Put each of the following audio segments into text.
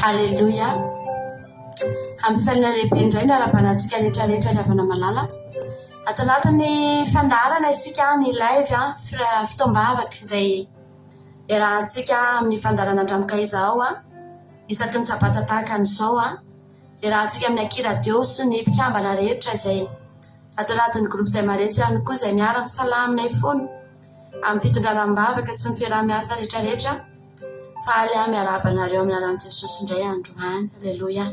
Haleluya. Hampifalina lehibe indray ny arabanantsika rehetrarehetra ny avana malala. Ato anatin'ny fandarana isika ny live fitoam-bavaka izay iarahantsika amin'ny fandarana andramoka izao isaky ny sabata tahaka an'izao iarahantsika amin'ny akiradio sy ny mpikambana rehetra izay ato anatin'ny groupe izay maresy ihany koa izay miara misalamina foana amin'ny fitondranam-bavaka sy ny fiaraha-miasa rehetrarehetra. Faly miarabanareo amin'ny alalan'i Jesosy indray androany. Haleluya.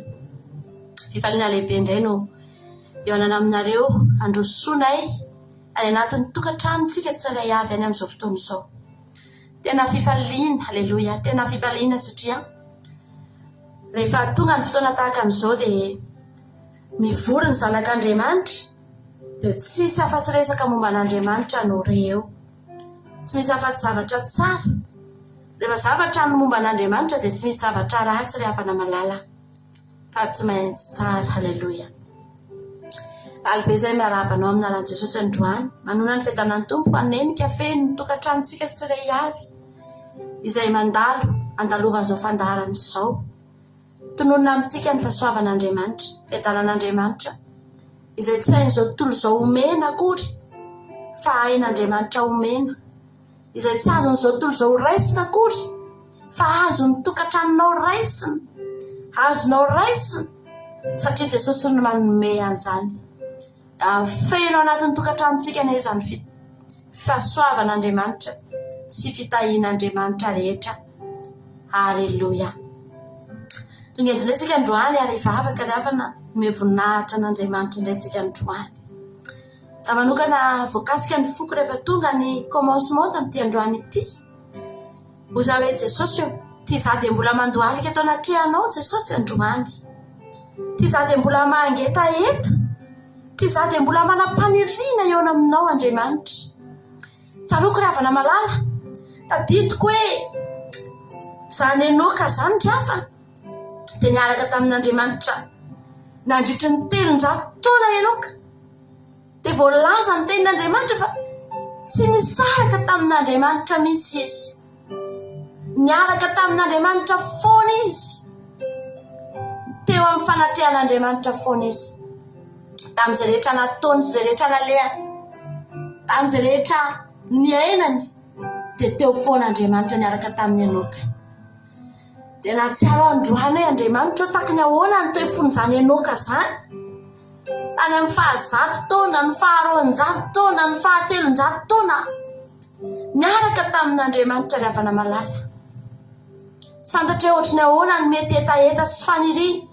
Fifaliana lehibe indray no ionana aminareo androsoanay any anatin'ny tokantranontsika tsirairay avy any amin'izao fotoana izao. Tena fifaliana. Haleluya. Tena fifaliana satria rehefa tonga ny fotoana tahaka an'izao dia mivory ny zanak'Andriamanitra dia tsy misy afa-tsy resaka momba an'Andriamanitra no reo. Tsy misy afa-tsy zavatra tsara. Rehefa zavatra no momba an'Andriamanitra dia tsy misy zavatra ratsy ry havana malala fa tsy maintsy tsara. Haleluya. Alibe izay miarabanao amin'ny alalan'i Jesosy androany manona ny fiadanan'ny tompo anenika feno ny tokantranontsika tsirairay avy izay mandalo andalovan'izao fandarana izao. Tononona amintsika ny fahasoavan'Andriamanitra, fiadanan'Andriamanitra izay tsy hain'izao tontolo izao omena akory fa hain'Andriamanitra omena, izay tsy azon'izao tontolo izao raisina akory fa azon'ny tokantranonao raisina, azonao raisina satria Jesosy no manome an'izany. Feno anatin'ny tokantranontsika ane izany fahasoavan'Andriamanitra sy fitahian'Andriamanitra rehetra. Haleluya. Tonga eto indray tsika androany ary hivavaka ry havana me voninahitra an'Andriamanitra indray tsika androany. Za manokana voakasika ny foko rehefa tonga ny commencement tamin'ity androany ity. Oza hoe Jesosy ty za dia mbola mandohalika ato anatrehanao Jesosy androany. Ty za dia mbola mangetaheta. Ty za dia mbola manam-paniriana eo aminao Andriamanitra. Tsaroko ry havana malala. Tadidiko hoe zany Enoka zany ry havana dia niaraka tamin'Andriamanitra nandritry ny 300 taona Enoka. Dia voalaza ny tenin'Andriamanitra fa tsy nisaraka tamin'Andriamanitra mihitsy izy. Niaraka tamin'Andriamanitra foana izy. Teo amin'ny fanatrehan'Andriamanitra foana izy. Tamin'izay rehetra nataony sy izay rehetra nalehany, tamin'izay rehetra niainany dia teo foan'Andriamanitra niaraka tamin'ny Enoka. Dia nahatsiaro androany hoe Andriamanitra tahaka ny ahoana ny toe-pon'izany Enoka zany. Tany amin'ny 100 taona, ny 200 taona, ny 300 taona niaraka tamin'Andriamanitra ry havana malala. Santatra hoe ohatrany ahoana ny mety etaeta sy faniriana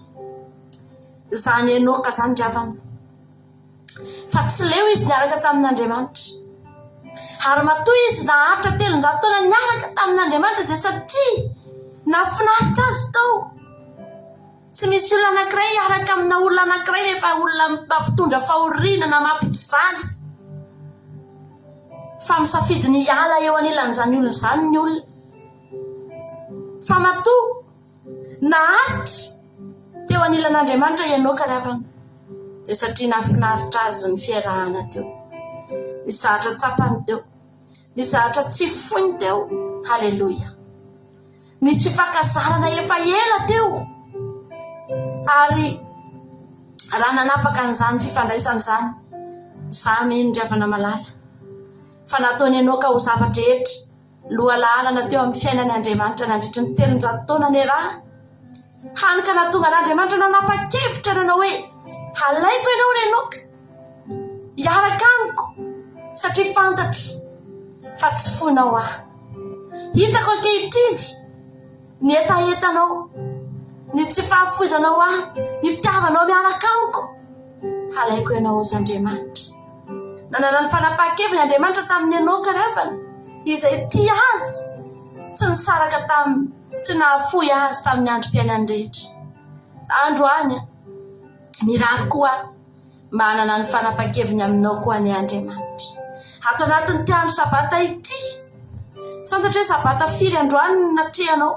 zany Enoka zany ry havana. Fa tsy leo izy niaraka tamin'Andriamanitra. Ary matoa izy naharitra 300 taona niaraka tamin'Andriamanitra dia satria nafinaritra azy tao. Tsy misy olona anankiray hiaraka amina olona anankiray rehefa olona mampitondra fahoriana na mampijaly. Fa misafidy ny hiala eo anilan'izany olona izany ny olona. Fa matoa naharitra teo anilan'Andriamanitra Enoka ry havana. dia satria nafinaritra azy ny fiarahana teo, ny zahatra tsapany teo, ny zahatra tsy foiny teo. Haleloia. Nisy fifankazarana efa ela teo, ary raha nanapaka an'izany fifandraisana izany, izaho mindriavana malala fa nataony Enoka ho zavatra rehetra lohalalana teo amin'ny fiainany Andriamanitra nandritra ny 300 taona ny raha. Hany ka natonga n'Andriamanitra nanapa-kevitra nanao hoe alaiko ianao ry Enoka, hiaraka amiko, satria fantatro fa tsy fonao aho. Hitako ankehitriny ny etaetanao, ny tsy fahafoizanao aho, ny fitiavanao miaraka amiko. Alaiko ianao ozy Andriamanitra. Nanana ny fanapa-kevitra ny Andriamanitra tamin'ny Enoka ravana, izay tia azy, tsy nisaraka tamin'ny, tsy nahafoy azy tamin'ny androm-piainany rehetra. Andro any mirary koa mba hanana ny fanapa-kevitrany aminao koa ny Andriamanitra. Ato anatin'ity andro sabata ity, santatra hoe sabata firy androany natrehanao,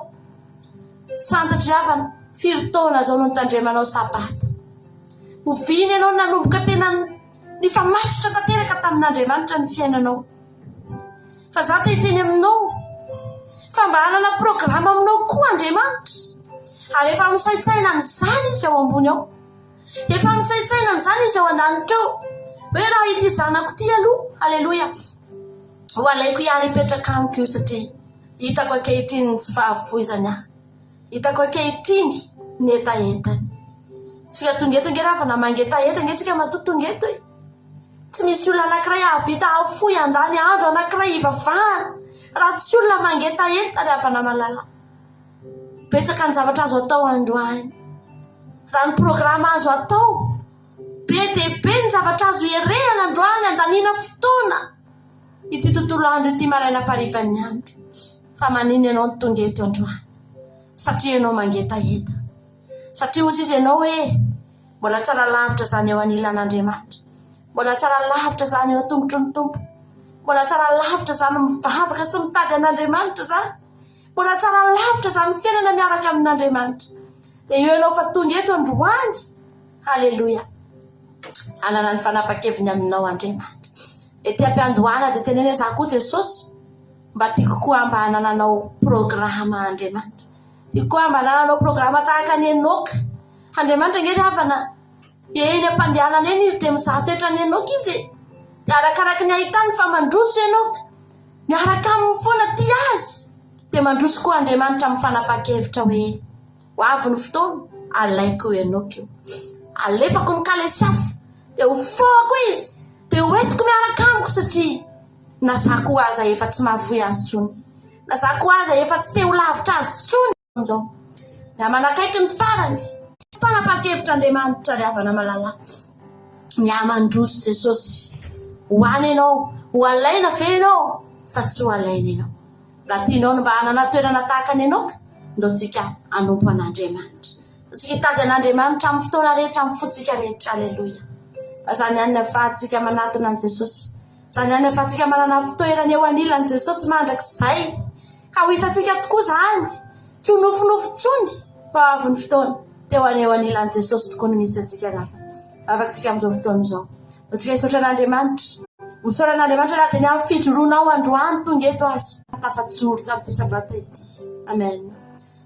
santatra havana firy taona zao no nitandremanao sabata. Hoviny ianao nanomboka tena nifamatotra tanteraka tamin'Andriamanitra ny fiainanao. Fa za te hiteny aminao fa mba hanana programa aminao koa Andriamanitra, ary efa misaitsaina n'izany izy ao ambony ao, efa misaitsaina n'izany izy ao an-danitra ao, hoe raha ity zanako ty aloha, haleloia, ho alaiko ihany hipetraka amiko io, satria hitako ankehitriny ny tsy fahafoizany ahy, hitako ankehitriny ny etaetany. Tsika tongetongeravana mangetaeta nge matotongeto e. Tsy misy olona anankiray ahavita afoy andany andro anankiray hivavahana raha tsy olona mangetaeta ry havana malala. Betsaka ny zavatra azo atao androany, raha ny programa azo atao, be dia be ny zavatra azo herehana androany, andaniana fotoana ity tontolo andro ity maraina parivan'ny andro. Fa manino ianao ny tongeto androany, satria ianao mangetaeta, satria ozy izy ianao hoe mbola tsara lavitra zany eo anilan'Andriamanitra, mbola tsara lavitra zany eo tongotry ny tompo, mbola tsara lavitra zany mivavaka sy mitady an'Andriamanitra zany, mbola tsara lavitra zany fiainana miaraka amin'Andriamanitra. Dia io ianao fa tonga eto androany, haleloia, hanana ny fanapa-keviny aminao Andriamanitra. Ety am-piandohana dia teneny hoe za koa Jesosy mba tiako koa mba hanananao programa Andriamanitra, tiako koa mba hanananao programa tahaka ny Enoka. Andriamanitra nge ry havana eny am-pandehanana eny izy dia mizaha toetra ny Enoka izy, dia arakaraky ny ahitany fa mandroso Enoka miaraka amin'ny foana ty azy, dia mandroso koa Andriamanitra amin'ny fanapa-kevitra hoe ho avy ny fotoana alaiko Enoka io, alefako ny kalesiafo, dia ho foako izy, dia ho entiko miaraka amiko, satria nazako aza efa tsy mahavoy azy tsony, nazako aza efa tsy te ho lavitra azy tsony. Amizao mia manakaiky ny farany fanapa-kevitra Andriamanitra ry havana malala, mia mandroso Jesosy, ho any ianao, ho alaina ve ianao sa tsy ho alaina ianao. Raha tianao no mba hanana toerana tahaka ny Enoka, ndao tsika hanompo an'Andriamanitra, tsika hitady an'Andriamanitra amin'ny fotoana rehetra, amin'ny fotsika rehetra. Aleloia. Zany ihany ahafahantsika manatona an' Jesosy, zany ihany ahafahantsika manana fitoerana eo anilan' Jesosy mandrakizay, ka ho hitantsika tokoa zany tsy ho nofinofy tsony, fa avy ny fotoana teo aneo anilan' Jesosy tokoa no misy atsika rafa afaka tsika amin'izao fotoana izao. Tsika hisaotra an'Andriamanitra, misaora an'Andriamanitra raha dia ny amin'ny fijoroanao androany tonga eto azy tafajoro tamin'ity sabata ity. Amen.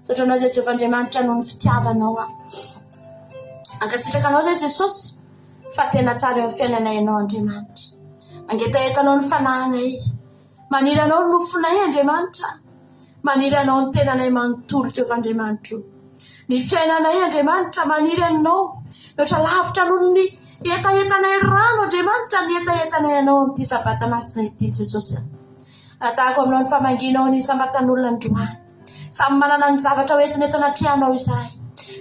Saotra anao zay Jehovah Andriamanitra noho ny fitiavanao aho, ankasitraka anao zay Jesosy fa tena tsara eo amin'ny fiainanay ianao Andriamanitra, angetaetanao ny fanahinay, maniry anao ny nofonay Andriamanitra, maniry anao ny tenanay manontolo Jehovah Andriamanitra, ny fiainanay Andriamanitra maniry anao mihoatra lavitra noho ny etaetanay rano Andriamanitra, ny etaetanay anao amin'ity sabata masina ity Jesosy. Atahako aminao ny famanginao ny sambatan'olona androany, samy manana ny zavatra hoentiny eto anatrehanao izahay,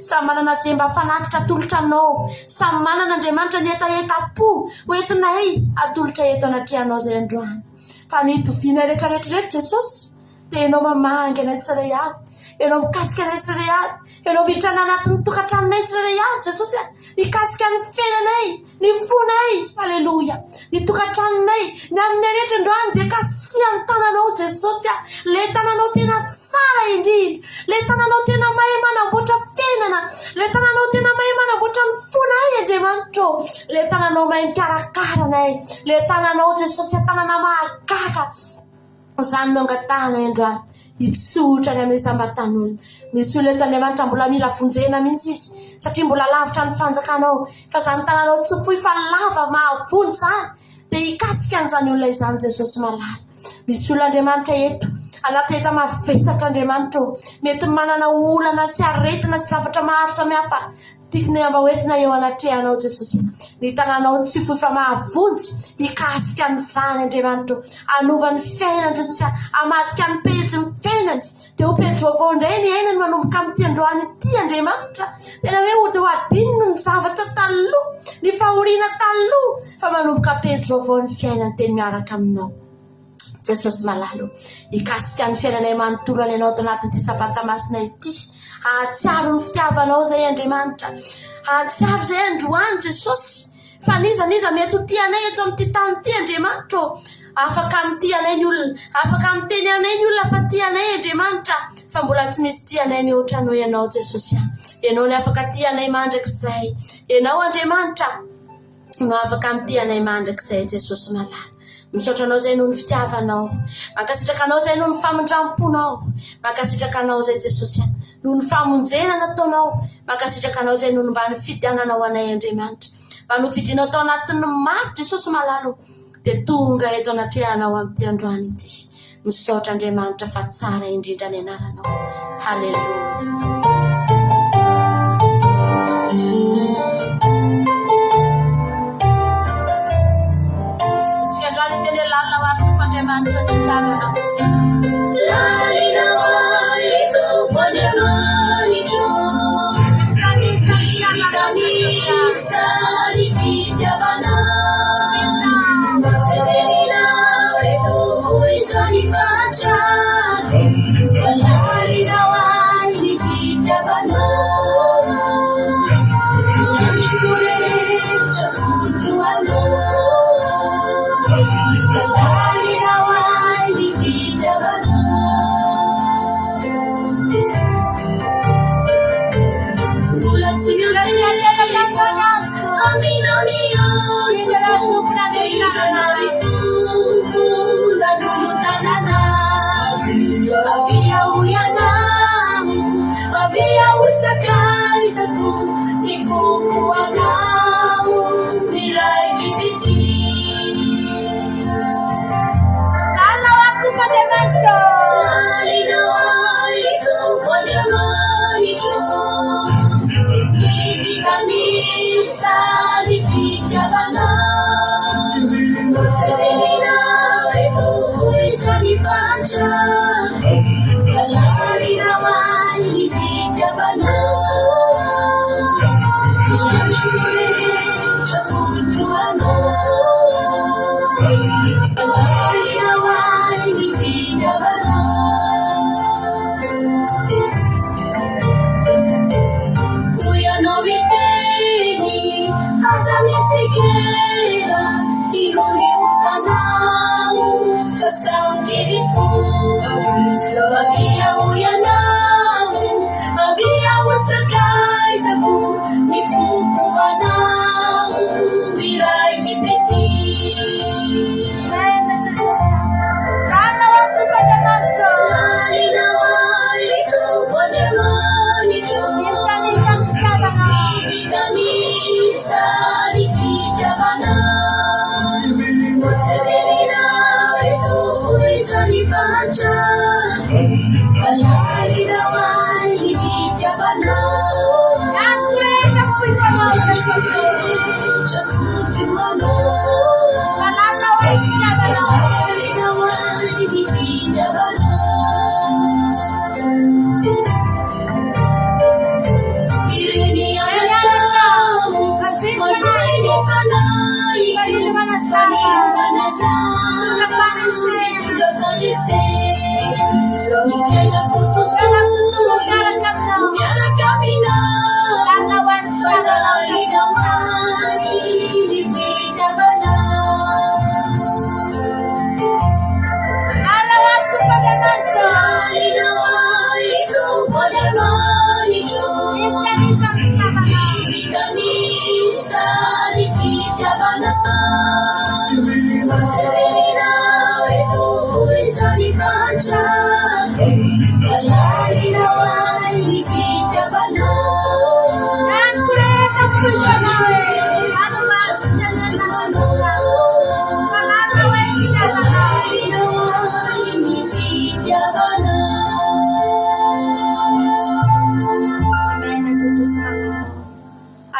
samy manana izay mba fanatitra atolotra anao, samy manana Andriamanitra ny etaeta-po hoentinay atolotra eto anatrehanao izay androany. Fa ny tovianay rehetrarehetra Jesosy dia ianao mamangy anay tsiray avy, ianao mikasika anay tsiray avy, ianao miditra anatin'ny tokantranonay tsiray avy Jesosy, mikasika ny fiainanay, ny fonay, aleloia, ny tokantranonay, ny amin'ny rehetra androany dia kasiany tananao Jesosy, le tananao tena tsara indrindra, le tananao tena mahay manamboatra fiainana, le tananao tena mahay manamboatra ny fonay Andriamanitra, le tananao mahay mikarakarana, le tananao Jesosy tanana mahagaga, izany no angatahana androany hitsotra ny amin'ny sambatan'olona. Misy olona eto Andriamanitra mbola mila vonjena mihitsy izy satria mbola lavitra ny fanjakanao, fa izany tananao tsy fohy fa lava mahavony izany dia hikasika an'izany olona izany Jesosy malala. Misy olona Andriamanitra eto anaty eta mavesatra Andriamanitra, mety manana olana sy aretina sy zavatra maro samihafa tiakony mba hoentina eo anatrehanao Jesosy. Ny tananao tsy fohy fa mahavonjy hikasika an'izany Andriamanitra, anova ny fiainany Jesosy, amadika ny pejy ny fiainany, dia ho pejy vaovao indray ny ainany manomboka amin'ny androany ity Andriamanitra. Tena hoe ho adinony ny zavatra taloha, ny fahoriana taloha, fa manomboka pejy vaovao ny fiainany teny miaraka aminao Jesosy malalo. Hikasika ny fiainanay manontolo any ianao tanatin'ity sabata masina ity, ahatsiaro ny fitiavanao zay Andriamanitra, ahatsiaro zay androany Jesosy, fa niza mety ho tianay eto amin'ity tany ity Andriamanitra, afaka mitianay ny olona, afaka miteny anay ny olona fa tianay Andriamanitra, fa mbola tsy misy tianay mihoatra noho ianao Jesosy. Ianao ny afaka tianay mandrakizay, ianao Andriamanitra no afaka mitianay mandrakizay Jesosy malala. Misaotra anao zay noho ny fitiavanao, mankasitraka anao zay noho ny famindramponao, mankasitraka anao zay Jesosy noho ny famonjena nataonao, mankasitraka anao zay noho ny mba ny fidiananao anay Andriamanitra, mba no fidinao tao anatin'ny maro Jesosy malalo, dia tonga eto anatrehanao amin'ity androany ity. Misaotra Andriamanitra fa tsara indrindra ny anaranao. Haleluia.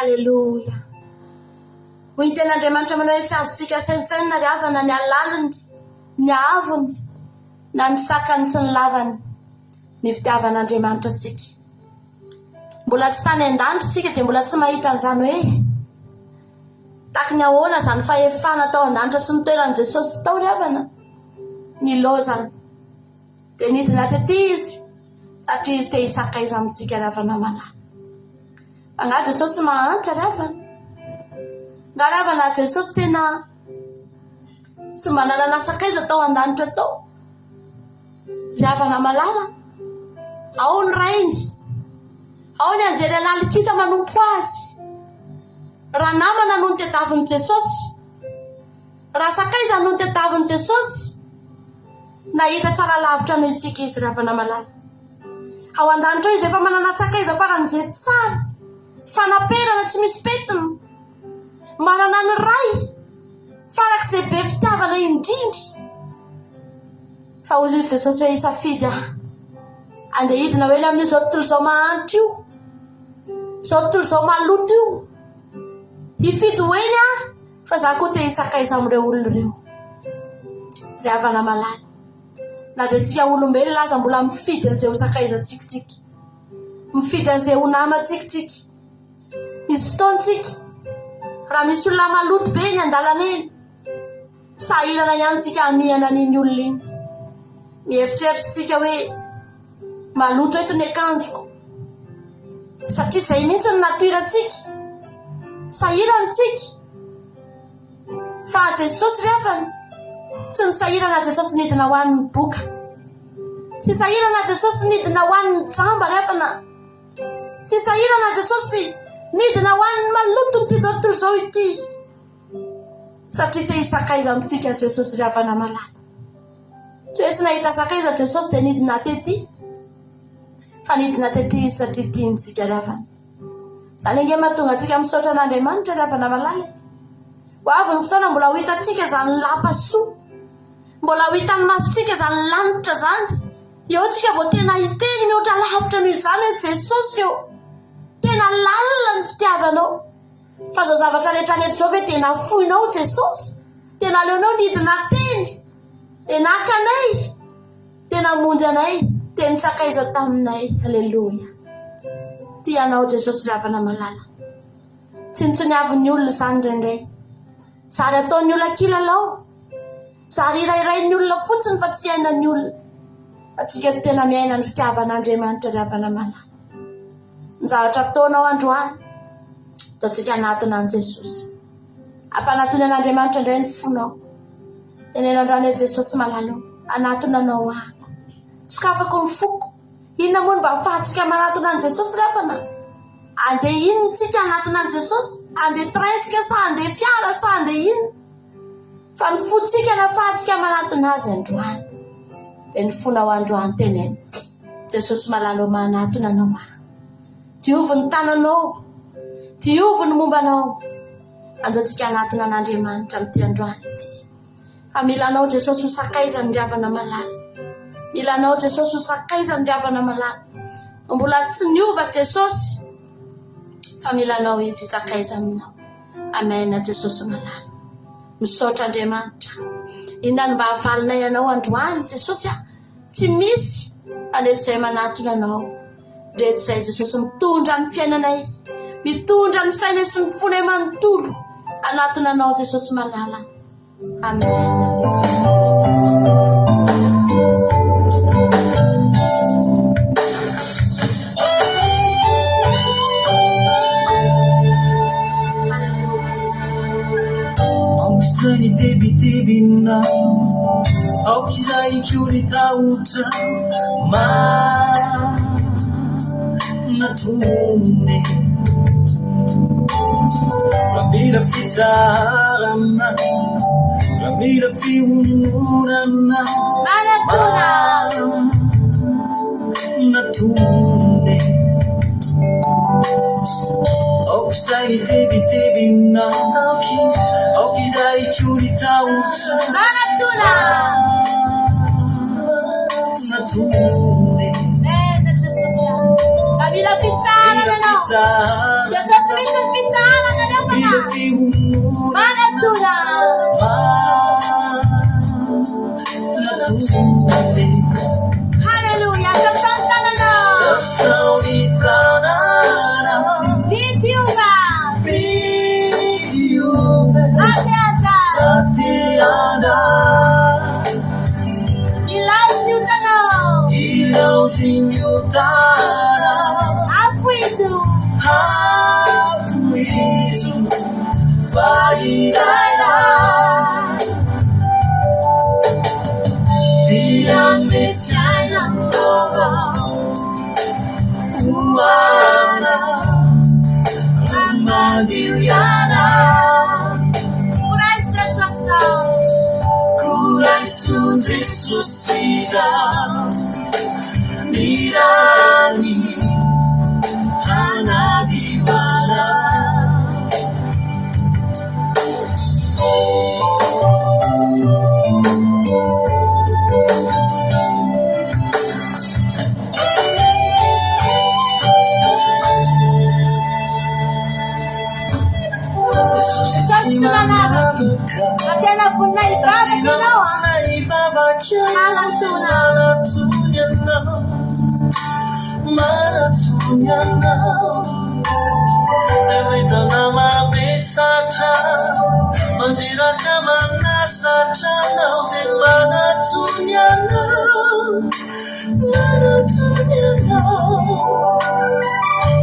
Haleluya. Hoy ten'Andriamanitra manao hoe tsy azontsika saintsaina ry havana ny alaliny, ny avony, na ny sakany sy ny lavany ny fitiavan'Andriamanitra antsika. Mbola tsy tany an-danitra tsika dia mbola tsy mahita an'izany hoe taky ny ahoana izany fahefana tao an-danitra sy ny toeran'i Jesosy tao ry havana ny lozany. Dia nidina tetỳ izy satria izy te hisakaiza amintsika ry havana malala. Nga Jesosy mahantra ry havana. Nga ry havana Jesosy tena tsy manana nasakaiza tao an-danitra tao. Ry havana malala, ao ny rainy, ao ny anjery alalikisa manompo azy. Raha namana no ny tediavin'i Jesosy, raha sakaiza no ny tediavin'i Jesosy, nahita tsara lavitra noho itsika izy ry havana malala. Ao an-danitra izy efa manana sakaiza faran'izay tsara, fanaperana tsy misy petina, manana ny ray farak'izay be fitiavana indrindra. Fa hozy izy Jesosy hoe isafidy andeha hidina hoe amin'izao tontolo izao mahantra io, izao tontolo izao maloto io, hifidy hoeny fa za koa te hisakaiza amin'ireo olona ireo. Ry havana malala, na dia tsika olombelona aza mbola mifidy an'izay ho sakaizatsika, mifidy an'izay ho namantsika. Misy fotoantsika raha misy olona maloto be ny an-dalana eny, sahirana ihany tsika amihana an'iny olona iny. Mieritreritsika hoe maloto eto ny akanjoko, satria izay mihitsy ny natoirantsika, sahirantsika. Fa Jesosy ry havana, tsy ny sahirana Jesosy nidina ho an'ny boka, tsy sahirana Jesosy nidina ho an'ny jamba ry havana, tsy sahirana Jesosy nidina ho an'ny maloto n'ity zao tontolo izao ity, satria te hisakaiza amintsika Jesosy ry havana malala. Tsy hoe tsy nahita sakaiza Jesosy dia nidina tetỳ, fa nidina tetỳ izy satria tiantsika ry havana. Izany ange mahatonga antsika misaotra an'Andriamanitra ry havana malala. Ho avy ny fotoana mbola ho hitantsika izany lapa-soa, mbola ho hitan'ny masontsika izany lanitra izany. Eo tsika vao tena hiteny mihoatra lavitra noho izany hoe Jesosy eo, tena lalina ny fitiavanao. Fa zao zavatra rehetrarehetra zao ve tena foinao Jesosy, tena aleonao nidina teny, tena akanay, tena monjy anay, tena sakaiza taminay. Haleluya. Tianao Jesosy ry havana malala. Tsy nitsoniavin'ny olona izany indraindray, sary ataon'ny olona kilalao, sary irairain'ny olona fotsiny fa tsy ainan'ny olona. Atsika tena miaina ny fitiavan'Andriamanitra ry havana malala. Ny zavatra ataonao androany, ataontsika anatona an' Jesosy. Ampanatony an'Andriamanitra indray ny fonao. Tenenao androany hoe Jesosy malala, anatona anao ako, sokafako ny foko. Inona moa no mba ahafahantsika manatona an' Jesosy ry havana? Andeha inona tsika anatona an' Jesosy? Andeha traintsika sa andeha fiara sa andeha inona? Fa ny fotsika no ahafahantsika manatona azy androany. Dia ny fonao androany tenena, Jesosy malala manatona anao diovy ny tananao, diovy ny mombanao. Andehantsika anatona an'Andriamanitra amin'ity androany ity. Fa milanao Jesosy ho sakaizany ry havana malala, milanao Jesosy ho sakaizany ry havana malala. Mbola tsy niova Jesosy, fa milanao izy hisakaiza aminao. Amen. Jesosy malala, misaotra Andriamanitra. Inona ny mba havalinay anao androany Jesosy? Tsy misy anety izay manatona anao. Rehetra izay Jesosy mitondra ny fiainanay, mitondra ny sainay sy ny fonay manontolo, anatona anao Jesosy malala. Amen. Aok'izay tebitebinao, aok'izay trony tahotra natone. mila fitsarana, mila fihononana, natone. Aok'izay tebitebina, aok'izay tsoli tahotra, natone. Mila fitsarana no. Jesús mismo fitsarana no pana. Manatuna. Hallelujah. Sasantana no. Sasaulitana. Bitiuba. Atiada. Ilaus nyutano. Ilaus nyutano. Afuizu. Fairaira. Dian metiana mbogo. Uana. Ramadiana. Kurai sesasa. Kurai sunde susija. Nirani. Hanadiwana. Atena funai baba kinoa. Manatunyana. Lewitana mabisatra, mandiraka manasatra, naute manatunyana, manatunyana.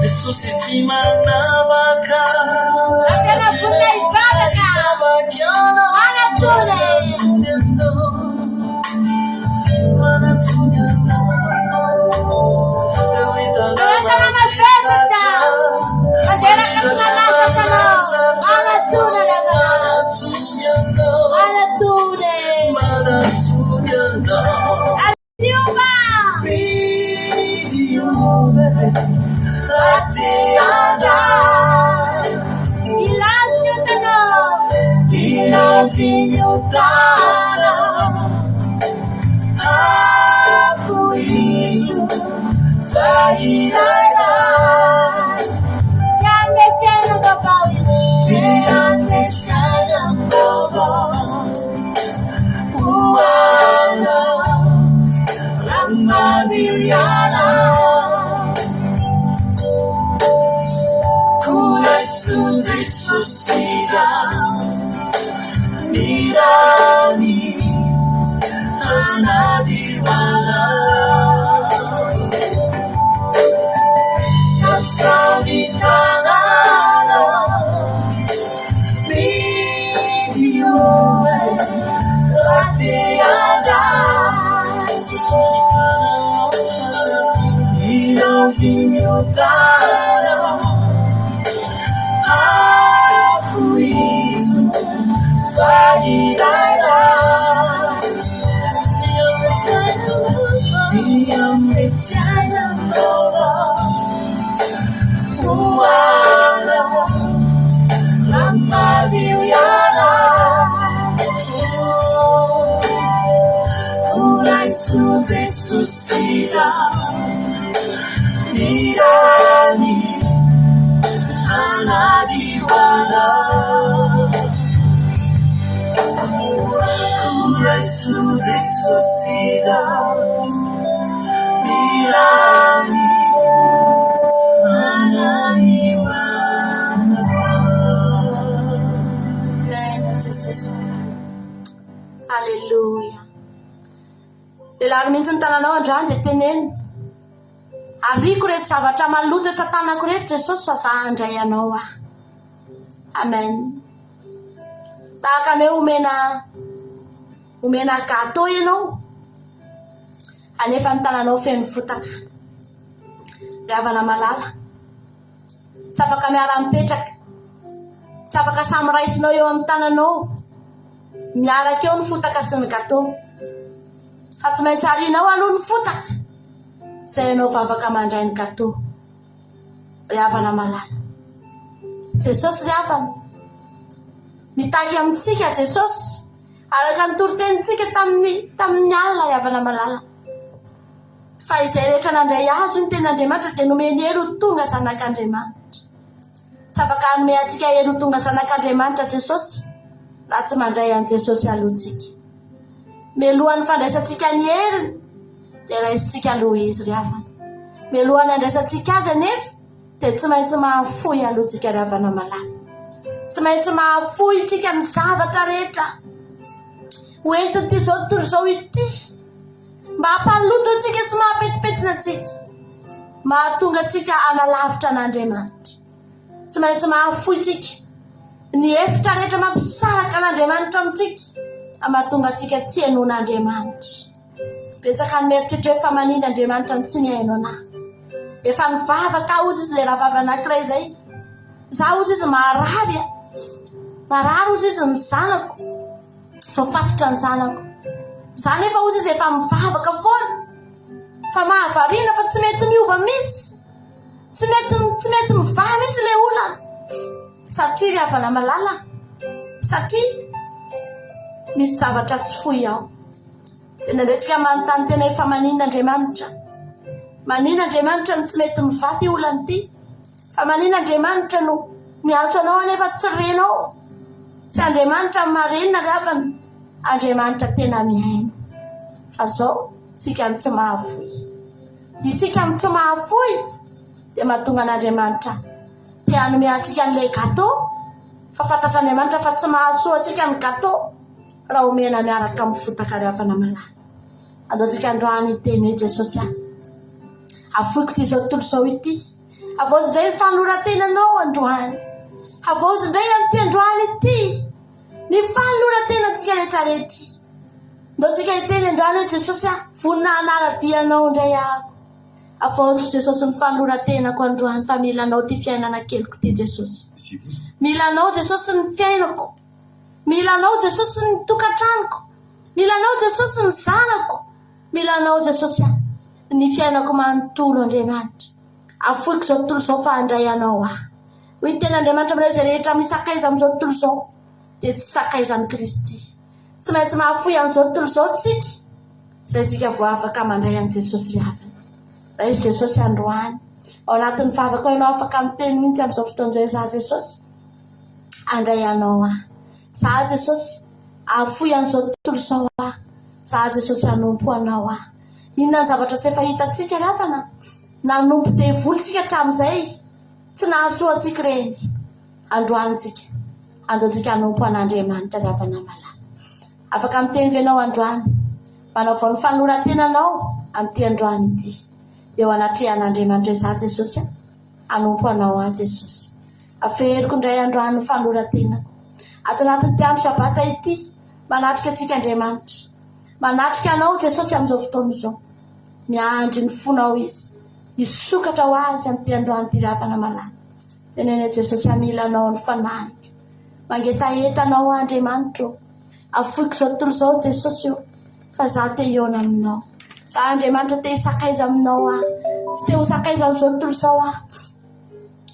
Jesus iti manabaka, Atena funai baba ka. Manatune. Manatunyana. Lewitana mabisatra. Atena kasmanasa chalo. Manatune leva. Manatune. Atiuba. Atiada. Ilaus nyutano. Ilaus nyutano. Afuizu. Fairaira. Yan metiana babawizu. Dian metiana mbogo. Uana. Ramadiana. Kurai sunde susija. Nirani. Hanadiwana. Sasaulitana. Bitiuba. Atiada. Ilaus nyutano. Afuizu. Fairaira. Diam metiana mbogo. Uana. Ramadiana. Kurai sunde susija. Nirani. Hanadiwana. Kurai sunde susija. Nirani. Hanadiwana. Amen. Jesus. Hallelujah. Ilary mihitsy ny tananao androany dia teneno. Ariko reto zavatra maloto eto tanako reto Jesosy fa za handray anao ah. Amen. Tahaka ny hoe omena gâteau ianao. Anefa ny tananao feno fotaka. Ry havana malala. Tsy afaka miara mipetraka. tsy afaka samy raisinao eo amin'ny tananao miaraka eo ny fotaka sy ny gâteau fa tsy maintsy arinao aloha ny fotaka zay ianao fa afaka mandray ny gâteau ry havana malala. Jesosy ry havana mitaky amintsika Jesosy araka ny torotenitsika tamin'ny alina ry havana malala fa izay rehetra nandray azo ny ten'Andriamanitra dia nomeny elo tonga zanak'Andriamanitra. Tsy afaka hanome antsika elo tonga zanak'Andriamanitra Jesosy raha tsy mandray an Jesosy alohantsika. Melohan'ny fandraisantsika ny heriny dia raisitsika aloha izy ry havana. Melohan'ny andraisantsika azy anefa dia tsy maintsy mahafoy alohantsika ry havana malala. Tsy maintsy mahafoy tsika ny zavatra rehetra hoentiny ty zao tontolo zao ity mba hampaloto antsika sy mahapetipetina antsika mahatonga antsika analavitra an'Andriamanitra. Tsy maintsy mahafoy tsika ny efitra rehetra mampisaraka an'Andriamanitra amintsika mahatonga antsika tsy hainon'Andriamanitra. Betsaka ny mieritreritra hoe fa manindry Andriamanitra ny tsy mihaino anahy. Efa nivavaka ozy izy le raha vava anankiray zay. Za ozy izy marary ozy izy ny zanako fafatotra ny zanako. Za nefa ozy izy efa mivavaka foana fa mahavarina fa tsy mety miova mihitsy. Tsy mety mivaha mihitsy le olana satria ry havana malala satria misy zavatra tsy foy ao. Tena ndraitsika manontany tena efa maninona Andriamanitra. Maninona Andriamanitra no tsy mety mivaha ty olana ty? Fa maninona Andriamanitra no miantso anao anefa tsy renao? Tsy Andriamanitra marenina ry havana, Andriamanitra tena mihaino. Fa zao tsika ny tsy mahafoy. Isika ny tsy mahafoy dia mahatonga an'Andriamanitra te hanome antsika an'ilay gâteau fa fantatra Andriamanitra fa tsy mahasoa antsika ny gâteau raha omena miaraka amin'ny fotaka ry havana malala. Andao-tsika androany teny hoe Jesosy afoiko ty zao tontolo zao ity. Avozy indray ny fanoratenanao androany. Avozy indray amin'ity androany ity ny fanoratenantsika rehetrarehetra. Andao-tsika hiteny androany hoe Jesosy vonina hanaradianao indray ahako. Avoziko Jesosy ny fanoratenako androany fa milanao ty fiainana keliko ty Jesosy. Milanao Jesosy ny fiainako. Milanao Jesosy ny tokantranoko. Milanao Jesosy ny zanako. Milanao Jesosy ny fiainako manontolo Andriamanitra. Afoiko zao tontolo zao fa handray anao aho. Hoy ny ten'Andriamanitra amin'ilay izay rehetra misakaiza amin'izao tontolo zao dia tsy sakaizan'i Kristy. Tsy maintsy mahafoy an'izao tontolo zao tsika izay tsika vao afaka mandray an Jesosy ry havana. Raha izy Jesosy androany ao anatin'ny vavaka ianao afaka miteny mihitsy amin'izao fotoana izao za Jesosy handray anao aho. Za Jesosy afoy an'izao tontolo zao aho. Za Jesosy hanompo anao aho. Inona ny zavatra tsy efa hitantsika ry havana? Nanompo devolontsika hatramin'izay tsy nahasoa antsika reny. Androantsika andao-tsika hanompo an'Andriamanitra ry havana malala. Afaka miteny venao androany manao vao ny fanoratenanao amin'ity androany ity eo anatrehan'Andriamanitra hoe za Jesosy hanompo anao aho Jesosy. Aferiko indray androany ny fanoratenako ato anatin'ity andro sabata ity manatrika antsika Andriamanitra. Manatrika anao Jesosy amin'izao fotoana izao. Miandry ny fonao izy hisokatra ho azy amin'ity androany ity ry havana malala. Tenenao Jesosy mila anao ny fanahy. Mangetahetanao Andriamanitra. Afoiko zao tontolo zao Jesosy fa za te hiona aminao. Za Andriamanitra te hisakaiza aminao aho. Tsy te ho sakaiza amin'izao tontolo zao aho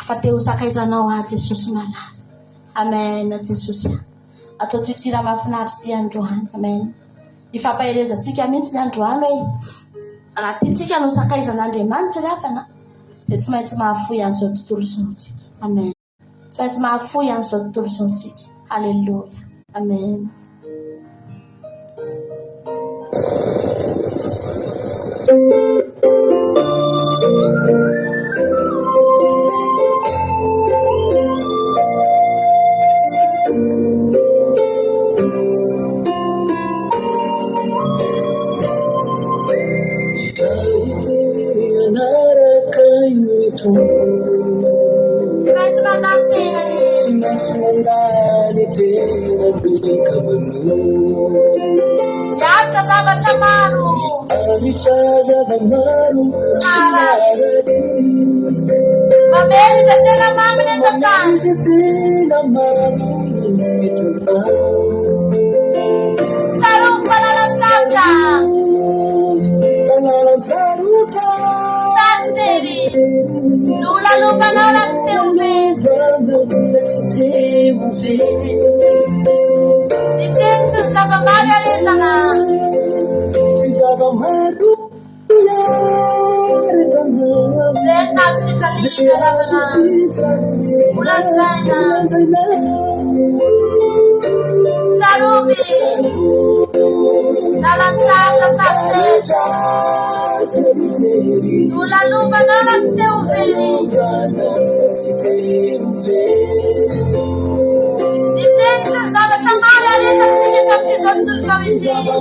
fa te ho sakaizanao aho Jesosy malala. Amen Jesosy. Ataontsika ty raha mahafinaritra ty androany. Amen. Ifampaherezantsika mihitsy ny androany hoe raha tiantsika no sakaizan'Andriamanitra ry havana dia tsy maintsy mahafoy an'izao tontolo zao tsika. Amen. Tsy maintsy mahafoy an'izao tontolo zao tsika. Halleluja. Amen. Simandani tena Yatra zavatra maro mamely izay tena maminy eto-tany tsarovy falalan-tsavatra sanjery nolalovanao raha tsy teo very niteny sy ny zava-mary aretana Lena Sicalina Ravana Ulanzaina Saruvi Nalanzata Sate Ulaluva Nalasteuveri Intensa Zavatra mare areta tsika tamin'izao tontolo izao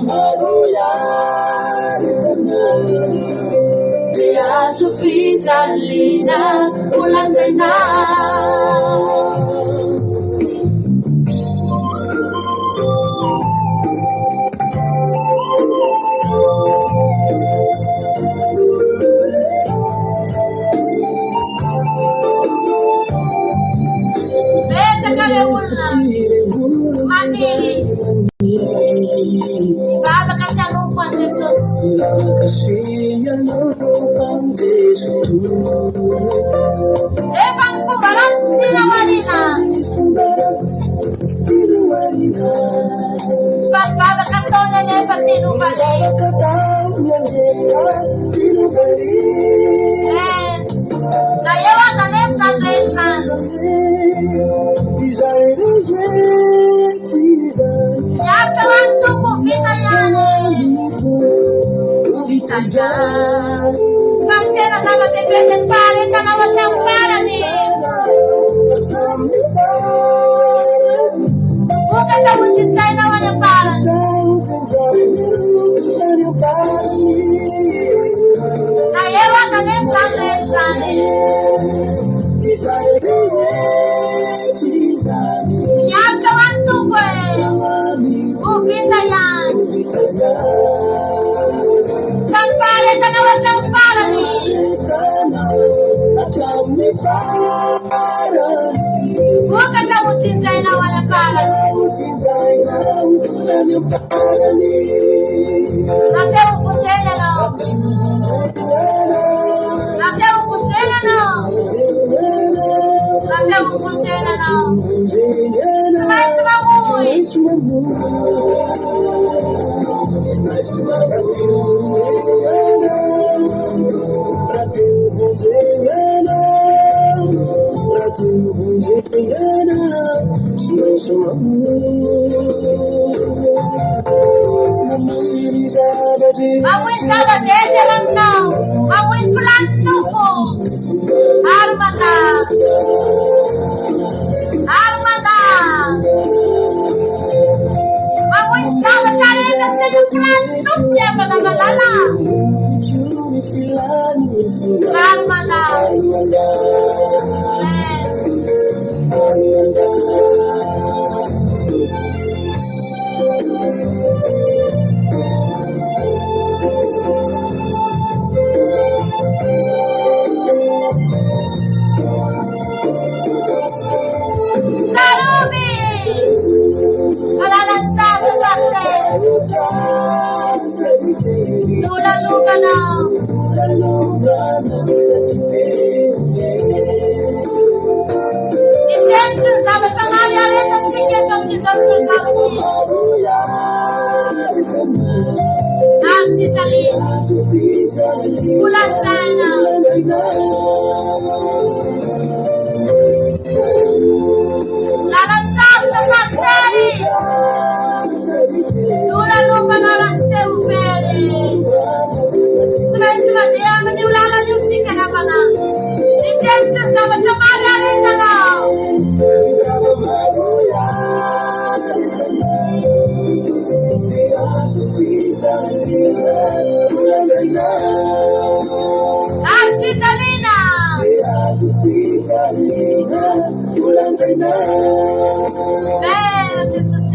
dia azo fijaliana ulanzaina betsaka le olona maniry mivavaka sy hanompo an' Jesosy efa ny fomba ratsy sy ramarina fa mivavaka ataony anefa teny ovale na eo aza anefa zany niaritra ho any tompo vita ihany vita ihany fa ny tena zava-dehibe dia ny faharetanao hatramo farany vokatra ho jinjainao any am-parany na eo aza anefa zany rehetra zany niaritra ho any tompo ho vita ihany fa ny faharetanao hatramo farany vokatra ho jinjainao any am-parany rahateo ho vonjeny anao rahateo ho vonjeny anao rahateo ho vonjeny anao tsy maintsy mamoy mamoy zavatra etela aminao mamoy filany nofo armada mamoy zavatra rehetra sy ny filany nofo miavana malala armada Sarubi Alalanzata Sate Lula Lugana Intensa zavatra mary areta tsika eto amin'izao tontolo azo fijaliana ulanzaina lalanzavatra sasteri lulaluvana ratsy teo very tsy maintsy mandeha amin'io lalan'io tsika namana niteny sy ny zavatra mary aretanao azo fijaliana ulanzaina bene Jesus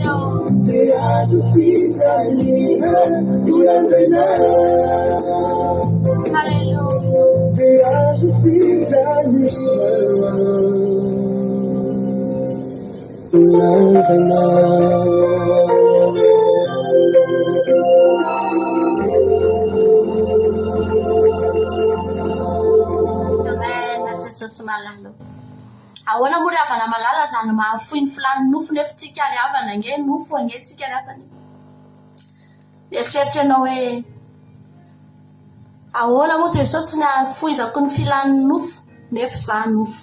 azo fijalina ulanjana Hallelujah. dia azo fijalina ulanjana. Jesus malalo. Ahoana moa ry havana malala zany mahafoy ny filany nofo nefa tsika ry havana nge nofo ange tsika ry havana. Mieritreritra ianao hoe ahoana moa Jesosy ny afoizako ny filany nofo nefa za nofo.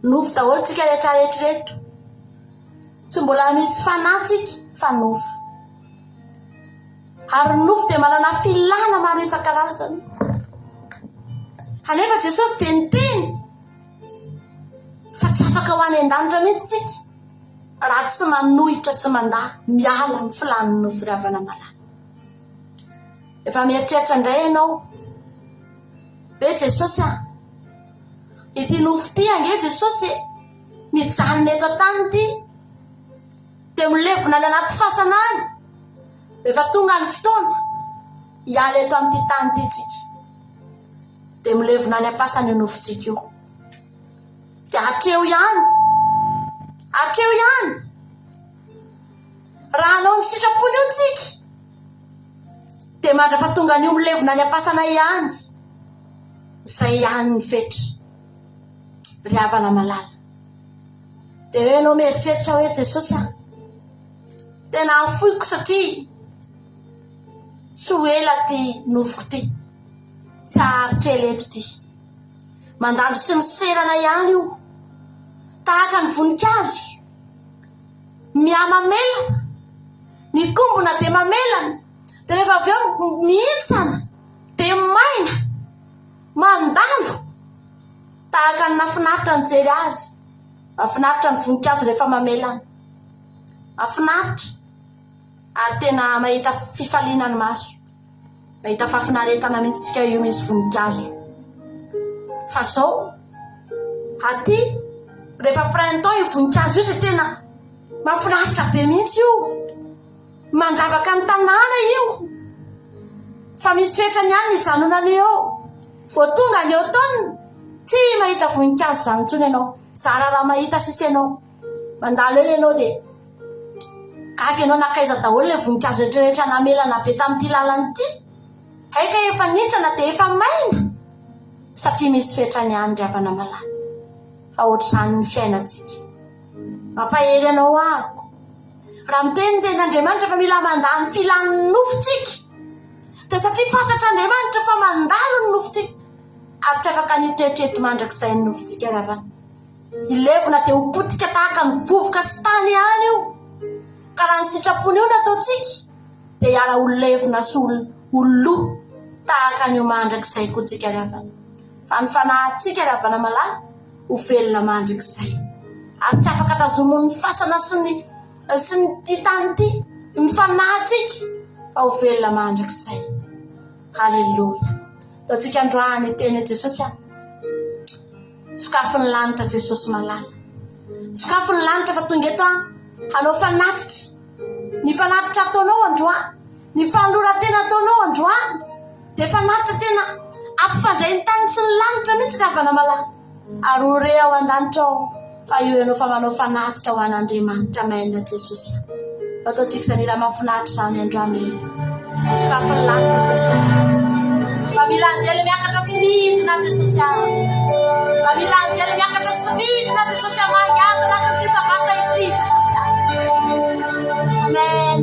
Nofo daholo tsika rehetra rehetrareto. Tsy mbola misy fanatsika fa nofo. Ary nofo dia manana filana maro isan-karazany. Hanefa Jesosy dia niteny fa tsy afaka ho any an-danitra mihitsy tsika raha tsy manohitra sy mandahy miala amin'ny filany nofo ry havana malala. Efa mieritreritra indray ianao hoe Jesosy ity nofo ty ange Jesosy mijanona eto an-tany ty dia milevona ny anaty fasana any rehefa tonga ny fotoana hiala eto amin'ity tany ty tsika dia milevona ny ampasany io nofontsika io. Dia hatreo ihany raha anao ny sitrapony io tsika dia mandra-pahatonga n'io milevona ny ampasana ihany izay ihany ny fetra ry havana malala. Dia hoe anao mieritreritra hoe Jesosy tena afoiko satria tsy ho ela ty nofoko ty tsy aharitrela eto ty mandalo sy miserana ihany io tahaka ny voninkazo miamamelana ny kombona dia mamelana dia rehefa avy eo mihitsana dia maina mandalo tahaka ny nafinaritra ny jery azy. Mafinaritra ny voninkazo rehefa mamelana, mafinaritra ary tena mahita fifaliana ny maso, mahita fahafinaretana mihitsy tsika io misy voninkazo. Fa zao aty rehefa printemps io voninkazo io dia tena mafinaritra be mihitsy io, mandravaka ny tanàna io, fa misy fetrany ihany ny janonany eo. Vao tonga ny automne tsy mahita voninkazo zany intsony ianao, zara raha mahita sisy ianao. Mandalo ely ianao dia gaga ianao nakaiza daholo ilay voninkazo rehetrarehetra namelana be tamin'ity lalany ity. Haika efa nitsana dia efa maina satria misy fetrany ihany ry havana malala. Fa ohatr'izany ny fiainantsika. Mampahery ianao ahako raha miteny ten'Andriamanitra fa mila mandany filany nofontsika, dia satria fantatra Andriamanitra fa mandalo ny nofontsika ary tsy afaka nitoetreto mandrakizay ny nofontsika ry havana. Ilevona dia ho potika tahaka ny vovoka sy tany ihany io, ka raha ny sitrapony io nataontsika dia hiara ho levona sy ho loha tahaka an'io mandrakizay koa tsika ry havana. Fa ny fanahintsika ry havana malala ho velona mandrakizay ary tsy afaka tazomon'ny fasana sy ny ty tany ty mifanahintsika fa ho velona mandrakizay. Halleluja. Taontsika androany teny hoe Jesosy sokafo ny lanitra Jesosy malala, sokafo ny lanitra fa tonga eto hanao fanatitra. Ny fanatitra ataonao androany, ny fanoloran-tena ataonao androany dia fanatitra tena ampifandray ny tany sy ny lanitra mihitsy ry havana malala. Ary ho re ao an-danitra ao fa io ianao fa manao fanatitra ho an'Andriamanitra maina Jesosy. Ataontsika izany raha mahafinaritra izany androany sokafo ny lanitra Jesosy. Fa mila anjely miakatra sy midina Jesosy. Fa mila anjely miakatra sy midina Jesosy mangiaka anatin'ity sabata ity Jesosy. Amen.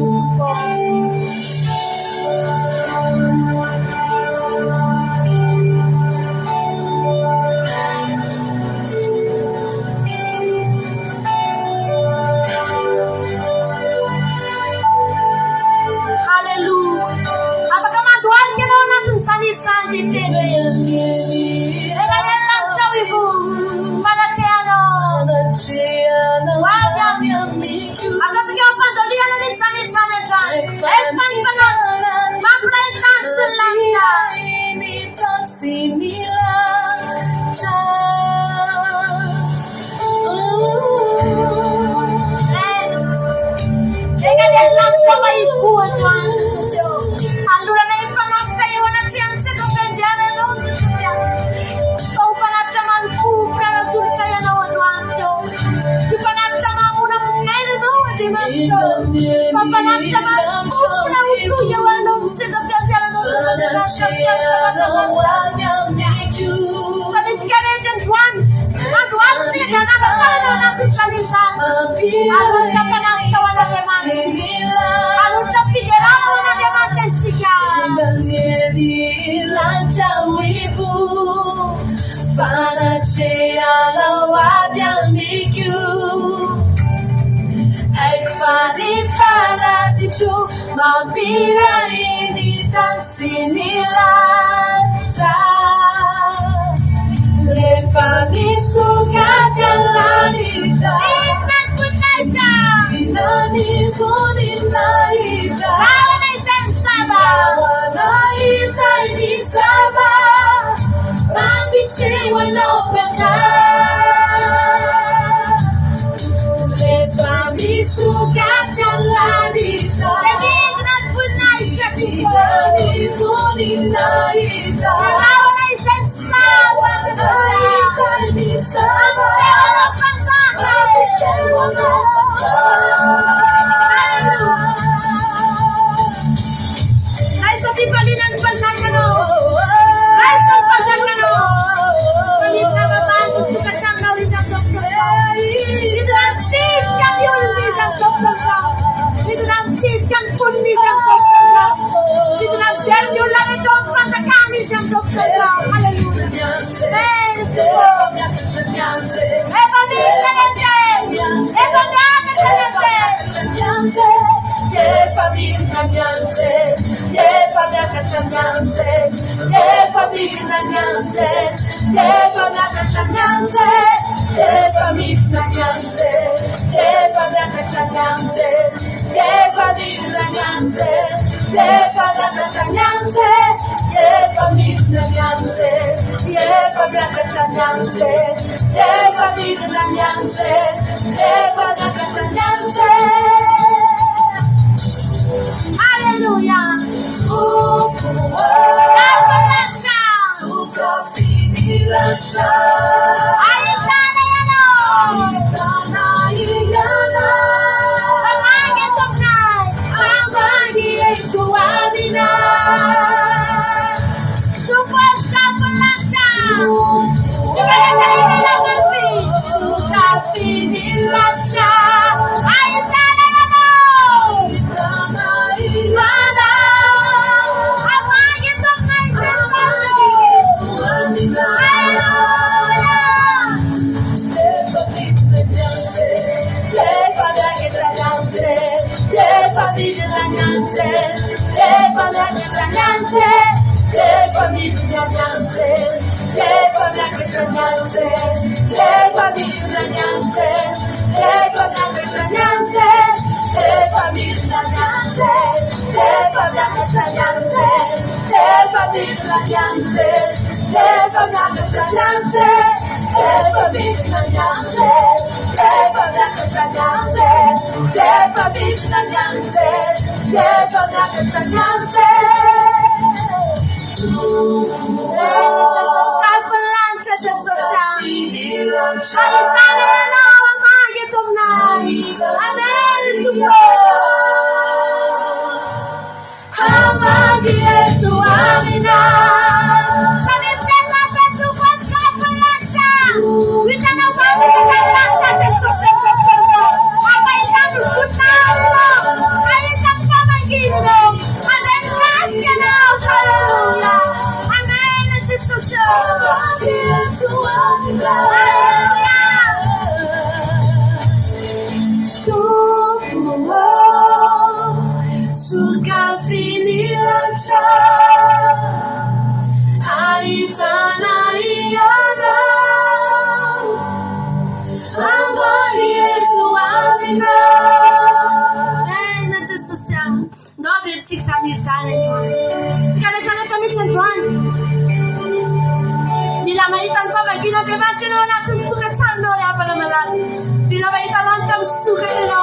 Santi tene lancha wivu fanateano wavya atatikia pandolia na mitsani sana dran fan fanat maprentan lancha ini tansinila Mereka dia lancar maifu Tuhan Yesus yo. Allora nei fanazza io una chance to benjana no Yesus. Oh fanazza man kufra na turcha ya no Tuhan yo. Si fanazza man una munene no di manto. Fanazza man kufra utu ya wallo se to benjana no Sabi generation Tuhan. Aku anti kana kana na tutsalisa. Aku chapana chawana kemanti. Aku chapigera wana kemanti sika. Lancia wivu. Fana chea la wabiambiku. Ek fani fana tichu. Mambira ini tansini lancia. Le fammi suka jalanita Inat punaja Inani kuninaita Lawana isang saba Lawana isang isaba Mambisi wanopeta Le fammi suka jalanita Inat punaja Inani kuninaita Lawana isang saba Hallelujah. Suka finilacha. Aitana yana. Aitana yana. Pamagi tumnay. Pamagi suamina. Supas kapalacha. Suka finilacha. Suka finilacha. Aitana yana. Aitana yana. Pamagi tumnay. Bila maitan famagina de machino na tuntuka chando ya para malan. Bila maitan lancham suka chino.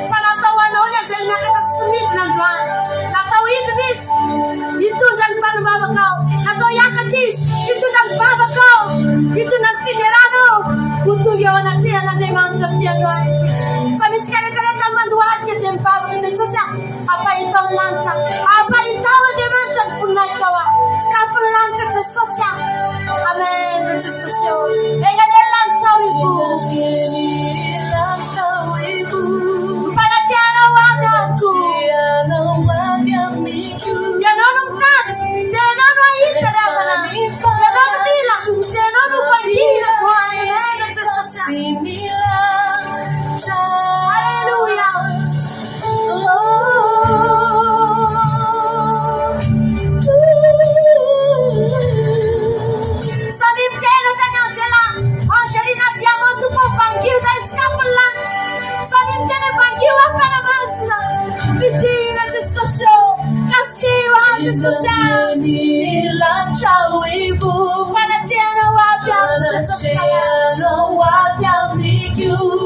Fana tawano ya jelme wanatia na demanja mdiadwaliti. Samitikane tale chamandu wadi demfabu nitsosia. Apa itaw lanta. Apa itaw demanja funaitawa. Skafulanta tsosia. Amen tsosia. Egane lanta wivu. Fanatiana wanaku. Yanono mkati. Yanono ita damana. Yanono mila. Yanono fangina tuane. Amen tsosia. Hallelujah. Samimteno tanyangela. Angelina diamantu po fangiza iskapulan. Samimtene fangiwa para masla. Bidina tsosia. Kasiwa tsosia. Lancha wivu. Fanatiana wapya. Fanatiana wapya miku.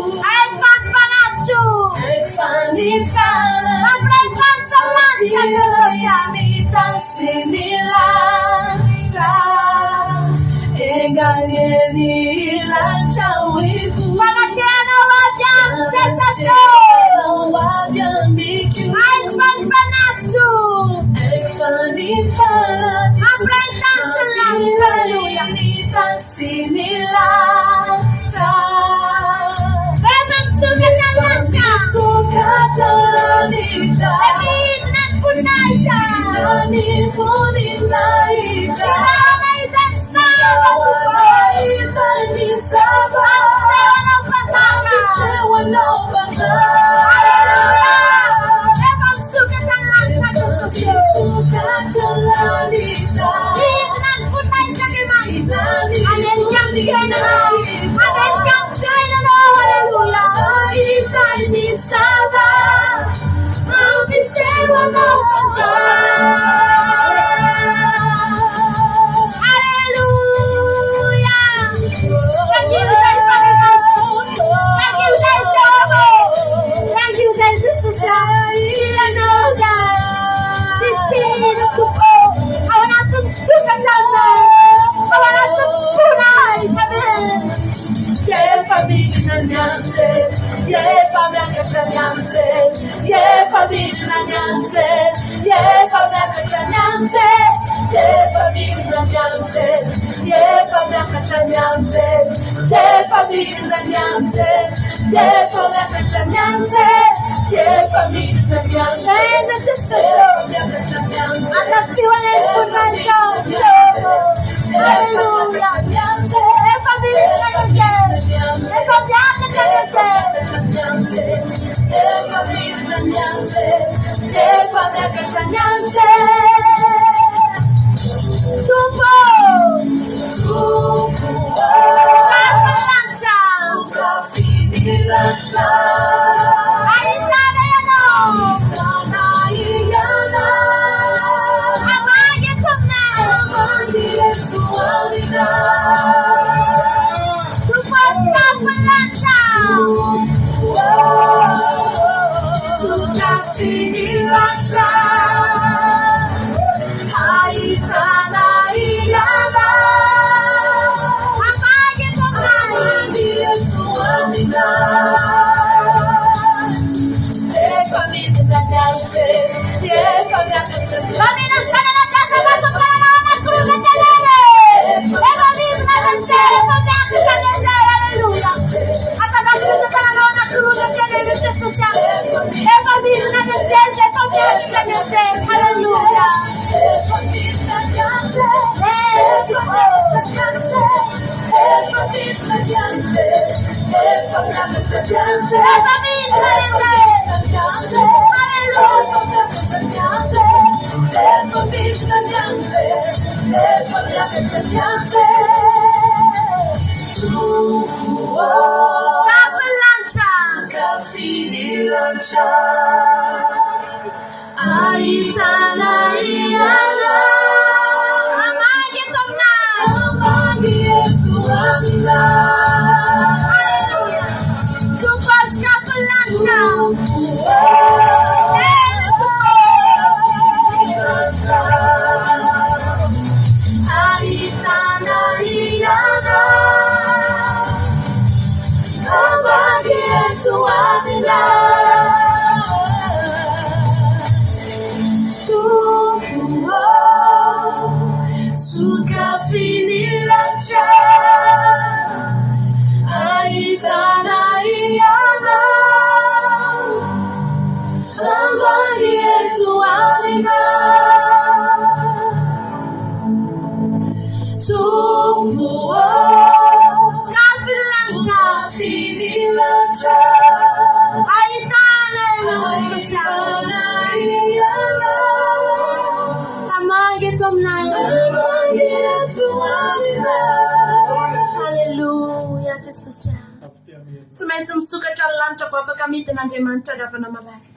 maintsy misokatra ny lanitra vao afaka midin'Andriamanitra ravana malala.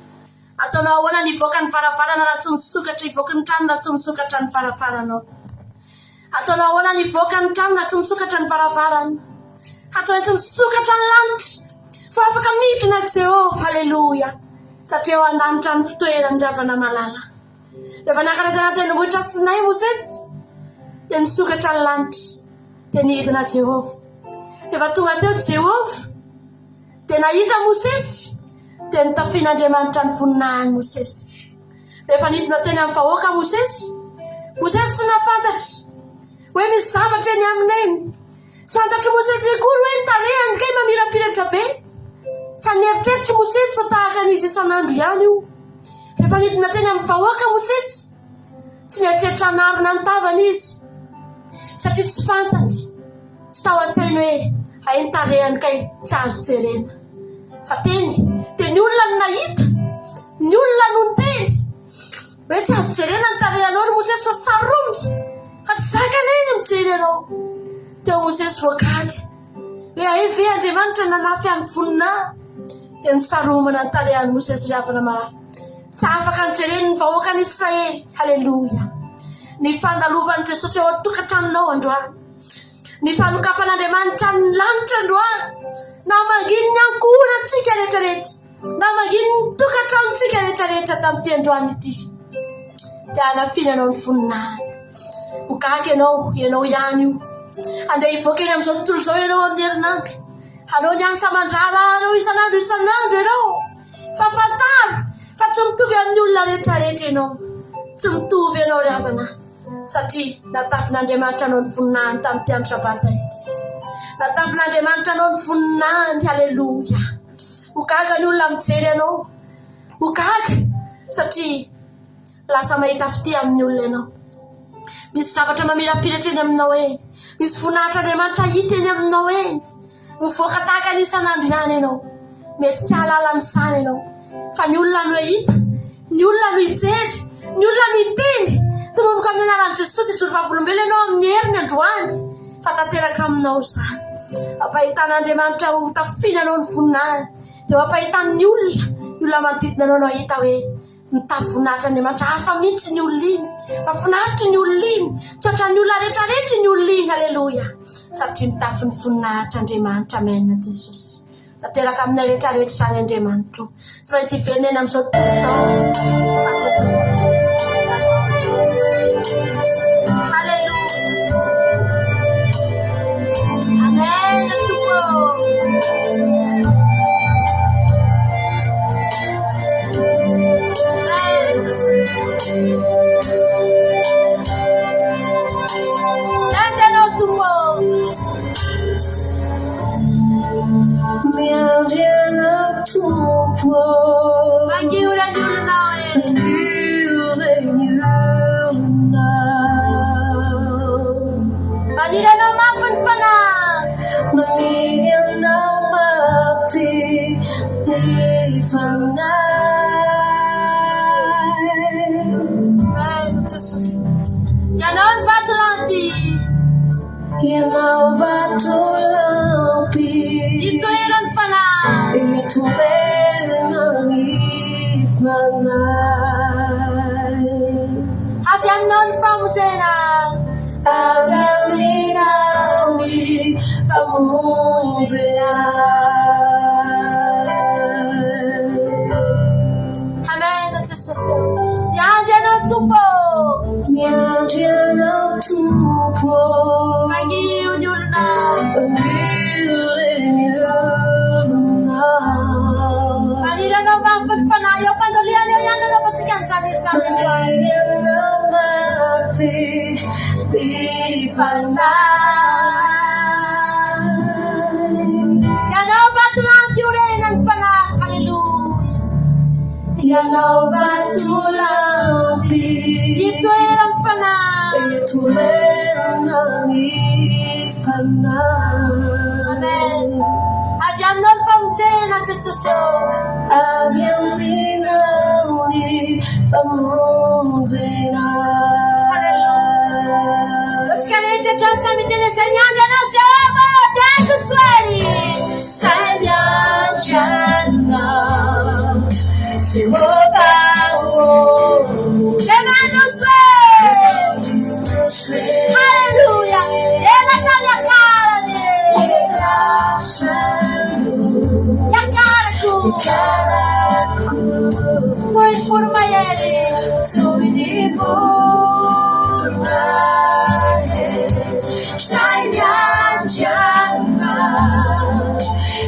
Ataonao ahoana ny voaka ny farafarana raha tsy misokatra ivoaka ny trano raha tsy misokatra ny farafaranao. Ataonao ahoana ny voaka ny trano raha tsy misokatra ny farafarana. Atao maintsy misokatra ny lanitra vao afaka midina Jehovah. Haleluya. Satria eo an-danitra ny fitoerany ravana malala. Rehefa nakaraka tanaty tendrombohitra Sinay Mosesy dia nisokatra ny lanitra dia nidina Jehovah. Rehefa tonga teo Jehovah dia nahita Mosesy dia nitafian'Andriamanitra ny voninahiny Mosesy. Rehefa nidina teny amin'ny vahoaka Mosesy tsy nafantatra hoe misy zavatra eny amineny. Tsy fantatry Mosesy kory hoe nitarehany kay mamirapiratra be. Fa nieritreritry Mosesy fa tahaka an'izy isan'andro ihany io. Rehefa nidina teny amin'ny vahoaka Mosesy tsy nieritreritry hanarona ny tavany izy satria tsy fantany. Tsy tao an-tsainy hoe hay nitarehany kay tsy azo jerena. Fa teny ny olona no nahita, ny olona no niteny hoe tsy azo jerena nitarehanao ry Mosesy fa saromy fa tsy zakaneny mijery anao. Teo Mosesy voakaly hoe ae ve Andriamanitra nanafy amin'ny voninahiny dia nisaromana nitarehan'ny Mosesy ravana malala. Tsy afaka nijereny ny vahoakan'Israely. Haleluya. Ny fandalovan'i Jesosy eo an-tokantranonao androany, ny fanokafan'Andriamanitra ny lanitra androany, na manginy ny ankohonantsika rehetrarehetra, na manginy ny tokantranontsika rehetrarehetra tamin'ity androany ity dia hanafinanao ny voninahiny. Hogaga ianao ihany io. Andeha hivoaka eny amin'izao tontolo izao ianao amin'ny herinandro. Anao ny asa mandrara anao isan'andro ianao. Fa fantaro fa tsy mitovy amin'ny olona rehetrarehetra ianao. Tsy mitovy ianao ry havana. Satria natafin'Andriamanitra anao ny voninahiny tamin'ity andro sabata ity. Natafin'Andriamanitra anao ny voninahiny. Haleluya. Hogaga ny olona mijery anao. Hogaga satria lasa mahita fity amin'ny olona ianao. Misy zavatra mamirapiratra eny aminao eny. Misy voninahitr'Andriamanitra hita eny aminao eny. Mivoaka tahaka ny isan'andro ihany ianao. Mety tsy hahalala ny sany ianao. Fa ny olona no hita, ny olona no hijery, ny olona no hiteny. Tononoka amin'ny anaran'i Jesosy ijoro vavolombelona ianao amin'ny heriny androany. Fa tanteraka aminao izany. Ampahitan'Andriamanitra ho tafinanao ny voninahiny. Dia ampahitan'ny olona manodidina anao no ahita hoe mitafy voninahitr'Andriamanitra hafa mihitsy ny olona iny. Mahafinaritra ny olona iny. Tsotra ny olona rehetrarehetra ny olona iny. Haleluya. Satria mitafy ny voninahitr'Andriamanitra. Amen Jesosy. Tanteraka aminay rehetrarehetra izany Andriamanitra. Tsy maintsy hiverenena amin'izao tontolo izao. Sanya Hallelujah. Ela tanya cara ni. Ya caraku. Tuin purmayeri. Tuin purmayeri. Saya jangan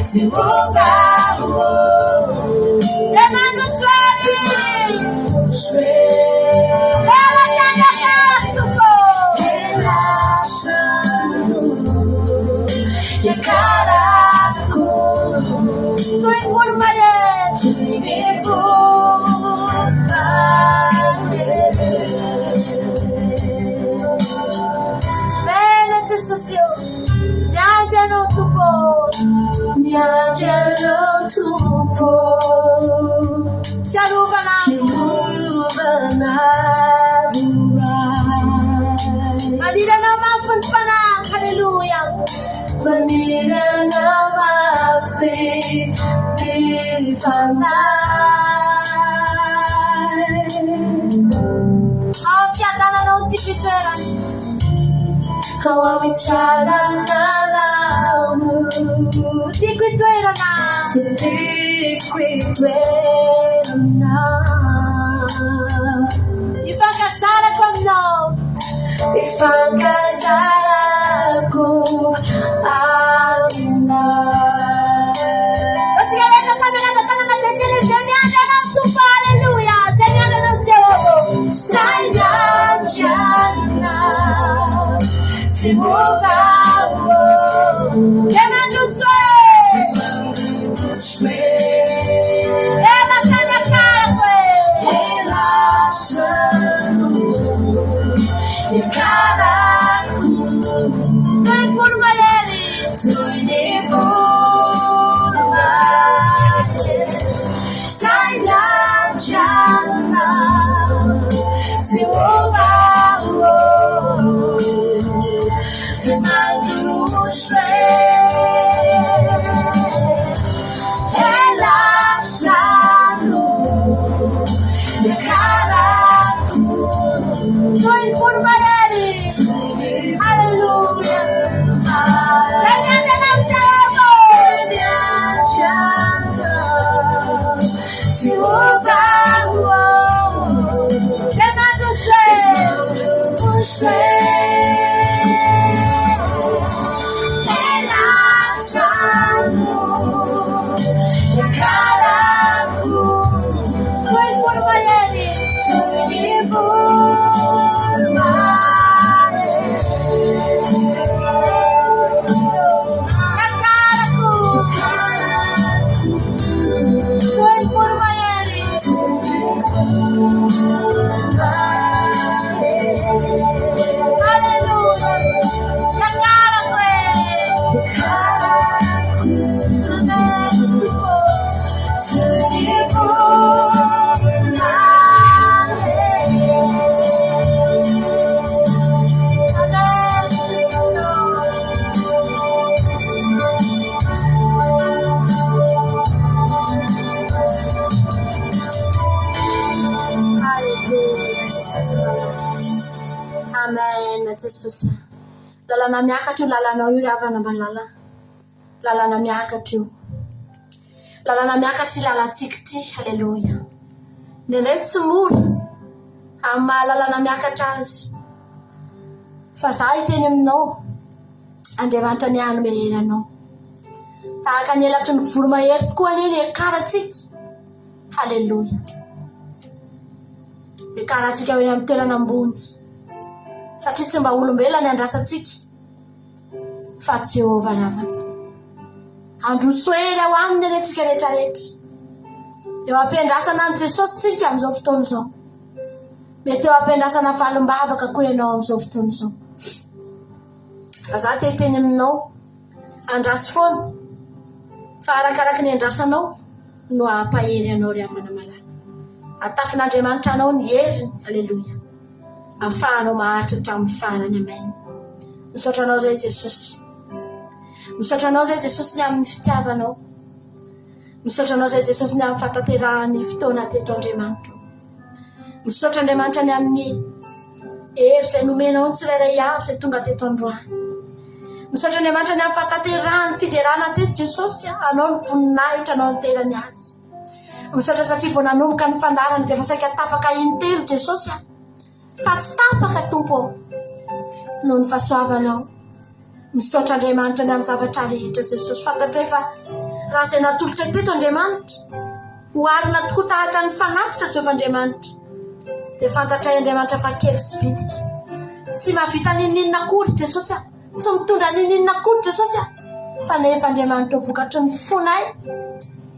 simukamu. Demanu suari. Ela tanya caraku. Ya caraku, tu informaye, bene te socio, niaja no tupo, charuvana, Manira na mafunfana, hallelujah. Manira na mafunfana. Fiatana na utipitera. Hawamichana na lamu. Utikwitwera na. Ifakasara kwa mno. Ifakasaraku amina. Otigaleta samina tana na tetele semiana na tupa hallelujah. Semiana na sewo. Shanya jana. Simuka wo. Kemanu swe. Ela tanya cara kwe. Ela shanu. Caracu, tuin purmayeri, tuin purmayeri, saya jana, simukamu, semadu ela janu, caracu, tuin purmayeri. Hallelujah. Semiana na mtego. Semiana. Siuva uo. Demando se. Relaxando. Caracu. Tuin purmayeri. Tuin Jesus. Lalana miakatra io lalana io ravana malala. Lalana miakatra io. Lalana miakatra sy lalantsika ty. Haleluya. Nenay tsy mora amin'ny mahalalana miakatra azy. Fa za hiteny aminao. Andriamanitra ny hanome anao. Tahaka ny elatry ny voromahery tokoa neny ekaratsika. Haleluya. Ekaratsika eo amin'ny toerana ambony. Satria tsy mba olombelona andrasantsika fa Jehova lavana. Androsoely ao aminy antsika rehetrarehetra. Eo ampiandrasana an Jesosy tsika amin'izao fotoana izao. Mety eo ampiandrasana falimbavaka koa ianao amin'izao fotoana izao. Fa za te hiteny aminao andraso foana fa arakaraky ny andrasanao no ampahery anao ry havana malala. Atafin'Andriamanitra anao ny heriny. Haleluya. Afahanao maharitra hatramin'ny farany. Amen. Misaotranao zay Jesosy. Misaotranao zay Jesosy ny amin'ny fitiavanao. Misaotra anao izay Jesosy ny amin'ny fahatanterahany fotoana teto Andriamanitra. Misaotra Andriamanitra ny amin'ny hery izay nomenao ny tsirairay avy izay tonga teto androany. Misaotra Andriamanitra ny amin'ny fahatanterahany fiderana teto Jesosy, anao ny voninahitra, anao ny terany azy. Misaotra satria vao nanomboka ny fandarana dia efa saika tapaka intelo Jesosy, fa tsy tapaka Tompo noho ny fahasoavanao. Misaotra Andriamanitra ny amin'ny zavatra rehetra Jesosy, fantatra efa raha izay natolotra teto Andriamanitra hoarina tokoa tahaka ny fanatitra Jehovah Andriamanitra, dia fantatray Andriamanitra fa kely sy bitika, tsy mahavita ninninona akory Jesosy, tsy mitondra ninninona akory Jesosy, fa nefa Andriamanitra vokatry ny fonay.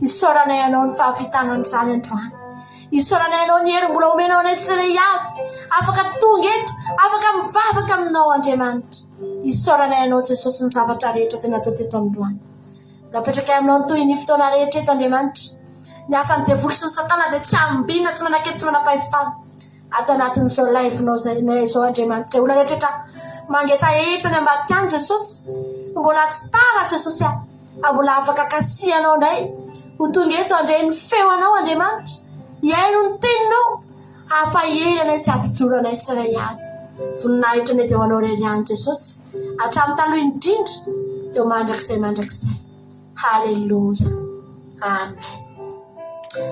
Isaoranay ianao ny fahavitana n'izany androany. Isaoranay ianao ny hery mbola omenao anay tsirairay avy, afaka tonga eto, afaka mivavaka aminao Andriamanitra. Isaoranay ianao Jesosy ny zavatra rehetra izay natao teto androany. Napetraka aminao ny toy ny fotoana rehetra eto Andriamanitra. Ny asany devoly sy ny satana dia tsy ambina, tsy manakety, tsy manapahefana ato anatin'izao laivinao izao Andriamanitra. Izay olona rehetra mangeta entiny ambadika any Jesosy, mbola tsy tara Jesosy, mbola afaka kasihanao indray ho tonga eto handray ny feonao Andriamanitra, hiaino ny teninao, hampahery anay sy hampijoro anay tsirairay avy. Voninahitra ny dia ho anao irery ihany Jesosy, hatramin'ny taloha indrindra dia ho mandrakizay. Haleluia. Amen.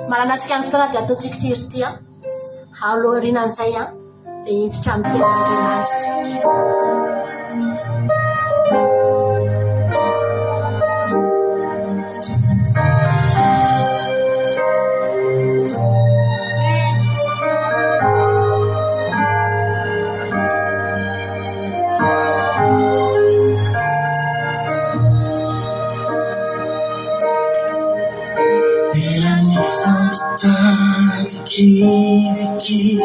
Maranantsika ny fotoana dia ataontsika ity izy ity, alohan'izay dia hiditra amin'ny tenin'Andriamanitra tsika. Kiri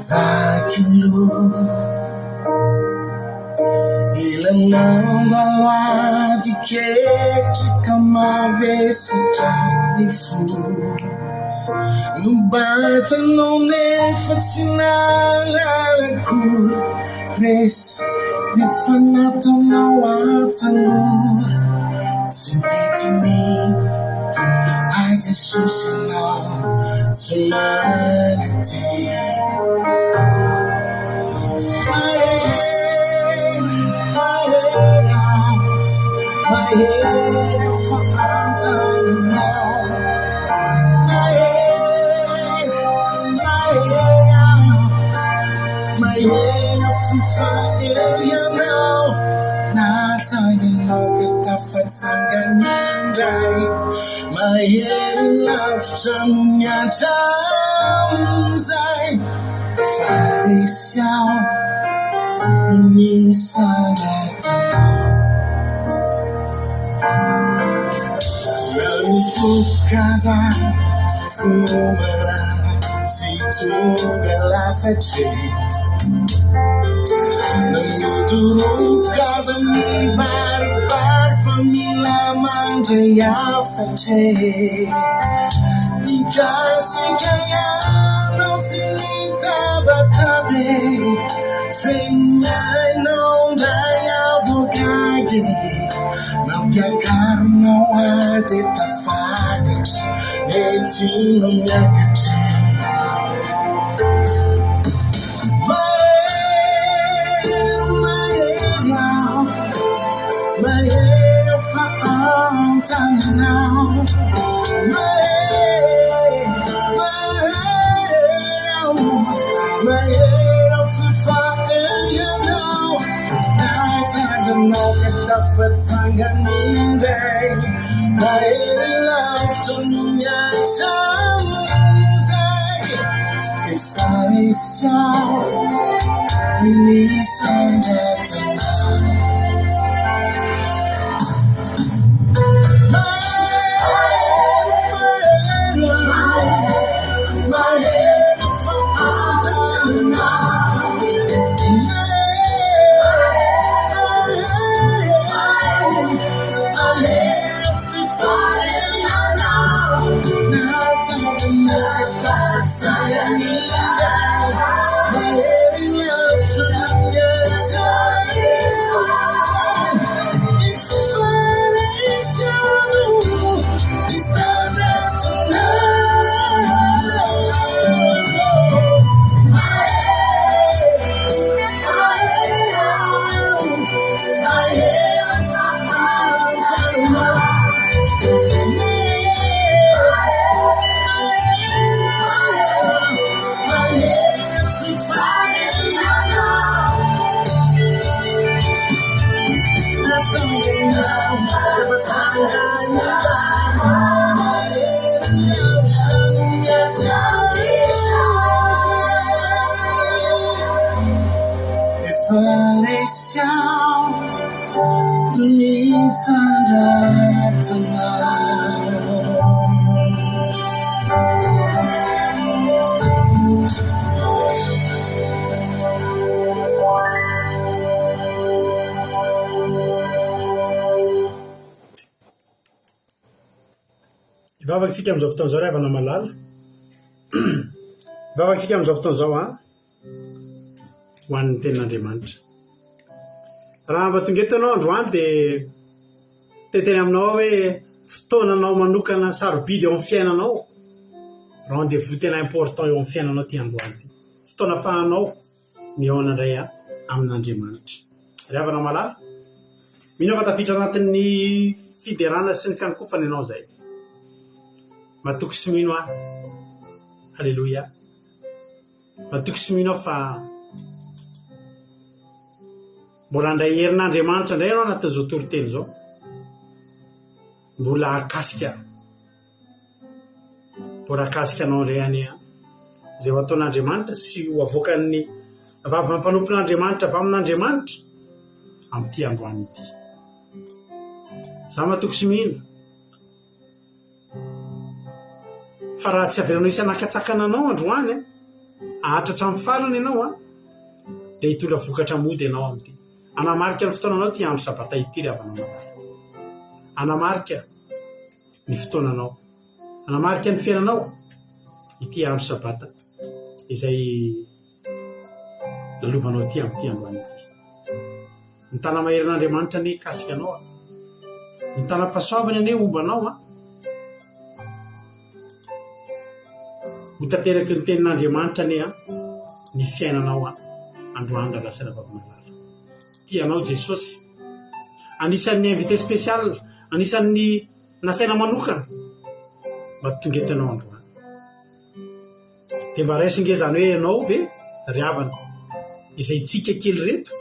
vakinu ilanang dalawa di kete kamavesi jalifu nubata nome fatsinalaku res nefanato nawatangur tini I just wish you know humanity. My head for time now. My head for fire now. Natangan look at the fatsangan my head in love jamunya jamzai farisau ni sadata Nantuk kaza fumara situ galaface Namuduru kaza mi bar famila manjaya face Nikasi kaya no tinita batabe Fenya no daya vogage Nabiakar no ate tafagach Neti no nyakache Now, my head of fire now. Nights I don't know if that's a good day. My head love to me, if I saw me Sunday tonight. It's Vavakantsika amin'izao fotoan'izao ry havana malala. Vavakantsika amin'izao fotoan'izao ho an'ny tenin'Andriamanitra. Raha mba tonga eto ianao androany dia teteny aminao hoe fotoananao manokana sarobidy eo amin'ny fiainanao. Rendez-vous tena important eo amin'ny fiainanao ty androany ty. Fotoana ahafahanao mihaona indray amin'Andriamanitra. Ry havana malala, mino fa tafiditra anatin'ny fiderana sy ny fiankofana ianao zay. Matoky sy mino Halleluja. Matoky sy mino fa mbola andray herin'Andriamanitra indray ianao anatin'izao toriteny zao. Mbola akasika anao indray zay ho ataon'Andriamanitra sy ho avoakan'ny vavy mampanopin'Andriamanitra avy amin'Andriamanitra amin'ity androany ity. Za matoky sy mino fa raha tsy averanao isanakatsakana anao androany ahatratra amin'ny farany ianao dia hitondra vokatra mody ianao amin'ity. Anamarika ny fotoananao ty andro sabata ity ry havana malala. Anamarika ny fotoananao, anamarika ny fiainanao ity andro sabata izay lalovanao ty amin'ity androany ity. Ny tanamaherin'Andriamanitra ane kasika anao, ny tanam-pahasoavany ane ombanao ho tanteraky ny tenin'Andriamanitra ane ny fiainanao androany lasa vavy malala. Ty anao Jesosy, anisan'ny invité spécial, anisan'ny nasaina manokana mba tongetanao androany. Dia mba raisinge zany hoe ianao ve ry havana izay tsika kely reto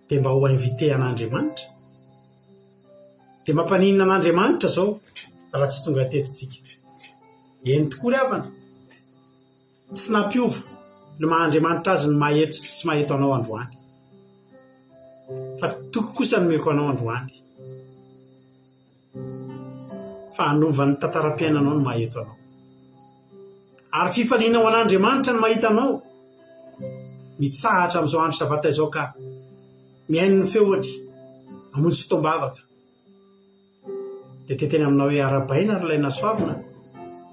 dia mba ho invité an'Andriamanitra. Dia mampaninina an'Andriamanitra zao raha tsy tonga teto tsika. Eny tokoa ry havana, tsy nampiova ny maha-Andriamanitra azy ny maheto sy tsy maheto anao androany, fa toko kosa ny meko anao androany, fa hanovan'ny tantaram-piainanao ny maheto anao. Ary fifaliana ho an'Andriamanitra ny mahita anao mitsahatra amin'izao andro sabata izao ka mihaino ny feoany hamonjy fotoam-bavaka. Dia teteny aminao hoe arabaina ry lay nasoavina,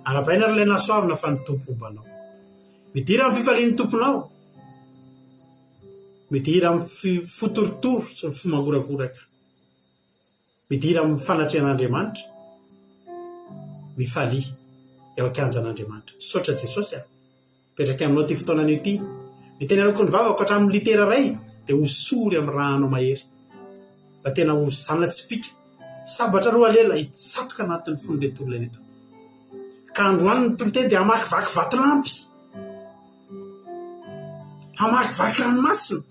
arabaina ry lay nasoavina fa ny tompo ombanao. Midira amin'ny fifalian'ny tomponao, midira amin'ny fotorotoro sy ny fomangoragoraka, midira amin'ny fanatrehan'Andriamanitra, mifalia eo akanjan'Andriamanitra. Misaotra Jesosy petraka aminao ty fotoanan'io ity. Ny tena aleoko ny vavako hatramin'ny litera ray dia ho sory amin'ny raha anao mahery, mba tena ho zana-tsipika sabatra roa lela hitsatoka anatin'ny fon'reto olona reto. Ka androany ny toriteny dia hamakivaky vatolampy, hamakivaky ranomasina,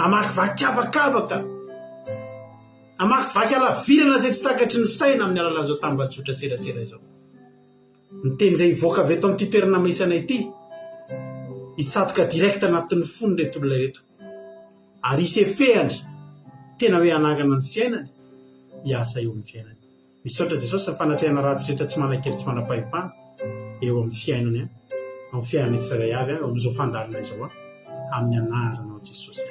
hamakivaky kabakabaka, hamakivaky alavirana izay tsy takatry ny saina amin'ny alalan'izao tambazotra serasera izao. Ny teny izay hivoaka avy eto amin'ity toerana maisana ity hitsatoka direkta anatin'ny fon'reto olona reto, ary isefehany tena hoe hanangana ny fiainany, hiasa eo amin'ny fiainany. Misaotra Jesosy ny fanatrehana ratsy rehetra tsy manan-kely tsy manam-pahefana eo amin'ny fiainany, amin'ny fiainany tsirairay avy eo amin'izao fandalina izao amin'ny anaranao Jesosy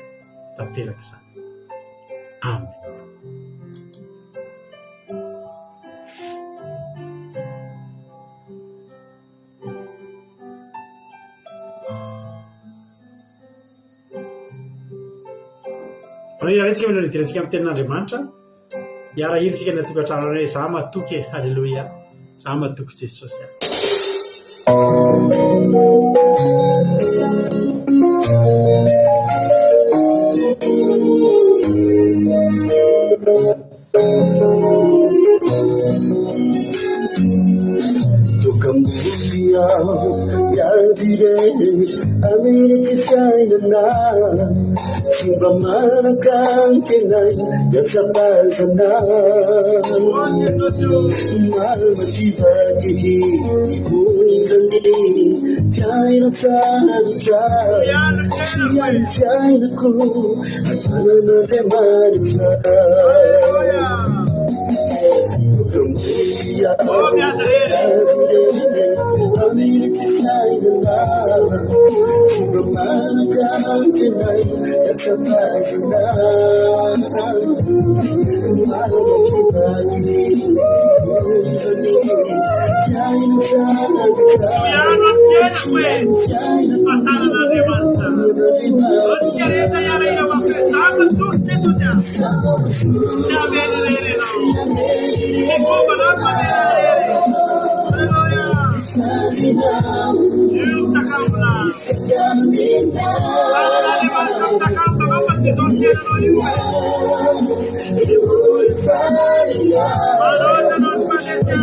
tanteraka izany. Amen. Iraretsika mino nidirantsika amin'ny tenin'Andriamanitra, hiara-hirintsika ny atokantrano hoe za matoky. Halleluja, za matoky Jesosy. Tukambulia yadire Amerika sainana Simba manakankenay Yasapazana Malmativakihi Ikunzani Fiaina tsarucha Fiaina ku Atanana demarika Tukambulia Amerika sainana Simba manakankenay Suyano appieno qui, Patana la rimanza. Oggi chiarezza e arena va pensando tutti e tutti. Ne avete le no. Si può non vedere. Alleluia. Io sta campa. Alla rimanza sta campa, ma fatti tornare io. Madonna non padecchia.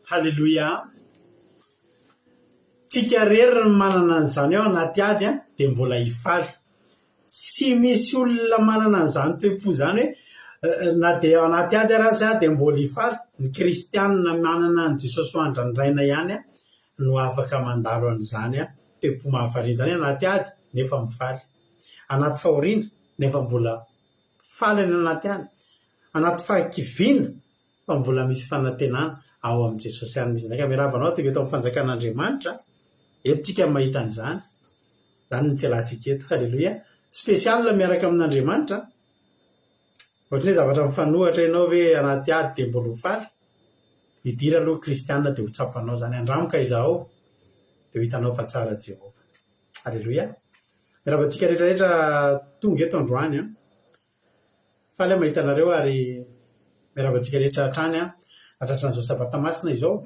Halleluia. Tsika rery ny manana an'izany ao anaty ady dia mbola hifaly. Tsy misy olona manana an'izany toe-po zany hoe na dia ao anaty ady raha za dia mbola hifaly. Ny kristianina manana an' Jesosy ho andrandraina ihany no afaka mandalo an'izany toe-po mahavariana zany anaty ady nefa mifaly. Anaty fahoriana nefa mbola faly ny anaty ady. Anaty fahakiviana fa mbola misy fanantenana ao amin'i Jesosy ihany misy. Ndraika miarabanao tonga eto amin'ny fanjakan'Andriamanitra. Eto tsika mahita an'izany. Zany ny tsy alantsika eto. Halleloia. Spesialina miaraka amin'Andriamanitra. Ohatran'ny hoe zavatra mifanohatra ianao hoe anaty ady dia mbola ho faly. Midira aloha kristianina dia ho tsapanao zany. Andramoka izaho dia ho hitanao fa tsara Jehovah. Halleloia. Miarabantsika rehetrarehetra tonga eto androany. Faly mahita anareo ary miarabantsika rehetra hatrany atratran'izao sabata masina izao.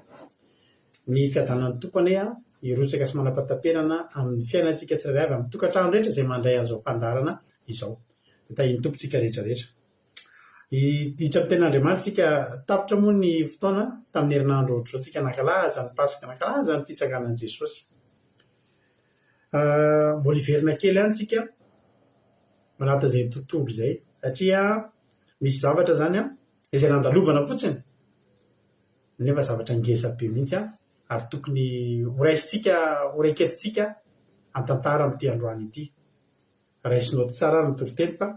Ny fiadanan'ny tompony hirotsaka sy manapatapenana amin'ny fiainantsika tsirairay avy amin'ny tokantrano rehetra izay mandray an'izao fandarana izao. Hitahiny tompontsika rehetrarehetra. Hiditra amin'ny ten'Andriamanitra tsika tapitra moa ny fotoana tamin'ny herinandro ohatr'izao tsika nankalaza ny Pasika, nankalaza ny fitsakanan'i Jesosy. Mbola hiverina kely ihany tsika manatazay tontolo zay satria misy zavatra zany a izay nandalovana fotsiny nefa zavatra ngesabe mihitsy a ary tokony horaiketitsika antantara am'ty androany ity raisinao tsara ny toriteny fa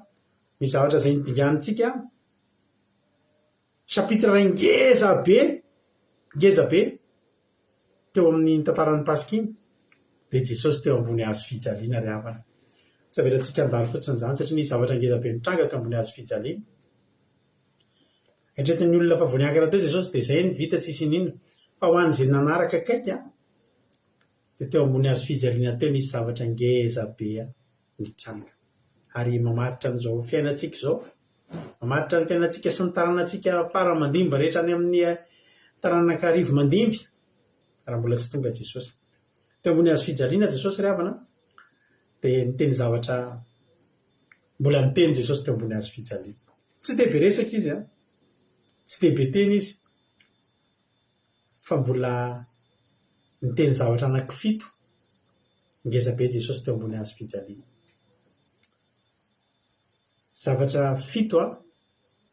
misy zavatra zay nidinganitsika chapitre ray ngezabe teo amin'ny tantarany pasikiny de jesosy teo ambony hazo fijaliana ry havana savetratsika andany fotsiny zany satria nisy zavatra ngezabe mitranga teo ambony hazo fijaliana etretin'ny olona fa voaniakana teo jesosy de zay ny vita tsisy nino fa ho an'izay nanaraka akaiky a de teo ambony hazo fijaliana teo nisy zavatra ngezabe mitranga ary mamaritra n'izao fiainatsika zao mamaritra ny fiainatsika sy ny taranantsika fara mandimby rehetra any amin'ny taranakarivo mandimby raha mbola tsy tonga jesosy teo ambony hazo fijaliana jesosy ry havana de niteny zavatra mbola niteny jesosy teo ambony hazo fijaliana tsy dehibe resaka izy a tsy dehibe teny izy fa mbola niteny zavatra anankifito ngezabe jesosy teo ambony hazo fijaliana zavatra fito a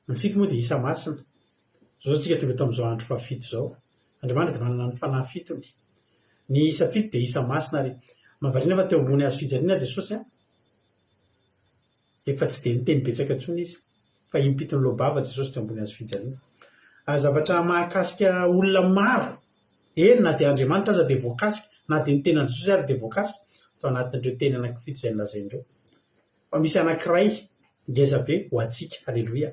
ny fito moa de isa masina zao tsika tonga tao am'izao andro fafito zao andriamanitra de manana ny fanahy fitony ny isa fito de isa masina ary mahavariana fa teo ambony hazo fijaliana jesosy a efa tsy de niteny betsaka ntsony izy fa impitony loabava jesosy teo ambony hazo fijaliana zavatra mahakasika olona maro eny na de andriamanitra aza de voakasika na de nitenan jesosy ary de voakasika to anatin'ireo teny anankifito zay nylazaindreo fa misy anankiray ngezabe ho atsika alleloia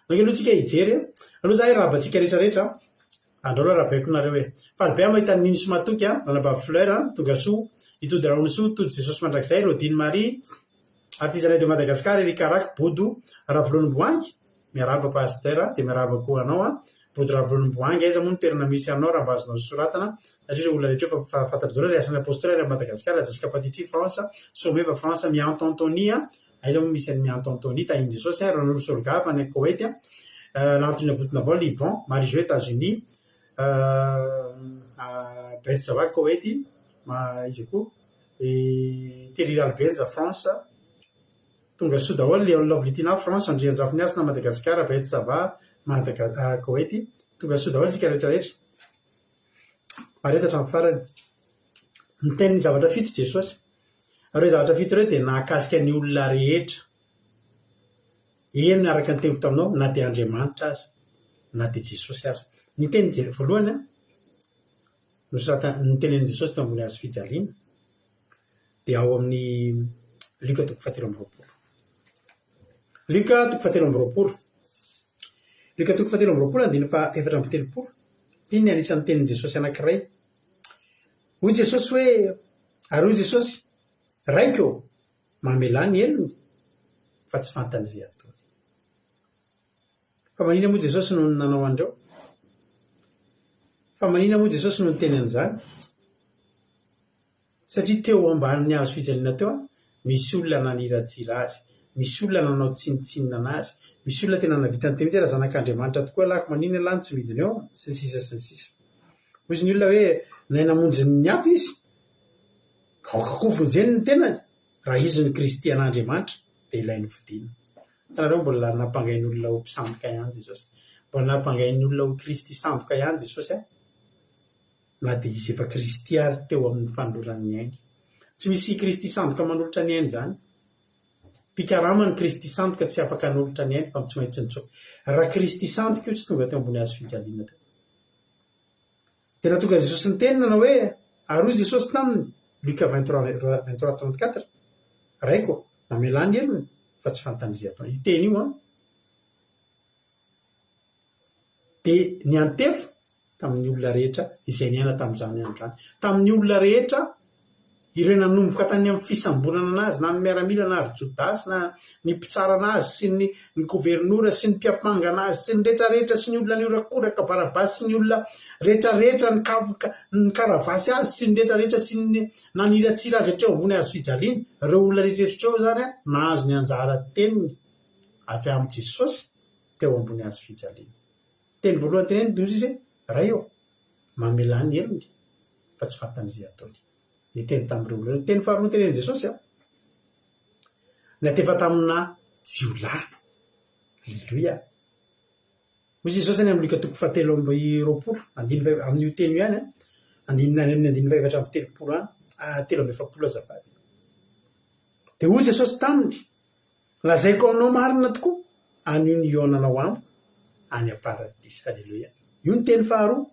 nake aloha tsika hijery aloha zahay rahabatsika rehetrarehetra andro aloha rahabaiko nareo hoe falibe a mahita nino somatoky a nanaba fleur tonga soa itody raonosoa tody jesosy mandrakizay rodiny marie artisanay de madagasikara erikaraky bodo ravolonimboangy miaraba pasteur de miaraba ko anao a bodo ravolonimboangy aiza moa nitoerana misy anao raha mba azonao soratana satria olona rehetra fa fantatry zao reasan'ny apostolaire madagasikara jasika patiti france someva france mianto antonia aiza moa misy any mianto antonia tahiny jesosy a ranorosolgava any koety l'antony abotona avao liban marie-jo états-unis bersava koety izy koa teriralbenja france tonga soa daholo le lovlitina france andrianjafony asina madagasikara bersava koety tonga soa daholo tsika rehetrarehetra maretatra amin'ny farany niteny ny zavatra fito jesosy reo zavatra fito reo de nahakasika ny olona rehetra eny araka ny tempo taminao na de andriamanitra azy na de jesosy azy niteny voalohany a nitenen'i jesosy teo ambony hazo fijaliana de ao amin'ny luka toko fahatelo amby roapolo luka toko fahatelo amby roapolo luka toko fahatelo amby roapolo andiny fa efatra amby telopolo iny ny anisan'ny tenin' jesosy anankiray hoy jesosy hoe ary hoy jesosy raiko mamelany elony fa tsy fantany zay ataony fa manina moa jesosy no nanao andreo fa manina moa jesosy no niteny an'izany satria teo amban'ny hazo fijaliana teo a misy olona naniratsira azy misy olona nanao tsinitsinina anazy misy olona tena navitany teny raha zanak'andriamanitra tokoa lako manina lany tsy midiny eo sy ny sisa sy ny sisa hozy ny olona hoe nay namonjy ny afy izy kaokakofony zany ny tenany raha izy ny kristy an'andriamanitra de ilainy vodina tanareo mbola nampangainy olona ho mpisamboka ihany jesosy mbola nampangainy olona ho kristy samboka ihany jesosy a na de izy efa kristy ary teo amin'ny fanoloran'ny ainy tsy misy kristy samboka manolotra ny ainy zany mpikaramany kristy sandoka tsy afaka hanolotra ny ainy fa tsy maintsy nitsoka raha kristy sandoka io tsy tonga teo ambony hazo fijaliana teo de nahatonga jesosy ny teny nanao hoe aroy jesosy taminy luka 23:34 raiko mamelany elony fa tsy fantany zay ataony iteny io a de ny antefo tamin'ny olona rehetra izay niaina tamin'izany androany tamin'ny olona rehetra ireo nanomboka tany amin'ny fisambonana anazy na ny miaramila na ary jodasy na ny mpitsara anazy sy ny gouvernoura sy ny mpiapanga anazy sy ny rehetrarehetra sy ny olona niorakoraka barabasy sy ny olona rehetrarehetra ny karavasy azy sy ny rehetrarehetra sy ny naniratsira azy hatreo ambony hazo fijaliana reo olona rehetrarehetra treo zany a nahazo ny anjara teniny avy amin'ny jesosy teo ambony hazo fijaliana teny voalohany teneny dozy izy raha eo mamelany elony fa tsy fantan'izay ataony ny teny tamin'ireo olona teny faharoa teneny jesosy a natefa tamina jiolahy. Alleloia. Hoy Jesosy any amin'ny Luka 7:20 amin'io teny io ihany andinina any amin'ny 17:30 any 7:70 azafady. Dia hoy Jesosy taminy, lazaiko aminao marina tokoa anio ny ionanao amiko any am-paradisa. Alleloia. Io ny teny faharoa.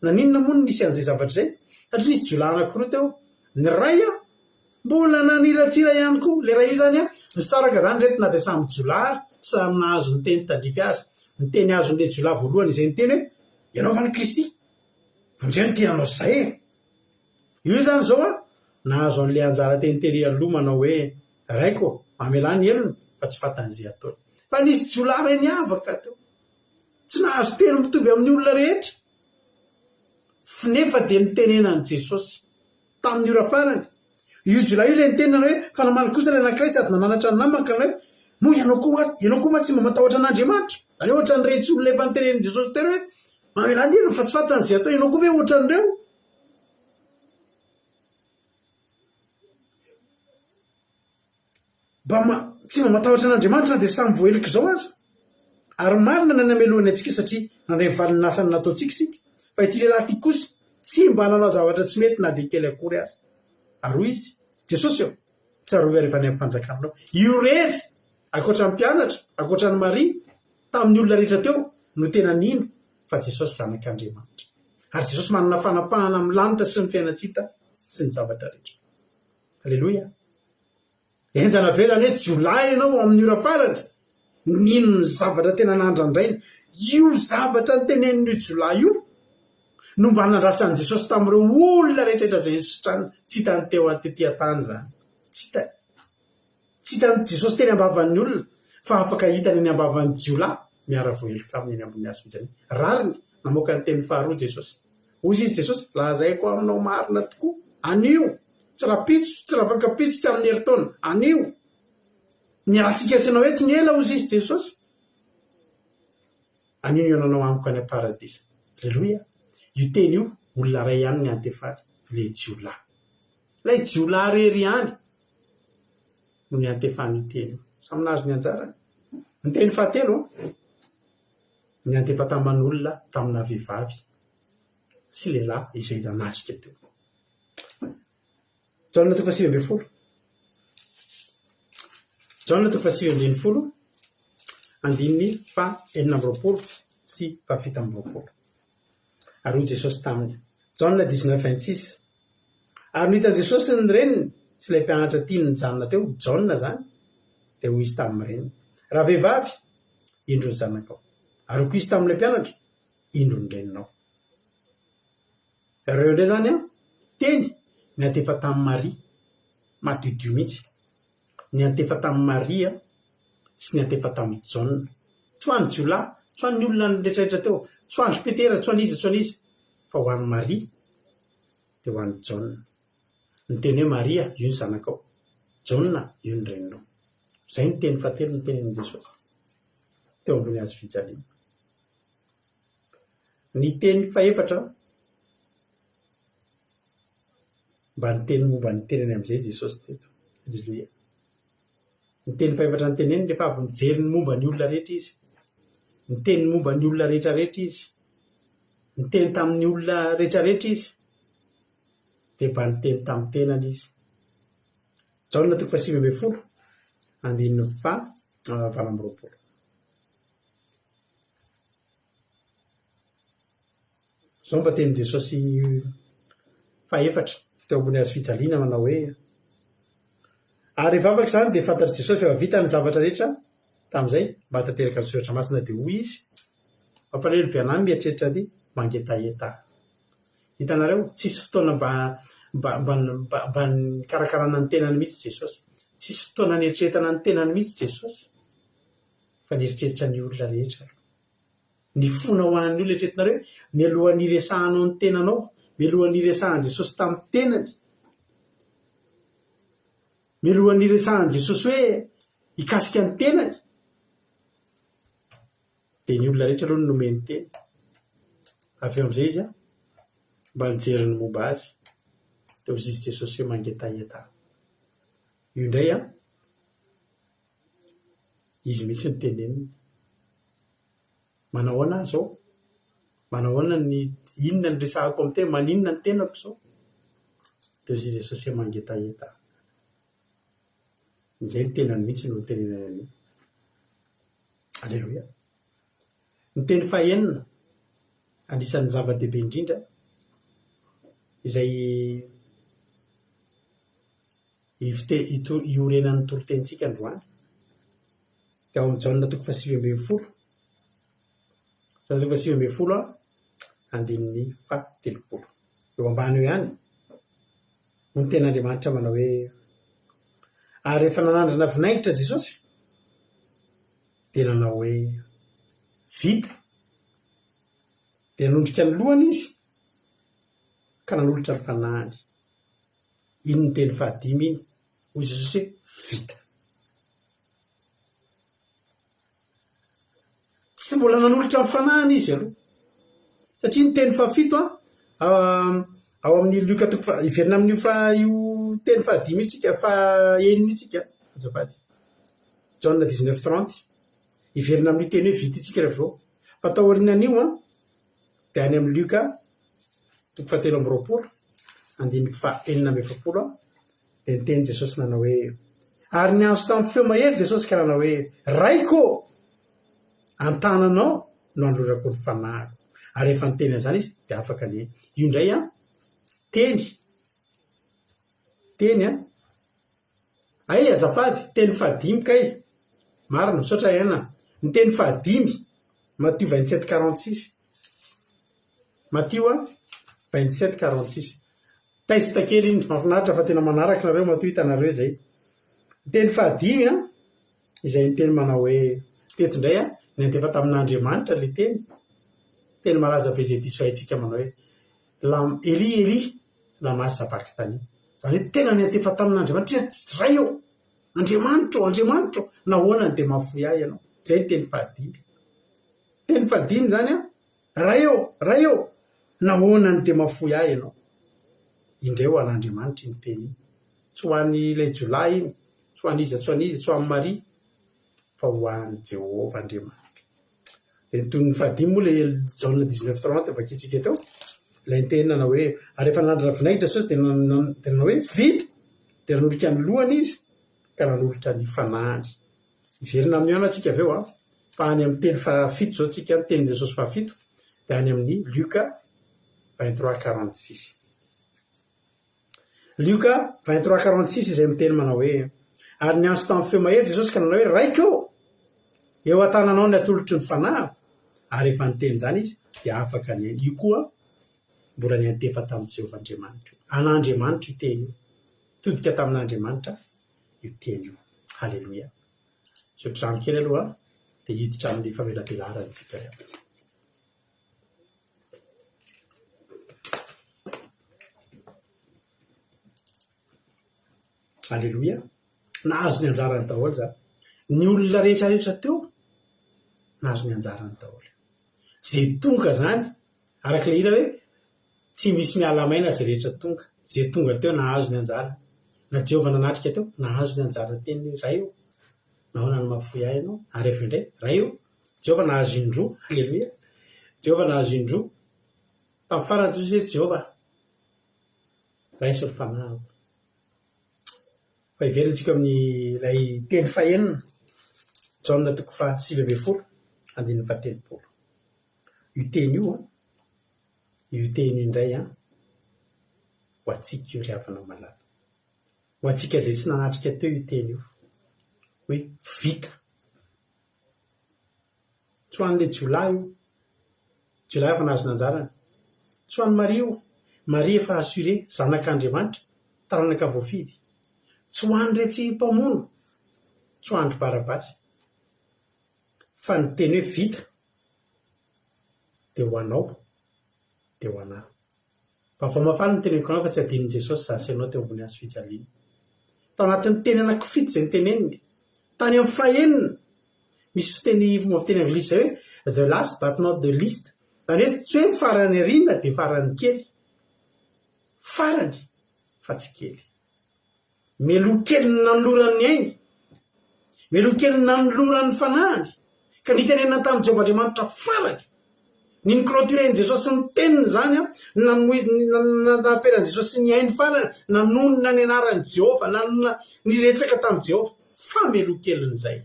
Naninona moa no nisy an'izay zavatra izay? Satria nisy jiolahy anankiroa teo. Ny ray mbola naniratsira ihany koa. Le ray io zany nisaraka zany reto na dia samy jiolahy samy nahazo ny teny tandrify azy. Ny teny azon'le jiolahy voalohany izay ny teny hoe ianao va ny Kristy? Vonjeo ny tenanao zay e. Io zany zao nahazo an'le anjara teny tery aloha manao hoe raiko mamelany elony fa tsy fatan'izay ataony. Fa nisy jiolahy ray niavaka teo. Tsy nahazo teny mitovy amin'ny olona rehetra. Nefa dia nitenenan'i Jesosy tamin'ny ora farany. Io jiolahy io le nitenana hoe fa namana kosa ilay anankiray sady nananatra ny namany ka hoe moa ianao koa tsy mba matahotra an'Andriamanitra. Zany hoe ohatran'iretsy olona efa nitenenin' Jesosy teny hoe mamelany elony fa tsy fatan'izay atao. Ianao koa ve ohatran'ireo? Tsy mba matahotra an'Andriamanitra dia samy voaheliko izao aza. Ary marina na namelohany antsika satria nandray ny valin'asany nataontsika isika. Fa ity lehilahy ity kosa tsy mba nanao zavatra tsy mety na dia kely akory azy. Ary izy Jesosy eo tsarovy rehefa ny amin'ny fanjakananao. Io rery akoatra ny mpianatra, akoatra ny Maria tamin'ny olona rehetra teo no tena nino fa Jesosy zanak'Andriamanitra. Ary Jesosy manana fanapahana amin'ny lanitra sy ny fiainantsika sy ny zavatra rehetra. Alleloia. Enjana be zany hoe jiolahy ianao amin'ny ora farany. Nino ny zavatra tena nandrandraina. Io zavatra ny tenen'io jiolahy io no mba nandrasan'i Jesosy tamin'ireo olona rehetrarehetra izay nisotrany tsy hitany teo atetỳ tany zany. Tsy hitany Jesosy teny ambavan'ny olona fa afaka hitany any ambavan'ny jiolahy miara voaheloka aminy eny ambony hazo fijaliana. Rariny namoaka ny teny faharoa Jesosy. Hoy izy Jesosy, lazaiko aminao marina tokoa. Anio tsy rapitso, tsy ravakapitso, tsy amin'ny heritaona. Anio niarahantsika asinao eto ny ela hozy izy Jesosy. Anio ny ionanao amiko any am-paradisa. Alleloia. Io teny io olona ray ihany ny antefaly, le jiolahy. Ilay jiolahy rery ihany no ny antefany io teny io. Samy nahazo ny anjarany. Ny teny fahatelo ny antefa taman'olona tamina vehivavy sy lehilahy izay nanatrika teo. Jaona 7:20. Jaona 7:20 andininy 9:20 sy 7:20. Ary hoy Jesosy taminy. Jaona 19:26. Ary no hitan' Jesosy ny reniny sy ilay mpianatra tiany nijanona teo, Jaona zany, dia hoy izy tamin'ny reniny, raha vehivavy, indro ny zanakao. Ary hoy izy tamin'ilay mpianatra, indro ny reninao. Ireo indray zany teny ny antefa tamin'ny Maria, madio mihitsy. Ny antefa tamin'ny Maria sy ny antefa tamin'ny Jaona. Tsy ho an'ny jiolahy, tsy ho an'ny olona rehetrarehetra teo, tsy ho an'ny Petera, tsy ho an'iza, fa ho an'ny Maria dia ho an'ny Jaona. Ny teny hoe Maria, io ny zanakao. Jaona, io ny reninao. Izay ny teny fahatelo ny tenenin' Jesosy teo ambony hazo fijaliana. Ny teny fahaefatra mba ny teny momba ny teneny amin'izay Jesosy teto. Alleloia. Ny teny fahaefatra ny teneny rehefa avy mijery ny momba ny olona rehetra izy. Ny teny momba ny olona rehetrarehetra izy. Ny teny tamin'ny olona rehetrarehetra izy. Dia mba ny teny tamin'ny tenany izy. Jaona 7:20 andininy 8:20. Zao mba teny Jesosy fahaefatra teo ambony hazo fijaliana manao hoe ary rehefa afaka izany dia fantatry Jesosy fa efa vita ny zavatra rehetra tamin'izay mba tanteraka ny soratra masina dia hoy izy mampalahelo be anahy mieritreritra ny mangetaheta. Hitanareo tsisy fotoana mba nikarakarana ny tenany mihitsy Jesosy. Tsisy fotoana nieritreretana ny tenany mihitsy Jesosy fa nieritreritra ny olona rehetra. Ny fona ho an'ny olona eritreretinareo mialohan'ny resahanao ny tenanao, mialohan'ny resahan'i Jesosy tamin'ny tenany, mialohan'ny resahan'i Jesosy hoe hikasika ny tenany, dia ny olona rehetra aloha ny nomeny teny. Avy eo amin'izay izy mba nijery ny momba azy dia hozy izy Jesosy hoe mangetaheta. Io indray izy mihitsy ny teneniny manahoana zao manahoana ny inona ny resahako amin'ny tena maninona ny tenako zao de izy Jesosy mangetaeta izay ny tenany mihitsy no tenenany aleloia. Ny teny fahenina anisan'ny zava-dehibe indrindra izay iorenan'ny torotenitsika androany de ao amin'ny Jaona 7:10 7:10 andininy 7 eo ambany eo ihany no ny ten'Andriamanitra manao hoe ary rehefa nanandrana vinaingitra Jesosy dia nanao hoe vita dia nanondrika ny lohany izy ka nanolotra ny fanahiny. Iny ny teny 5 iny hoy Jesosy hoe vita. Tsy mbola nanolotra ny fanahiny izy aloha satria ny teny 7 ao amin'ny Luka iverina amin'ny io teny 5 itsika 1 itsika azafady Jaona 19:30 iverina amin'ny teny hoe vita itsika rehefa zao fa tao aorianan'io dia any amin'ny Luka 7:20 andininy 4:40 dia ny teny Jesosy nanao hoe ary niantso tamin'ny feo mahery Jesosy ka nanao hoe raiko antananao no androrako ny fanahiko. Ary rehefa nyteny an'izany izy dia afaka ny io indray teny ay azafady teny 5 kay marina misaotra ihany ny teny 5 Matthieu 27:46 Matthieu 27:46 taisita kely iny mahafinaritra fa tena manaraka nareo matoa hitanareo zay ny teny 5 izay ny teny manao hoe tetindray ny antefa tamin'Andriamanitra le teny malaza be zay diso haitsika manao hoe Eli lama sabachthani zany hoe tena ny antefa tamin'Andriamanitra ray eo Andriamanitro nahoana ny de mahafoy ahy ianao zay ny teny 5 teny 5 zany ray eo nahoana ny de mahafoy ahy ianao indray ho an'Andriamanitra ny teny tsy ho an'ny ilay jolay iny tsy ho an'iza tsy ho an'ny Maria fa ho an'ny Jehova Andriamanitra. De ny toy ny 5 moa le Jaona 19:30 vakitsika teo ilay teny nanao hoe ary rehefa nanandrana vinaingitra Jesosy dia nanao hoe vita dia nanolotra ny lohany izy ka nanolotra ny fanahiny. Iverina amin'ny ao antsika aveo fa any amin'ny teny 7 zao tsika ny teny Jesosy 7 dia any amin'ny Luka 23:46 Luka 23:46 izay miteny manao hoe ary niantso tamin'ny feo mahery Jesosy ka nanao hoe raiko eo an-tananao ny atolotry ny fanahiko. Ary rehefa nyteny zany izy dia afaka ny io koa mbola ny antefa tamin'ny Jehova Andriamanitra an'Andriamanitra io teny io todika tamin'Andriamanitra io teny io. Haleloia. Sotrano kely aloha dia hiditra amin'ny famelabelarantsika tsika. Haleloia. Nahazo ny anjarany daholo za ny olona rehetrarehetra teo nahazo ny anjarany daholo zay tonga zany arak'ilay ina hoe tsy misy mialamaina zay rehetra tonga zay tonga teo nahazo ny anjara na Jehova nanatrika teo nahazo ny anjara teny ray eo nahoana ny mahafoy ahy ianao ary rehefa indray ray eo Jehova nahazo indroa. Haleloia. Jehova nahazo indroa tamin'ny farany toy izay Jehova raiso ny fanahiko. Fa iverintsika amin'ny ilay teny fahenina Jaona 7:10 andininy 7 io teny io teny indray ho atsika io ry havana malala ho atsika zay tsy nanatrika teo io teny io hoe vita tsy ho an'ilay jolay efa nahazo ny anjarany tsy ho an'ny Maria efa assuré zanak'Andriamanitra taranaka voafidy tsy ho an'ny retsy mpamono tsy ho andro Barabasy fa ny teny hoe vita dia ho anao dia ho anahy. Vavamafana ny teneniko anao fa tsy adininy Jesosy zasy ianao teo ambony hazo fijaliana. Tao anatin'ny teny anankifito izay ny teneniny tany amin'ny fahenina misy fiteny fomba fiteny anglisy hoe the last but not the least zany hoe tsy hoe farany rinona dia farany kely farany fa tsy kely meloa kely nanoloran'ny ainy melokely nanolorany fanahany ka nitenena tamin'ny Jehovahandriamanitra faraky niny clôturen Jesosy sy ny teniny zany a nanaperan Jesosy sy ny hainy farany nanonona ny anarany Jehova nanona niretsaka tamin'ny Jehova fa melokeliny zay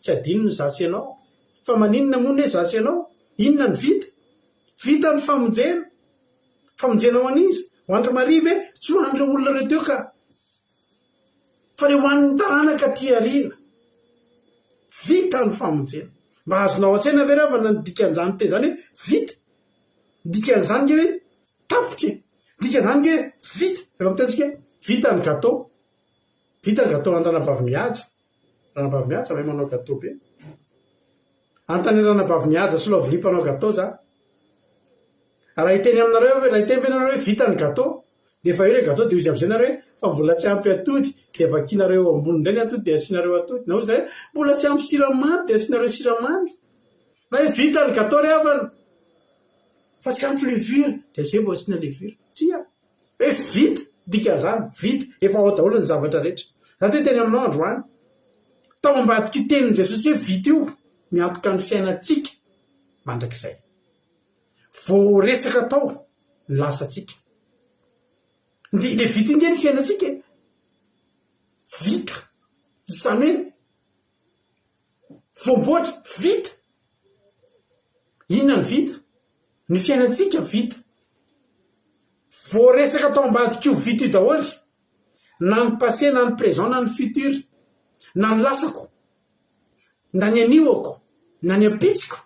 tsy adinony zasy ianao fa maninona moa hoe zasy ianao inona ny vita ny famonjena ho an'izy ho andry mariva tsy ho andry olona reo teo ka fa le ho an'ny taranaka tiarina vita ny famonjena mba azonao an-tsaina ve raha fa nadikan'izany te zany hoe vita dikan'izany ke hoe tapitra dikan'izany ke hoe vita rehefa mitentsika vita ny gâteau vita ny gâteau an-ranabavy mihaja mahay manao gâteau be antany ranabavy mihaja sy lovely mpanao gâteau za raha hiteny aminareo raha hiteny venareo hoe vita ny gâteau de efa io le gâteau de izy am'izay nareo hoe fa mbola tsy ampy atody de vakinareo ambony indray ny atody de asianareo atody na ozy nareo mbola tsy ampy siramamy de asianareo siramamy na hoe vita ny gâteau rehavana fa tsy ampy levure de zay vao asiana levure tsia hoe vita dikan'izany vita efa ao daholo ny zavatra rehetra za te teny aminao androany tao ambadiky tenin Jesosy hoe vita io miantoka ny fiainatsika mandrakizay vao resaka tao ny lasatsika le vita inge ny fiainatsika vita zany hoe voamboatra vita inona ny vita ny fiainatsika vita vao resaka tao ambadika io vita io daholy na ny passé na ny présent na ny futur na ny lasako na ny anioko na ny apitsiko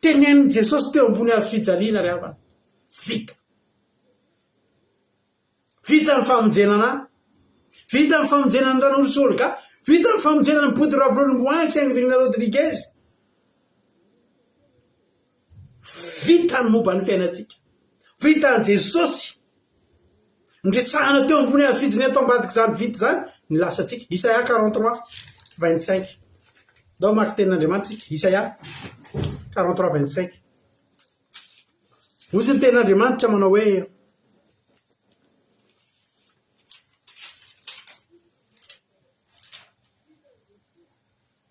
tenenin Jesosy teo ambony azo fijaliana ry havana vita ny famonjenana vita ny famonjenany ran'Orsolo ka vita ny famonjenany Poudre Avrolongoin Saint-Grina Rodriguez vita ny momba ny fiainatsika vita ny Jesosy ndresahana teo ambony azo fijaliana atao ambadiky zany vita zany ny lasatsika Isaia 43:25 dao maky tenin'Andriamanitra tsika Isaia 43:25 ozy ny tenin'Andriamanitra manao hoe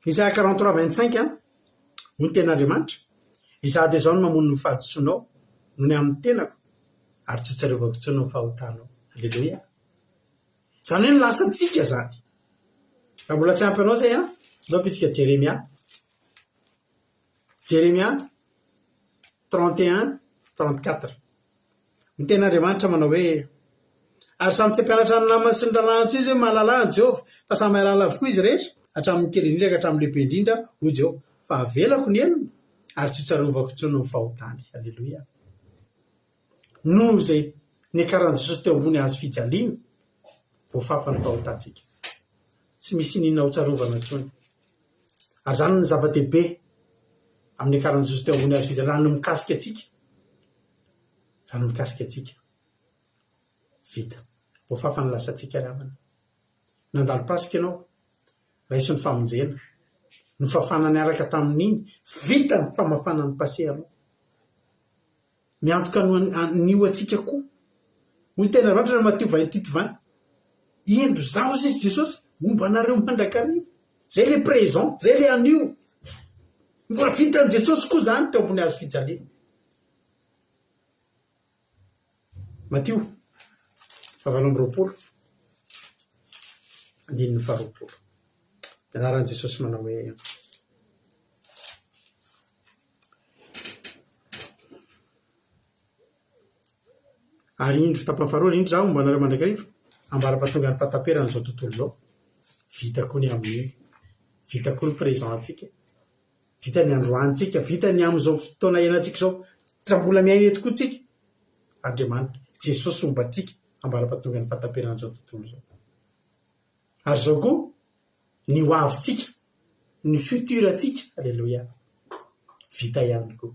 Isaia 43:25 ho ny tenin'Andriamanitra izaho de zao no mamono ny fahadisoanao no ny amin'ny tenako ary tsy tsarevako tsonao ny fahotanao alleluia zany hoe ny lasatsika zany raha mbola tsy ampy anao zay dao pitsika Jeremia 31:34 ny tenin'Andriamanitra manao hoe ary samy tsy ampianatra ny namany sy ny ralanjo izy hoe mahalala ny Jehova fa samy mahalala avokoa izy rehetra hatramin'ny kely indrindra ka hatramin'ny lehibe indrindra hoy Jehova fa avelako ny enina ary tsy tsarovako tsono ny fahotany alleluia noho zay nikaran'i Jesosy teo ambony azo fijaliana voafafa ny fahotantsika tsy misy ninona ho tsarovana tsony ary zany ny zava-dehibe amin'ny nikaran'i Jesosy teo ambony azo fijaliana raha no mikasika atsika vita voafafa ny lasatsika ravana nandalo pasika ianao raiso ny famonjena ny fafana ny araka tamin'iny vita ny famafana ny passé anao miantoka nio atsika koa hoy tena ratra na Matthieu 28:20 endro zao izy Jesosy omba anareo mandrakarivo zay le présent zay le anio mbola vita ny Jesosy koa zany teo ambony azo fijaliana Matthieu 7:20 anaran'i Jesosy manao hoe ary indro tapany faharoa indro zaho omba anareo mandrakarivo ambara-pahatonga ny fahataperana zao tontolo zao vita koa ny amin'ny vita koa ny présent atsika vita ny androantsika vita ny amin'izao fotoana iainantsika zao trambola miaina eto koa tsika Andriamanitra Jesosy ombatsika ambara-pahatonga ny fahataperana zao tontolo zao ary zao koa ny ho avitsika ny futur atsika alleluia vita ihany koa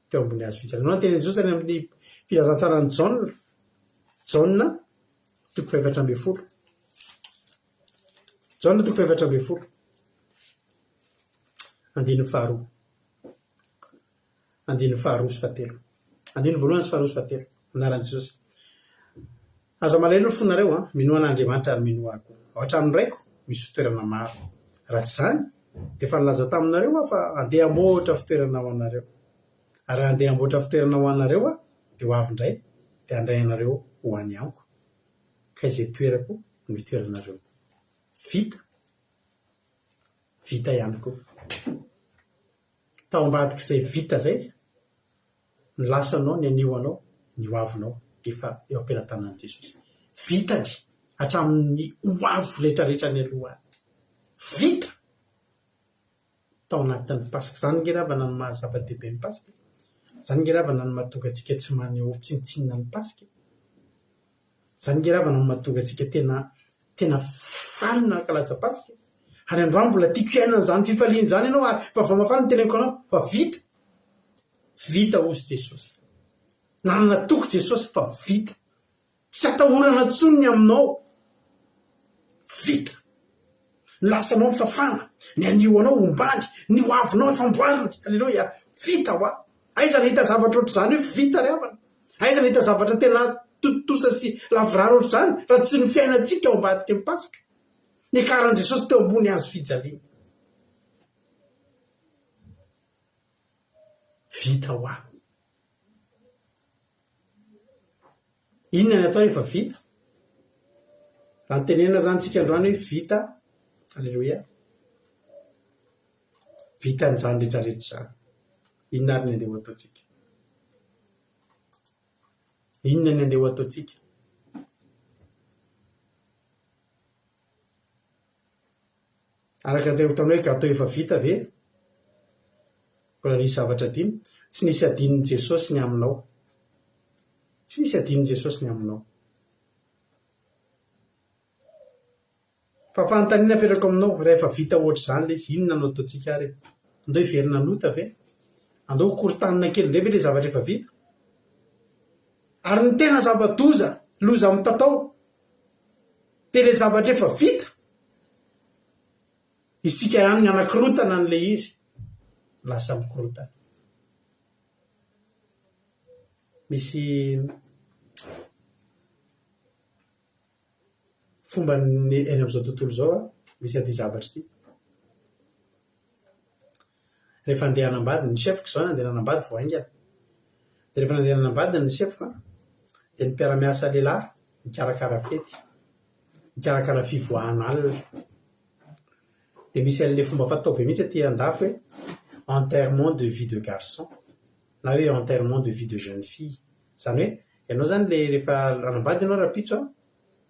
teo ambony azo fijaliana no tena Jesosy any amin'ny filazantsarany Jauna 7:20 Jauna 7:20 andiny faharoa sy fahatelo andiny voalohany sy faharoa sy fahatelo anaran'i Jesosy aza malaelo ny fonareo minoan'Andriamanitra ary minoako ohatra amin'ny raiko misy toerana maro raha tsy zany de efa nilaza taminareo a fa andeha amboatra fitoerana ho anareo ary andeha amboatra fitoerana ho anareo a de ho avy indray de andray anareo ho any amiko ka izay toerako no itoeranareo vita ihany koa tao ambadik'izay vita zay ny lasanao ny anioanao ny hoavinao efa eo am-pelatanan'i Jesosy vitany hatramin'ny hoavo rehetrarehetra ny alohany vita tao anatin'ny pasika zany ngeravana ny mahazava-dehibe ny pasika zany ngeravana ny mahatonga antsika tsy maneho tsinitsinina ny pasika zany ngeravana ny mahatonga antsika tena faly nankalaza pasika ary androany mbola tiako iainana zany fifaliany zany ianao ary fa vamafaly ny teneniko anao fa vita ozy Jesosy nanana toko Jesosy fa vita tsy atahorana tsony ny aminao vita ny lasanao ny fafana ny anioanao ombany ny hoavinao efamboariny alleloia vita hoa aiza na hita zavatra ohatr' zany hoe vita ry havana aiza na hita zavatra tena totosa sy lavirary ohatr' zany raha tsy ny fiainantsika eo ambadika ny pasika ny karan' Jesosy teo ambony azo fijaliana vita hoa inona ny atao rehefa vita raha nytenenina zany tsika androany hoe vita alleloia vita ny zany rehetrarehetra zany inona ary ny andeha ho ataotsika inona ny andeha ho ataotsika araka andeha ho taminay atao efa vita ve mbola nisy zavatra diny tsy nisy adininy Jesosy ny aminao tsy misy adininy Jesosy ny aminao fampanontaniana apetrako aminao rehefa vita ohatr' zany le izy inona no ataotsika ary andao hiverina nota ve andao hokorotanina kely ndray ve le zavatra efa vita ary ny tena zava-doza loza amin'ny tatao de le zavatra efa vita isika ihany ny anankirotana n'le izy lasa mikorotana misy fomba eny am'izao tontolo zao a misy aty zavatra ty rehefa andeha hanambady ny sefiko zao andeha hanambady voaingana de rehefa nandeha hanambady ny sefiko de ny mpiara-miasa lehilahy mikarakara fety mikarakara fivoahan'alina de misy an'le fomba fatao be mihitsy aty andafy hoe enterrement de vie de garçon na hoe enterrement de vie de jeune fille zany hoe ianao zany le rehefa hanambady ianao rapitso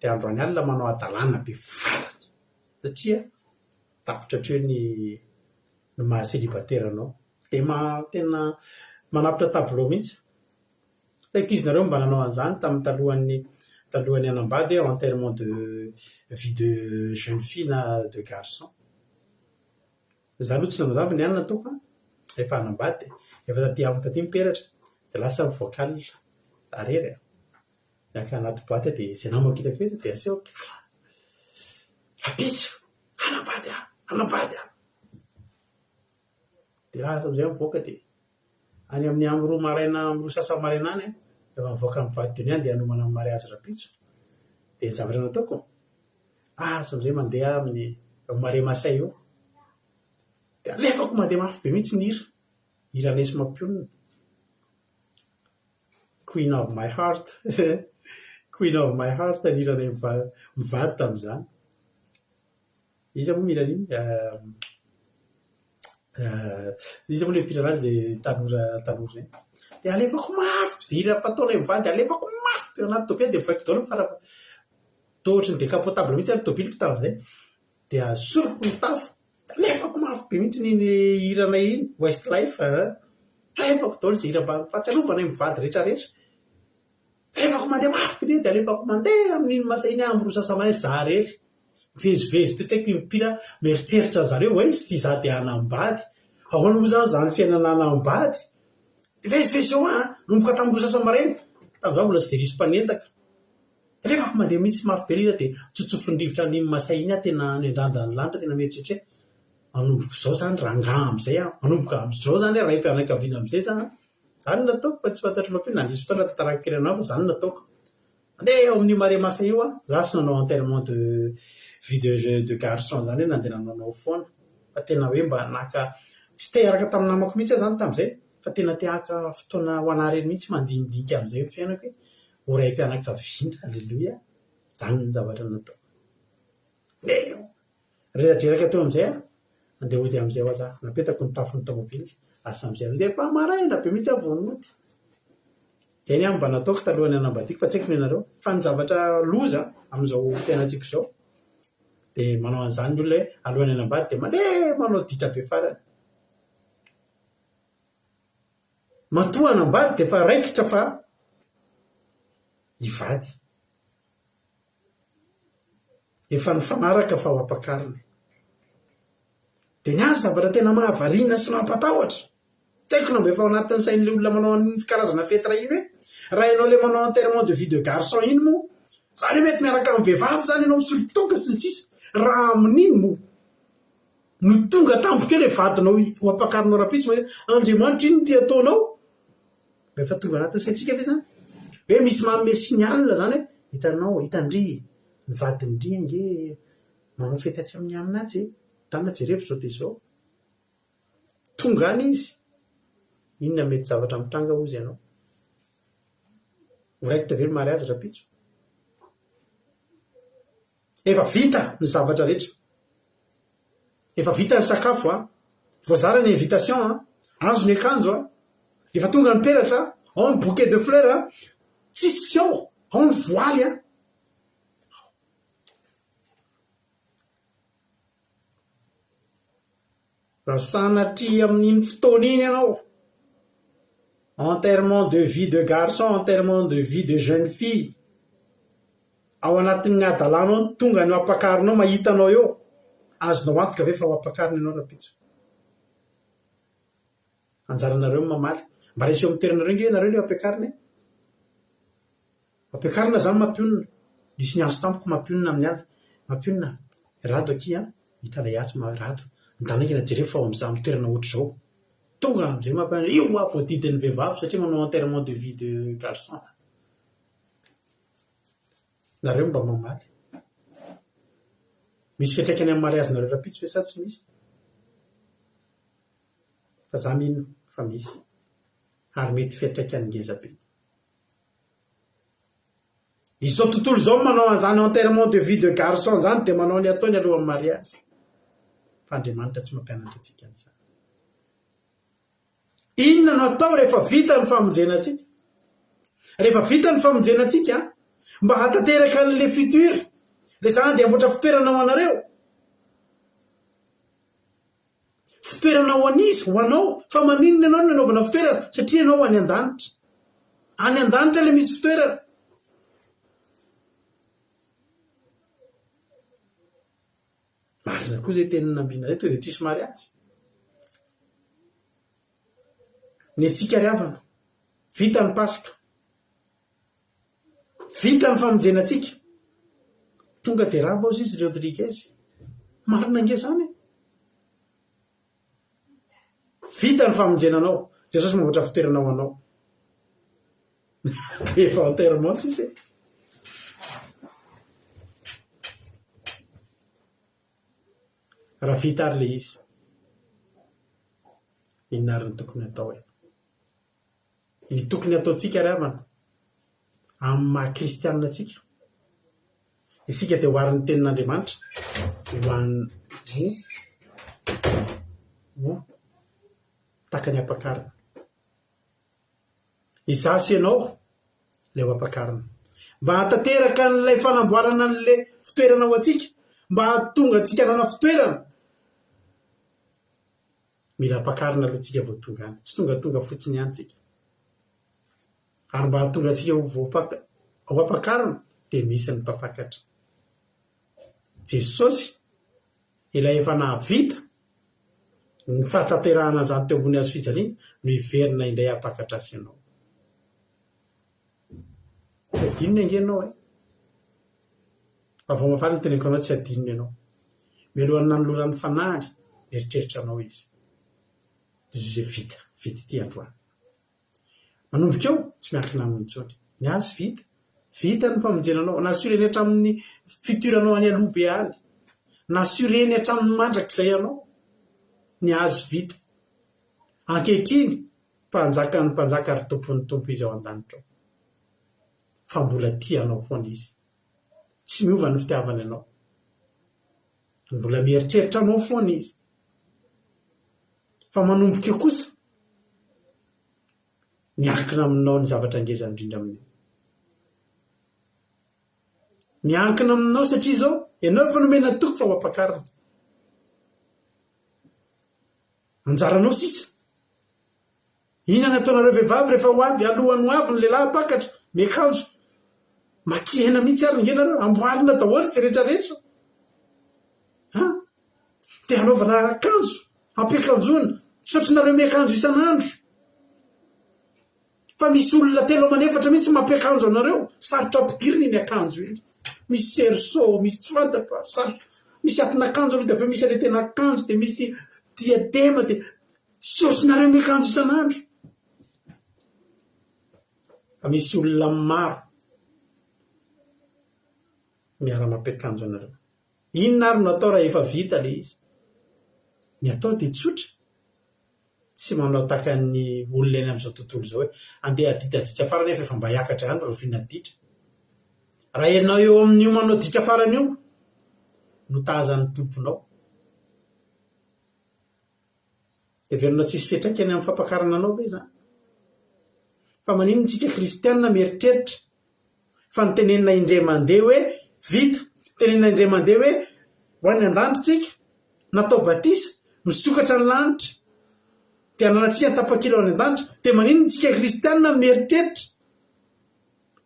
de androany alina manao adalàna be farany satria tapitra hatreo ny mahaselibatera anao de tena manapitra tableau mihitsy saiko izy nareo mba nanao an'izany tamin'ny talohany hanambady hoe enterrement de vie de jeune fille na de garçon zany ho tsy nanazavy ny anina toko rehefa hanambady efa taty amiko taty miperatra de lasa mivoakalina zarery miaka anaty boaty de zay namako hitako eto de aseho rapitso hanambady de raha am'izay mivoaka de any amin'ny amroa maraina amroa sasa maraina any efa mivoaka ny boaty deny any de hanomana amin'ny mariazy rapitso de zavatra nataoko am'izay mandeha amin'ny mare masay io de alefako mandeha mafy be mihitsy ny hira lesy mampionina Queen of my heart Queen of my heart ny hiranay mivady tam'izany iza moa mihira an'iny iza moa le mpihira azy de tanora zay de alefako mafy zay hira fataonay mivady alefako mafy be anaty tôpily de mivaiko daholo fara tohotry ny décapotable mihitsy ary tôpiliko tam'izay de asoroko ny tafo de alefako mafy be mihitsy ny hiranay iny Westlife alefako daholo zay hira mba fahatsiarovana mivady rehetrarehetra alefako mandeha mafy be de alefako mandeha amin'iny masainy amroa sasamana zarery mivezivezy to tsy haiko mipira mieritreritra zareo hoe sy za de hanambady ahoana moa zany fiainana hanambady de vezivezy eo nomboka tamin'ny sasamarainy tam'izao mbola tsy de risy mpanentaka alefako mandeha mihitsy mafy be rira de tsotsofindrivotra n'iny masay iny tena nendrandra ny lanitra tena mieritreritra manomboko zao zany ranga am'izay manomboka am'izao zany raim-pianakaviana am'izay zany nataoko fa tsy fantatro mampino na nisy fotoana tantarakely anao fa zany nataoko andeha eo amin'ny mare masa io a za sy nanao enterrement de vie de garçon zany hoe nandeha nanao foana fa tena hoe mba naka tsy te araka tamin'ny namako mihitsy zany tam'izay fa tena teaka fotoana ho ana reny mihitsy mandinidinika am'izay ny fiainako hoe ho ray mpianakaviana alleloia zany ny zavatra natao reradreraka teo am'izay a andeha hody am'izay ho aza napetako ny tafon'ny tomobily asa am'izay ndeha fa maraina be mihitsy avonody zay ny aho mba nataoko talohany anambadiko fa tsy haiko ny anareo fa ny zavatra loza am'izao fiainatsiko zao de manao an'izany ny olona hoe alohany anambady de mandeha manao ditra be farany matoa anambady de fa raikitra fa hivady efa ny fanaraka fa ho ampakarina de ny azy zavatra tena mahavariana sy mampatahotra tsy haiko na mba efa ao anatin'ny sain'le olona manao ny karazana fety raha iny hoe raha ianao le manao enterrement de vie de garçon iny moa zany hoe mety miaraka amin'ny vehivavy zany ianao misolotonga sy ny sisa raha amin'iny moa no tonga tampoka eo le vadinao ho ampakarinao rapitsy hoe Andriamanitra iny ty ataonao mba efa tonga anatin'ny saintsika ve zany hoe misy manome signal zany hoe hitandry ny vadindry ange manao fety atsy amin'ny aminazy tana jerevy zao de zao tonga any izy inona mety zavatra mitranga ozy ianao horaikitra ve ny mariazy rapitso efa vita ny zavatra rehetra efa vita ny sakafo a voazara ny invitation a azo ny akanjo a efa tonga ny peratra ao ny bouquet de fleur a tsisy tsy ao ny voaly a raha sanatria amin'iny fotoana iny ianao enterrement de vie de garçon enterrement de vie de jeune fille ao anatin'ny adalanao tonga ny ampakarinao mahitanao eo azonao antoka ve fa ho ampakarina ianao rapitso anjaranareo mamaly mba resy eo amitoeranareo nge nareo le ampiakarina zany mampionina nisy ny azo tampoko mampionina amin'ny ala mampionina rado aky a hitana iatsy marado mitanakina jereo fa am'za mitoerana ohatr' zao tonga am'izay mampiana io a voadidin'ny vehivavy satria manao enterrement de vie de garçon nareo mba mamaly misy fiatraikany amin'ny mariazy nareo rapitso ve sa tsy misy fa za mino fa misy ary mety fiatraikany ngezabe izao tontolo zao manao an'izany enterrement de vie de garçon zany de manao ny ataony alohan'ny mariazy fa Andriamanitra tsy mampianatra antsika an'izany inona no atao rehefa vita ny famonjenatsika rehefa vita ny famonjenatsika mba hatateraka an'le futur le zany de amboatra fitoerana ho anareo fitoerana ho an'izy ho anao fa maninona ianao no anaovana fitoerana satria ianao any an-danitra le misy fitoerana marina koa zay teny nambiana zay to de tsisy mariazy ny atsika riavana vita ny pasika vita ny famonjenatsika tonga de raha bao izy Rodriguez marina nge zany vita ny famonjenanao Jesosy mamboatra fitoeranao anao de efa enterrement sisy raha vita ary le izy inariny tokony atao ny tokony ataotsika riavana amin'ny maha kristianina atsika isika de hoariny tenin'Andriamanitra hoan'ny ho takany ampakarina izasy ianao le ho ampakarina mba hatateraka n'ilay fanamboarana n'le fitoerana ho atsika mba hatonga atsika nana fitoerana mila ampakarina aloha tsika vao tonga any tsy tonga fotsiny any tsika ary mba hatonga atsika ho ampakarina de misy ny mpapakatra Jesosy ilay efa nahavita ny fahataterahana zany teo ambony azo fijaliana no iverina indray apakatra asy ianao tsy adinina ange ianao fa vao mafaly ny teneniko anao tsy adinina ianao mialohan'ny nanoloran'ny fanahy eritreritra anao izy de zay vita ty androany manombokeo tsy miankina amin'ny tsony ny azy vita vita ny famonjenanao na sureny hatramin'ny fitoranao any aloha be any na sureny hatramin'ny mandrak'izay anao ny azo vita ankehitriny mpanjakany mpanjaka ary tompon'ny tompo izy ao an-danitra ao fa mbola tianao foana izy tsy miova ny fitiavana anao mbola mieritreritra anao foana izy fa manomboka kosa miankina aminao ny zavatra ngeza indrindra amin'io miankina aminao satria zao ianao efa nomena toko fa ho ampakarina anjaranao sisa inona nataonareo vehivavy rehefa ho avy alohan'ny ho avy ny lehilahy pakatra miakanjo makihana mihitsy ary ngenareo amboalina daholo tsy rehetrarehetra te hanaovana akanjo ampiakanjona sotrinareo miakanjo isan'andro fa misy olona telo manefatra mihitsy mampiakanjo anareo sarotra ampidirina iny akanjo iny misy serso misy tsy fantatra misy atin'akanjo aloha de fa misy ale tena akanjo de misy diadema de sotrinareo miakanjo isan'andro fa misy olona maro miara-mampiakanjo anareo inona ary no atao raha efa vita le izy ny atao de tsotra tsy manao taka ny olona eny amin'izao tontolo zao hoe andeha aditaditra farany efa mba hiakatra ihany ro finaditra raha ianao eo amin'io manao ditra farany io no tazany tomponao de veronao tsisy fiatraikany amin'ny fampakarana anao ve zany fa manino ntsika kristianina mieritreritra fa nitenenina indray mandeha hoe vita tenenina indray mandeha hoe ho any an-danitra natao batisa misokatra ny lanitra de ananatsika tapakilo any an-danitra de manino ntsika kristianina mieritreritra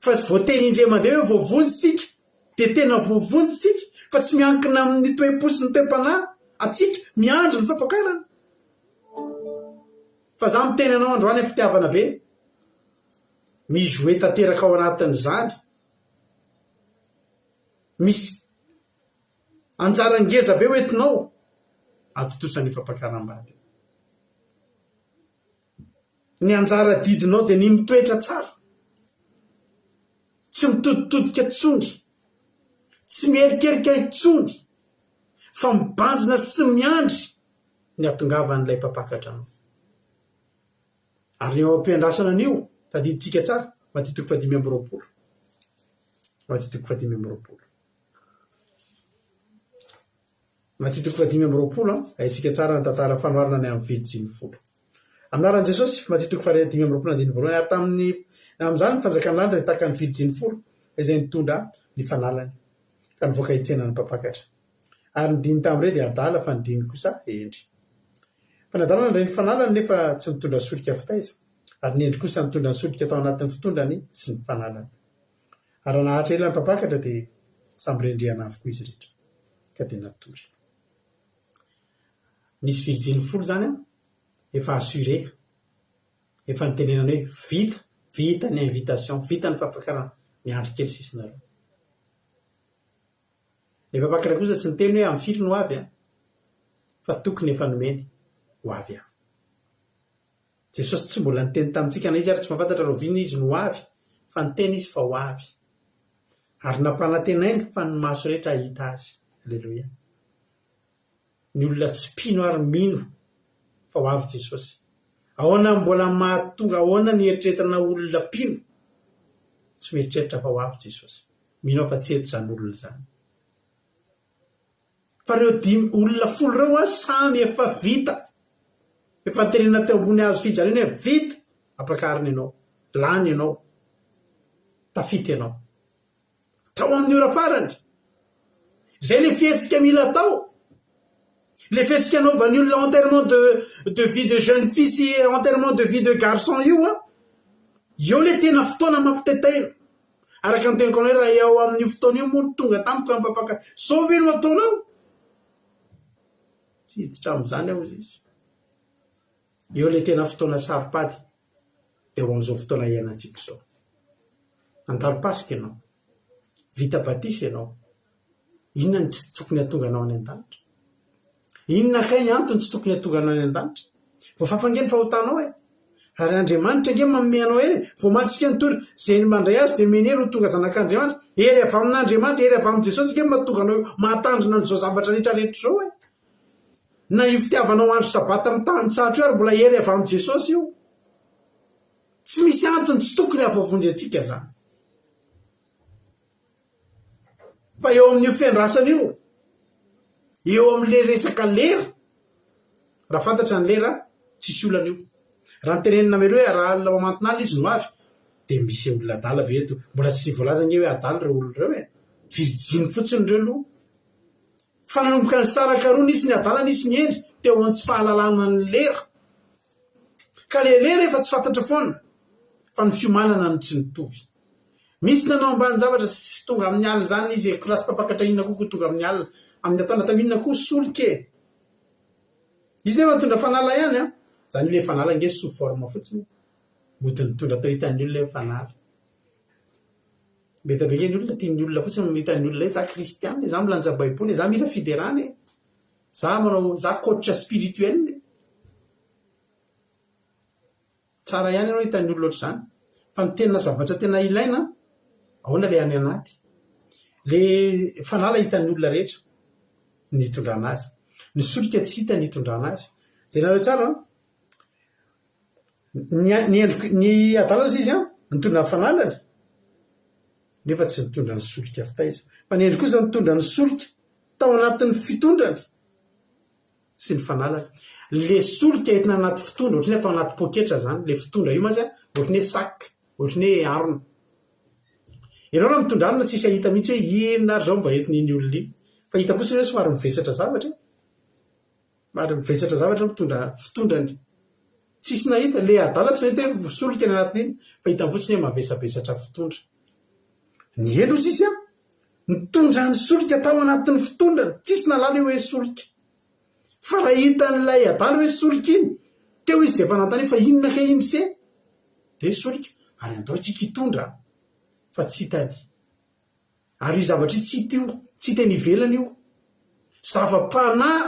fa voateny indray mandeha hoe voavonjy sika de tena voavonjy sika fa tsy miankina amin'ny toe-posy ny toe-panahy atsika miandro ny fampakarana fa za miteny anao androany ampitiavana be misy hoe tanteraka ao anatin'izany misy anjara ngeza be hoentinao atotosany fampakaram-bady ny anjara didinao de ny mitoetra tsara tsy mitoditodika tsony tsy mierikerika itsony fa mibanjina sy miandry ny atongavan'ilay mpampakatra anao ary ny ao ampiandrasana an'io tadiditsika tsara matitoko 520 matitoko 520 matitoko 520 aitsika tsara ny tantara fanoarana ny amin'ny filo 10 aminaran'i Jesosy matitoko 520 ary tamin'ny amin'izany fanjakan'andro de taka ny filo 10 izay nitondra ny fanalany ka nivoaka hitsena ny mpampakatra ary nidiny tamin'ireo de adala fa nidiny kosa endry fa nadalana indray ny fanalany nefa tsy nitondra solika fitaiza ary ny endry kosa nitondra ny solika tao anatin'ny fitondrany sy ny fanalany ary nahatra ela ny mpampakatra de samby rendrehana avokoa izy rehetra ka de natory nisy filo 10 zany efa assuré efa nitenenana hoe vita ny invitation vita ny fampakarana miandry kely sisinareo ny mpampakatra kosa tsy niteny hoe amin'ny filo no avy fa tokony efa nomeny ho avy Jesosy tsy mbola niteny tamintsika na izy ary tsy mahafantatra rovina izy no avy fa niteny izy fa ho avy ary nampanantenainy fa ny maso rehetra ahita azy alleloia ny olona tsy pino ary mino fa ho avy Jesosy ahoana mbola mahatonga ahoana ny eritreretina olona pino tsy mieritreritra fa ho avy Jesosy mino fa tsy eto zany olona zany fa reo olona folo reo samy efa vita efa nitenena teo ambony azo fijanina hoe vita ampakarina ianao lany ianao tafity ianao tao amin'ny ora farany zay le fihetsika mila tao le fihetsika anaovan'ny olona enterrement de vie de jeune fille sy enterrement de vie de garçon io le tena fotoana mampitetaina araka ny teniko anao raha eo amin'io fotoana io moa tonga tampoka mpampaka sauvy no ataonao tsy hiditra amin'izany ao izy eo le tena fotoana saripady de ho amin'izao fotoana iainantsika zao andalo-pasika ianao vita batisa ianao inona ny tsy tokony hatonga anao any an-danitra inona kay ny antony tsy tokony hatonga anao any an-danitra voafafangeny fahotanao ary Andriamanitra nge manome anao hery voamatsika nytory zay ny mandray azy de menery ho tonga zanak'Andriamanitra ery avy amin'Andriamanitra ery avy amin'ny Jesosy nge mahatonga anao mahatandrina n'izao zavatra rehetrarehetra zao e na io fitiavanao andro sabata amin'ny tany-tsahatra io ary mbola ery avy amin'ny Jesosy io tsy misy antony tsy tokony afavonjy atsika zany fa eo amin'io fiandrasana io eo amin'le resaka lera raha fantatra ny lera tsisy olana io raha nytenenina melo hoe raha alina mamantonala izy no avy de misy olona adala ve eto mbola tsy voalaza nge hoe adala reo olona reo e virijiny fotsiny reo lo fa nanomboka ny sarakaroa nisy ny adala nisy ny endry teo amin'ny tsy fahalalana ny lera ka le lera efa tsy fantatra foana fa ny fiomanana no tsy nitovy misy nanao ambany zavatra tsy tonga amin'ny alina zany izy rasy papakatra inona kokoa tonga amin'ny alina amin'ny ataona taminona koa solika e izy nefa mitondra fanala ihany a zany le fanala nge sous forme fotsiny mody mitondra atao hitan'ny olona fanala mety abe nge ny olona tian'ny olona fotsiny hitan'ny olona za kristianina za milanja baiboly za mira fiderany za manao za coach spirituel tsara ihany ianao hitan'ny olona oatra zany fa ny tena zavatra tena ilaina ahoana le any anaty le fanala hitan'ny olona rehetra ny hitondrana azy ny solika tsy hita ny hitondrana azy zay nareo tsara ny adala izy a nitondra ny fanalany nefa tsy nitondra ny solika fitaiza fa ny endry kosa nitondra ny solika tao anatin'ny fitondrany sy ny fanalany le solika entina anaty fitondra ohatrany atao anaty poketra zany le fitondra io mantsy ohatrany hoe sac ohatrany hoe arona ianao na mitondra arona tsisy ahita mihitsy hoe inona ary zao mba entin'iny olona iny fa hita fotsiny hoe somary mivesatra zavatra mary mivesatra zavatra mitondra fitondrany tsisy nahita le adala tsy nahita hoe solika ny anatin'iny fa hita fotsiny hoe mavesabesatra fitondra ny elo izy izy a mitondra ny solika tao anatin'ny fitondrany tsisy nalala hoe solika fa raha hitan'ilay adala hoe solika iny teo izy de mpanantany fa inona ke iny se de solika ary andao tsika hitondra fa tsy hitany ary io zavatra io tsy hita io tsy hitany ivelany io zava-panahy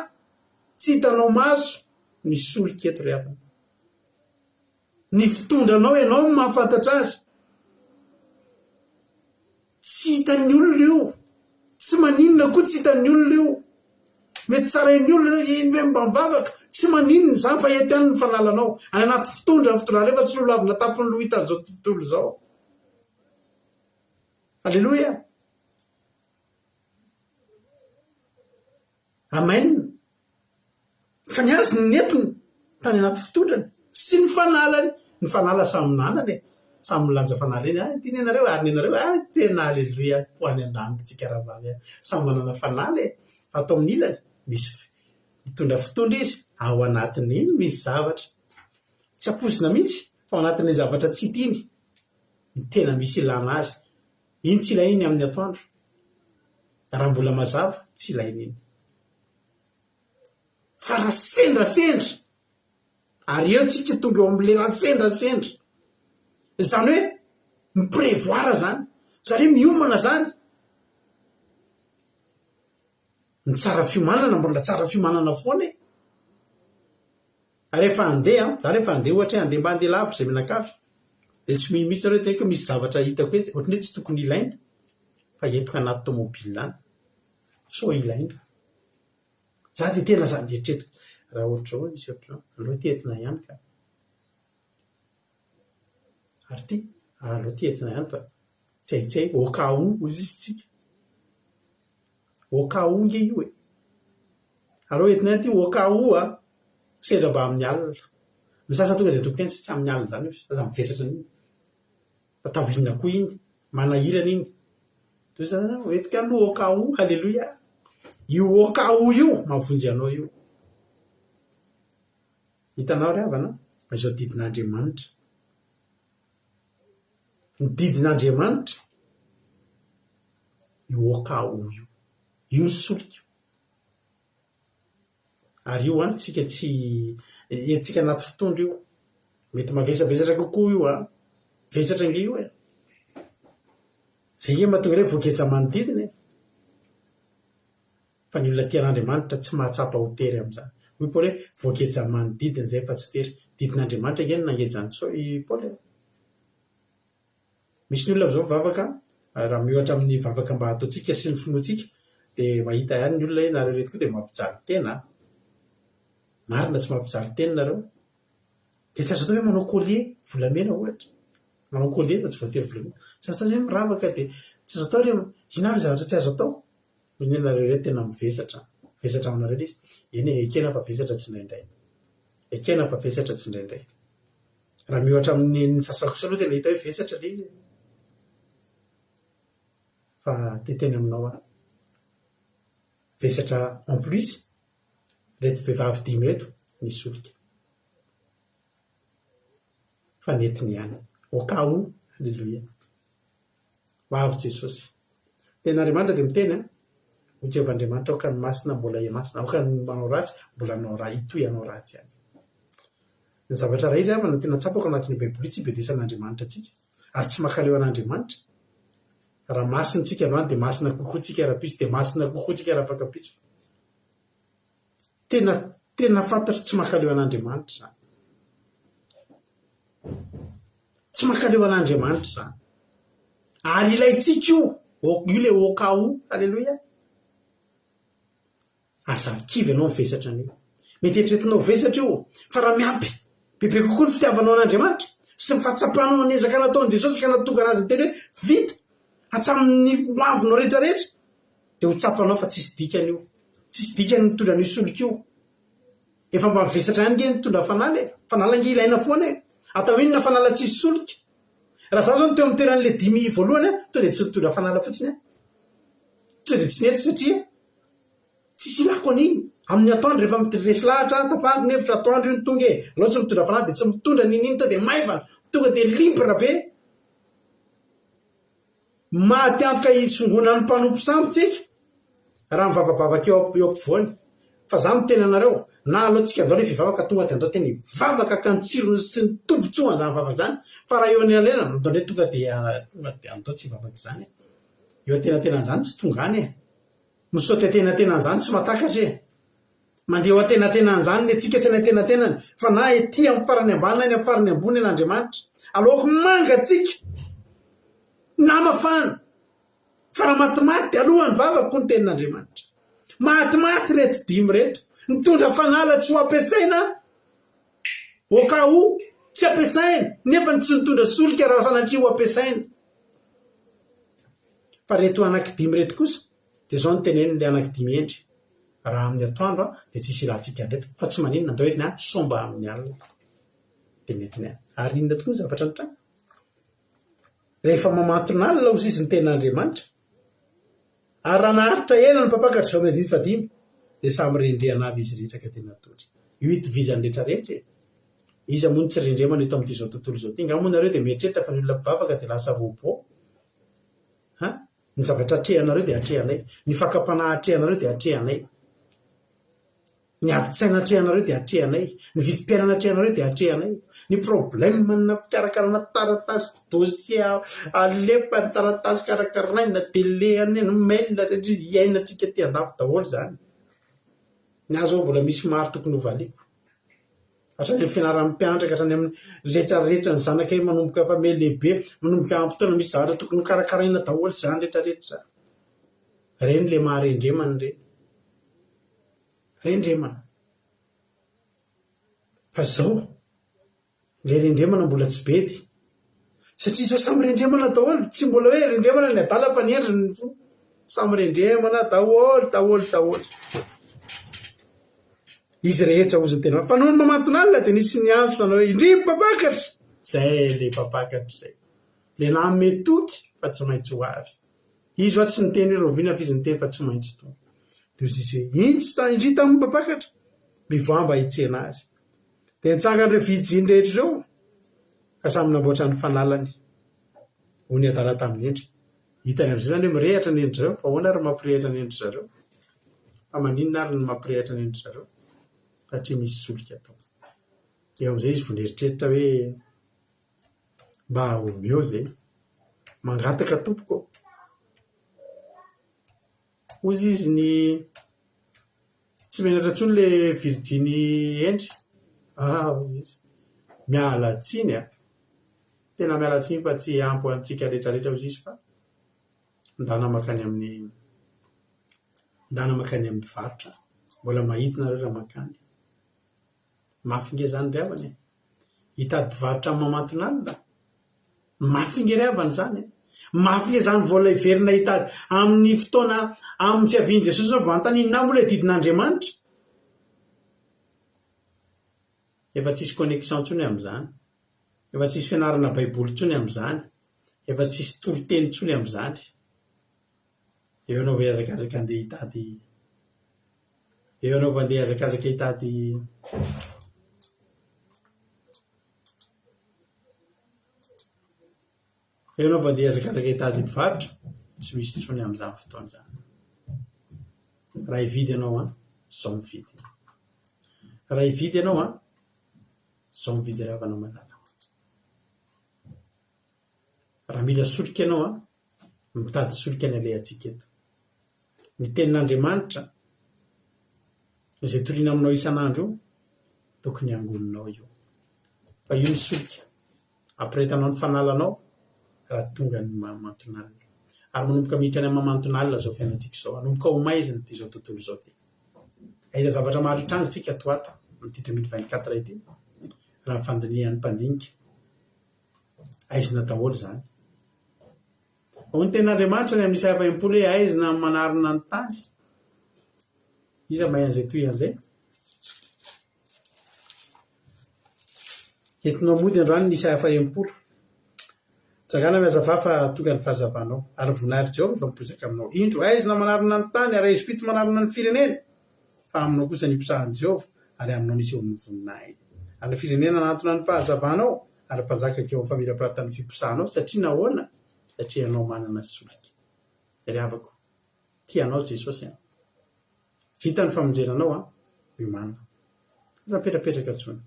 tsy hitanao maso ny solika eto re avana ny fitondranao ianao mahafantatra azy tsy hitan'ny olona io tsy maninona koa tsy hitan'ny olona io mety tsara ny olona iny hoe mba mivavaka tsy maninona zany fa ety any ny fanalanao any anaty fitondra ny fitondra rehefa tsy lolo avy natapony lo hitan'izao tontolo zao alleloia amen fa ny azy ny netony tany anaty fitondrany sy ny fanala samy nanany samy milanja fanala eny ty nenareo ary nenareo tena alleloia ho any an-danitsika rahavavy samy manana fanala fa atao amin'ny ilany misy mitondra fitondra izy ao anatiny iny misy zavatra tsy aposina mihitsy fa ao anatin'le zavatra tsy hitiany ny tena misy ilana azy iny tsy ilaina iny amin'ny atoandro raha mbola mazava tsy ilaina iny fa raha sendrasendra ary eo tsika tonga eo amin'le raha sendrasendra zany hoe miprevoira zany zareo miomana zany ny tsara fiomanana mbola tsara fiomanana foana rehefa andeha za rehefa andeha ohatra andeha mba andeha lavitra zay menakafy de tsy mihitsy reo teko misy zavatra hitako hoe ohatrany hoe tsy tokony ilaina fa etoka anaty tomobile any so ilaina za de tena za mietreto raha ohatra hoe misy ohatra aloha ty entina ihany ka ary ty aloha ty entina ihany fa tsaitsay okao ozy izy tsika okao nge io e aloha entina ihany ty okao a sendra mba amin'ny alina ny sasa tonga de tokony tsy amin'ny alina zany io sasa mivesatra n'iny fa tahoinina koa iny manahirana iny toy zany etoka aloha okao halleloia io okao io mavonjy anao io hitanao ry havana izao didin'Andriamanitra ny didin'Andriamanitra io okao io solika ary io any tsika tsy entsika anaty fitondra io mety mavesabesatra kokoa io vesatra nge io e zay nge mahatonga re voagetsa manodidina fa ny olona tian'Andriamanitra tsy mahatsapa ho tery am'izany hoy paoly hoe voagetsa manodidina zay fa tsy tery didin'Andriamanitra igny nangejany so i Paoly. Misy ny olona zao mivavaka raha miohatra amin'ny vavaka mba ataontsika sy ny finoantsika dia mahita ihany ny olona hoe nareo reto koa dia mampijaly tena. Marina tsy mampijaly tena nareo. Dia tsy azo atao hoe manao collier volamena ohatra. Manao collier fa tsy voatery volamena. Tsy azo atao hoe miravaka dia tsy azo atao hoe ino aby zavatra tsy azo atao. Ny nareo reto tena mivesatra. Vesatra aminareo izy. Eny ekena fa vesatra tsy indraindray. Ekena fa vesatra tsy indraindray. Raha miohatra amin'ny sasako aloha tena hita hoe vesatra le izy. Fa teteny aminao aho. Vesatra en plus reto vehivavy 5 reto misy solika. Fa netiny ihany. Au cas où, alléluia. Vavy Jesosy. Ten'Andriamanitra dia miteny ho Jehovah'Andriamanitra aoka ny masina mbola masina, aoka ny manao ratsy mbola anao ratsy, itoy anao ratsy ihany. Ny zavatra rehetra avy no tena tsapako anatin'ny Baiboly tsy bedesan'Andriamanitra tsika ary tsy makaleo an'Andriamanitra. Raha masina tsika androany dia masina kokoa tsika ara-pitso dia masina kokoa tsika ara-pakapitso. Tena fantatro tsy makaleo an'Andriamanitra zany. Tsy makaleo an'Andriamanitra zany. Ary ilayntsika io le au cas où, alléluia. Aza kivy ianao mivesatra an'io. Mety eritreretinao vesatra io fa raha miampy bebe kokoa ny fitiavanao an'Andriamanitra sy ny fahatsapanao ny ezaka nataon'i Jesosy ka natonga anazy teny hoe vita hatramin'ny hoavinao rehetrarehetra dia ho tsapanao fa tsisy dikany io. Tsisy dikany mitondra ny solika io. Efa mba mivesatra ihany nge mitondra fanaly. Fanaly nge ilaina foana. Atao inona fanala tsisy solika? Raha za zao no teo amin'ny toeran'le 10 voalohany to dia tsy mitondra fanala fotsiny. To dia tsy neto satria tsisy ilako an'iny. Amin'ny atoandro rehefa mitresy lahatra tapahako ny hevitra atoandro iny tonga e. Alao tsy mitondra fanaly dia tsy mitondra n'ininy to dia maivana. Tonga dia libre be. Maty antoka hisongona ny mpanompo sambotsika raha mivavabavaka eo ampovoany. Fa za miteny anareo na alohantsika andao le fivavaka tonga dia andao tena hivavaka ka ny tsirony sy ny tombotsoa zany vavaka zany. Fa raha eo an'alena andao ndray tonga dia andao tsy hivavaka izany. Eo atenatenan'izany tsy tonga any e. Misaoty atenatenan'izany tsy matakatra e. Mandeha atenatenan'izany ny atsika tsy atenatenany fa na ety amin'ny farany ambany na amin'ny farany ambony n'Andriamanitra. Aloako manga atsika na mafana fa raha matimaty alohany vavaka ny tenin'Andriamanitra. Matimaty reto 5 reto mitondra fanala tsy ho ampiasaina au cas où tsy ampiasaina nefa tsy mitondra solika raha sanatria ho ampiasaina. Fa reto anaky 5 reto kosa dia zao ny tenenin'ilay anaky 5 endry. Raha amin'ny atoandro dia tsisy rahantsika ndraiky fa tsy maninona andao hoe na somba amin'ny alina dia mety ny ary inona tokoa ny zavatra ny trano. Rehefa mamantona alina ho sisy ny tenin'Andriamanitra ary raha naharitra ela ny mpapakatra fa mety 5 dia samy rendrehana avy izy rehetra ka tena tory. Io itovizany rehetrarehetra. Izy amono tsy rendremana eto amin'izao tontolo izao. Tinga moa nareo dia mieritreritra fa ny olona mpivavaka dia lasa robô. Ny zavatra atrehanareo dia atrehanay. Ny fakapanahy atrehanareo dia atrehanay. Ny adi-tsaina atrehanareo dia atrehanay. Ny vidim-piainana atrehanareo dia atrehanay. Ny problème na fikarakarana taratasy dossier alefa ny taratasy karakaraina télé ny mail iainantsika ty andafy daholo zany. Ny azo mbola misy maro tokony ho valiko. Hatrany amin'ny fianaran'ny mpianatra hatrany amin'ny rehetrarehetra ny zanaka hoe manomboka fa me lehibe manomboka ampitoana misy zavatra tokony ho karakaraina daholo zany rehetrarehetra. Reny le maharendremana reny. Rendremana. Fa zao le rendremana mbola tsy bedy. Satria zao samy rendremana daholo, tsy mbola hoe rendremana ny adala fa ny endriny ny fo. Samy rendremana daholo. Izy rehetra ozy ny tena. Fa noho ny mamantona alina dia nisy ny antso nanao hoe indry mpapakatra. Zay le mpapakatra zay. Le na metoky fa tsy maintsy ho avy. Izy oa tsy ny teny roviana fa izy ny teny fa tsy maintsy tonga. Dia izy hoe indry tamin'ny mpapakatra. Mivoamba hitsena azy. Dia nitsangany ireo vijiny rehetra ireo ka samy namboatra ny fanalany. Ho ny adala tamin'ny endry. Hitany amin'izay zany hoe mirehatra ny endry zareo fa ahoana ary mampirehatra ny endry zareo. Fa maninona ary ny mampirehatra ny endry zareo. Satria misy solika atao. Eo amin'izay izy voneritreritra hoe mba homeo zay. Mangataka tompoko. Ozy izy ny tsy menatra intsony le virjiny endry. Ozy izy. mialatsiny a tena mialatsiny fa tsy ampo antsika rehetrarehetra ozy izy fa ndana makany amin'ny mpivarotra mbola mahita nareo raha makany mafy nge zany ry havany hitady mpivarotra amin'ny mamantonalina mafy nge ry havany zany mafy nge zany vola iverina hitady amin'ny fotoana amin'ny fiavian' Jesosy no vantaninina moa le didin'Andriamanitra efa tsisy connexion ntsony amin'izany efa tsisy fianarana baiboly ntsony amin'izany efa tsisy toriteny ntsony amin'izany eo anao va iazakazaka andeha hitady eo anao va andeha iazakazaka hitady eo anao va andeha iazakazaka hitady mpivarotra tsy misy ntsony amin'izany fotoana zany raha hividy ianao a zao mividy raha hividy ianao a zao mividy ravana malala raha mila solika ianao a mitady solika ny alehantsika eto ny tenin'Andriamanitra izay toriana aminao isan'andro io tokony angolinao io fa io ny solika ampirehetanao ny fanalanao raha tonga ny mamantonalina ary manomboka miditra any mamantonalina zao fiainantsika zao anomboka ho maizina ty zao tontolo zao ty ahita zavatra maro trano tsika toato amty 2024 ity raha fandinihan'ny mpandinika aizina daholo zany ho ny ten'Andriamanitra ny amin'ny Isaya 40 hoe aizina manarina ny tany iza mahay an'izay toy an'izay entinao mody androany ny Isaya 40 tsagana miazava fa tonga ny fahazavanao ary voninahitra Jehova fa mipozaka aminao indro aizina manarina ny tany ary Espirito manarina ny firenena fa aminao kosa ny mpisahan'i Jehova ary aminao nisy eo amin'ny voninahitra ary ny firenena anatona ny fahazavanao ary mpanjakaka eo amin'ny famirapiratany fiposahanao satria nahoana satria anao manana solika ry havako tianao Jesosy vita ny famonjenanao a io manina aza mipetrapetraka ntsony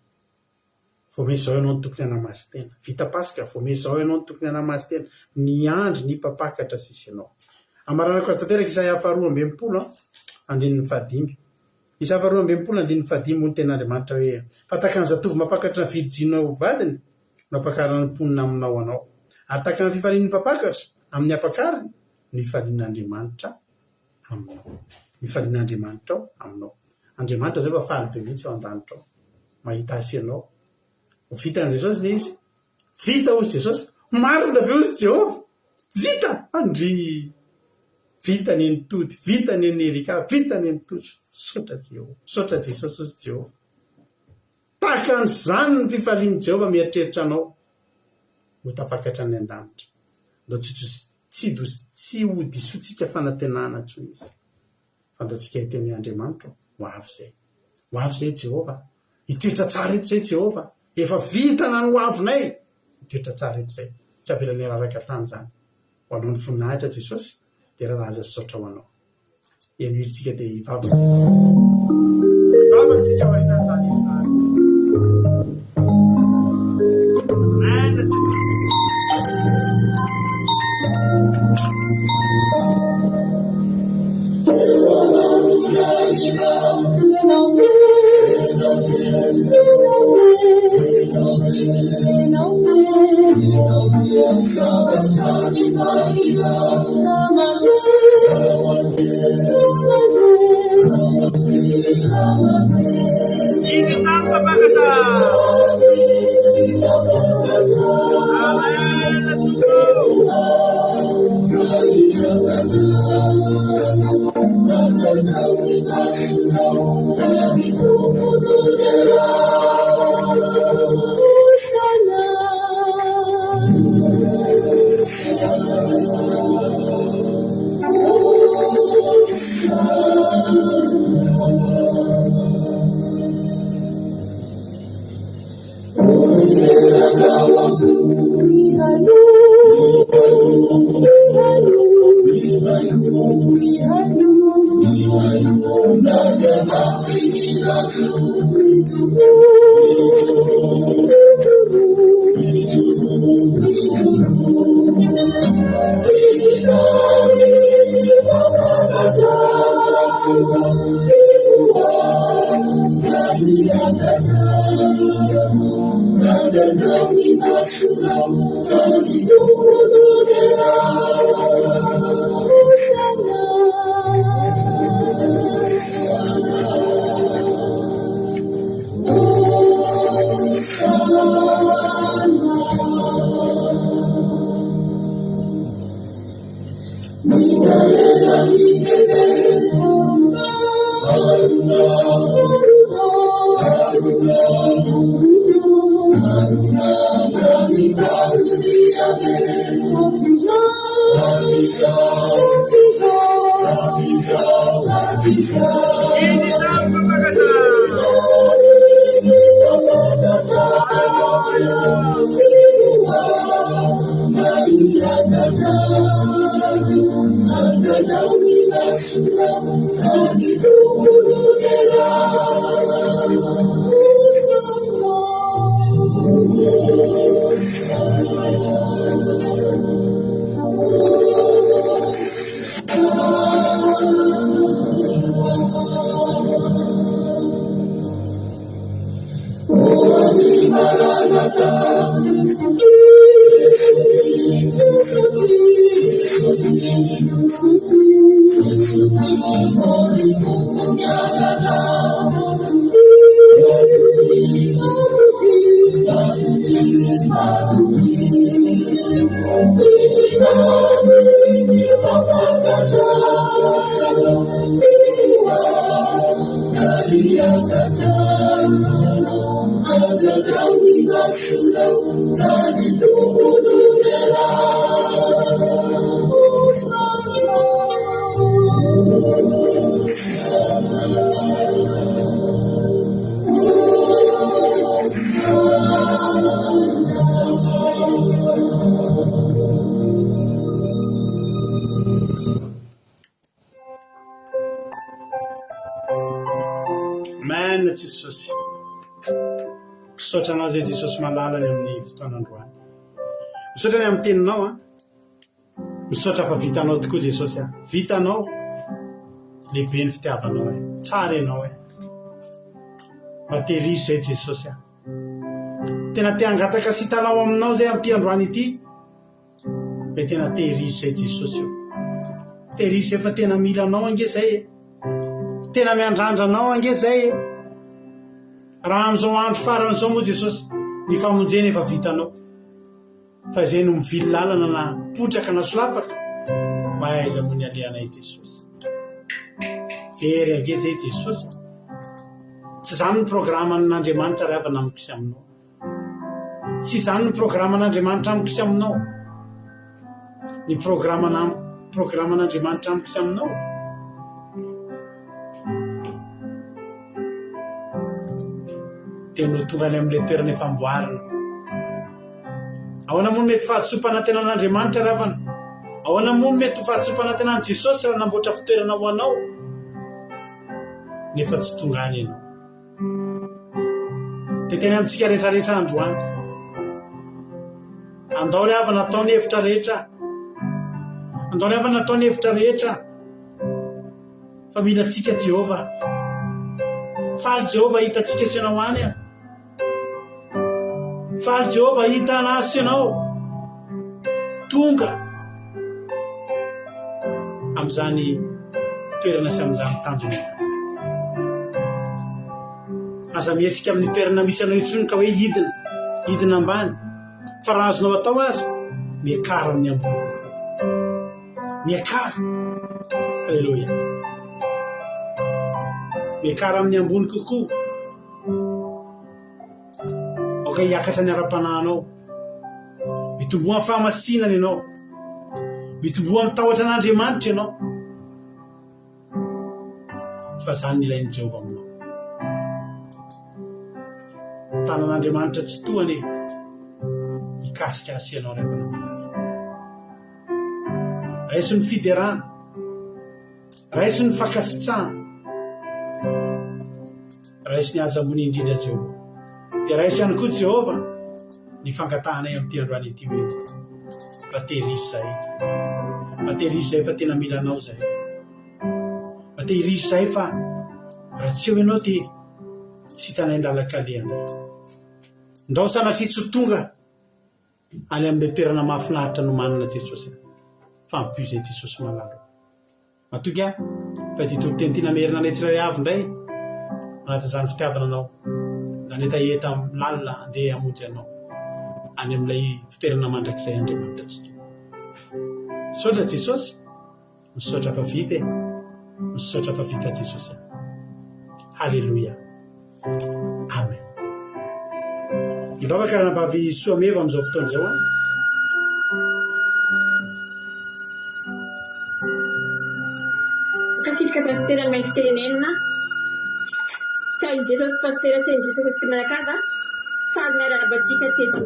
vomesy zao ianao ny tokony anamasy tena vita pasika vomesy zao ianao ny tokony anamasy tena miandry ny mpapakatra sisy ianao amaranako konstateraka Isaya 40:20 andininy 5 Isaya 40:20 andininy 5 moa ny ten'Andriamanitra hoe fa taka ny zatovy mapakatra ny virijinao vadiny mampakarana ny mponina aminao anao ary taka ny fifalian'ny mpapakatra amin'ny apakariny ny fifalian'Andriamanitra aminao ny fifalian'Andriamanitra ao aminao Andriamanitra zay fa faly be mihitsy ao an-danitra ao mahita asy anao vita an' Jesosy le izy vita ozy Jesosy marina be ozy Jehova vita andry vita ny entody vita ny enerika vita ny entody sotra Jehova sotra Jesosy ozy Jehova tahaka an'izany ny fifalian'i Jehova mieritreritra anao ho tafakatra ny an-danitra ndao tsy ho disotsika fanantenana ntsony izy fa ndao tsika hiteny Andriamanitra ho avy zay Jehova hitoetra tsara eto zay Jehova efa vitana ny ho avinay hitoetra tsara eto zay tsy avelany araraka tany zany ho anao ny voninahitra Jesosy dia raha aza sotra ho anao eno iritsika dia hivavatsika hoainan'izany Amen Jesosy. Misaotra anao zay Jesosy malalany amin'ny fotoanandroany. Misaotra ny amin'ny teninao a. Misaotra fa vitanao tokoa Jesosy a. Vitanao lehibe ny fitiavanao e. Tsara ianao e. Matehiry zay Jesosy a. Tena te hangataka sy hitanao aminao zay amin'ity androany ity. Fa tena tehirizo zay Jesosy io. Tehirizo zay fa tena mila anao ange zay e. Tena miandrandra anao ange zay e. Raha amin'izao andro faran'izao moa Jesosy, ny famonjena efa vitanao. Fa zay no mivily lalana na potraka na solapaka. Mahaiza moa ny alehanay Jesosy. Very ange zay Jesosy. Tsy zany ny programan'Andriamanitra rehefa namiko sy aminao. Tsy zany ny programan'Andriamanitra amiko sy aminao. Ny programan'Andriamanitra amiko sy aminao. Teno tonga any amin'ilay toerana efa amboarina. Ahoana moa mety fahatsopana tena an'Andriamanitra ravana? Ahoana moa mety fahatsopana tena an' Jesosy raha namboatra fitoerana ho anao? Nefa tsy tonga any ianao. Teteny amintsika rehetrarehetra androany. Andao ry havana ataony hevitra rehetra. Andao ry havana ataony hevitra rehetra. Fa mila tsika Jehova. Faly Jehova hitatsika sy ianao any a. Faly Jehova hita an'asy sy ianao. Tonga amin'izany toerana sy amin'izany tanjona izany. Aza mihetsika amin'ny toerana misy anao intsony ka hoe hidina ambany. Fa raha azonao atao azy, miakara amin'ny ambony kokoa. Miakara. Alleluia. Miakara amin'ny ambony kokoa. Oka hiakatra ny ara-panahinao. Mitomboa amin'ny fahamasinana ianao. Mitomboa amin'ny tahotra an'Andriamanitra ianao. Fa zany ilain'ny Jehova aminao. Tanan'Andriamanitra tsy tohany hikasikasy ianao rehefa namana. Raiso ny fiderana. Raiso ny fankasitrahana. Raiso ny hazamony indrindra Jehova. Dia raiso ihany koa Jehova ny fankatahanay amin'ity androany ity hoe fa tehirizo zay. Fa tehirizo zay fa tena mila anao zay. Fa tehirizo zay fa raha tsy eo ianao dia tsy hitanay ndalakalehanay. ndao sanatria tsy tonga any amin'ilay toerana mahafinaritra no manana Jesosy fampio zay Jesosy malalo matoka fa ty totentena merina netsiray avy indray anatin'izany fitiavana anao zany etaeta lalina andeha hamonjy anao any amin'ilay fitoerana mandrakizay Andriamanitra tsy tonga misaotra Jesosy misaotra fa vita misaotra fa vita Jesosy halleluja amen ivavaka ranabavy soameva amin'izao fotoana izao Kasihika pastera may fitenenana tainy Jesosy pastera teny Jesosy asika mianakava falina arabantsika teto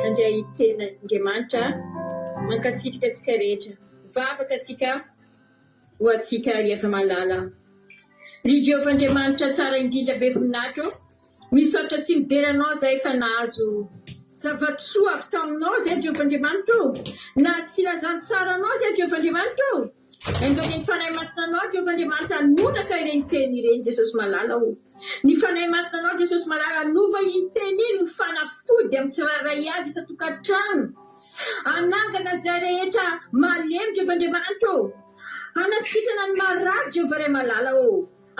andray tena Andriamanitra mankasitraka atsika rehetra vavaka atsika ho atsika rehefa malala ry Jehovah Andriamanitra tsara indrindra be voninahitro misaotra sy mideranao zay efa nahazo zava-tsoa avy taminao zay Jehovah Andriamanitra nahazo filazantsara anao zay Jehovah Andriamanitra engany ny fanahy masina anao Jehovah Andriamanitra anonaka ireny teny ireny Jesosy malala ny fanahy masina anao Jesosy malala anova iny teny iny ho fanafody amin'ny tsirairay avy isa-tokantrano anangana zay rehetra malemy Jehovah Andriamanitra anasitrana ny marary Jehovah ray malala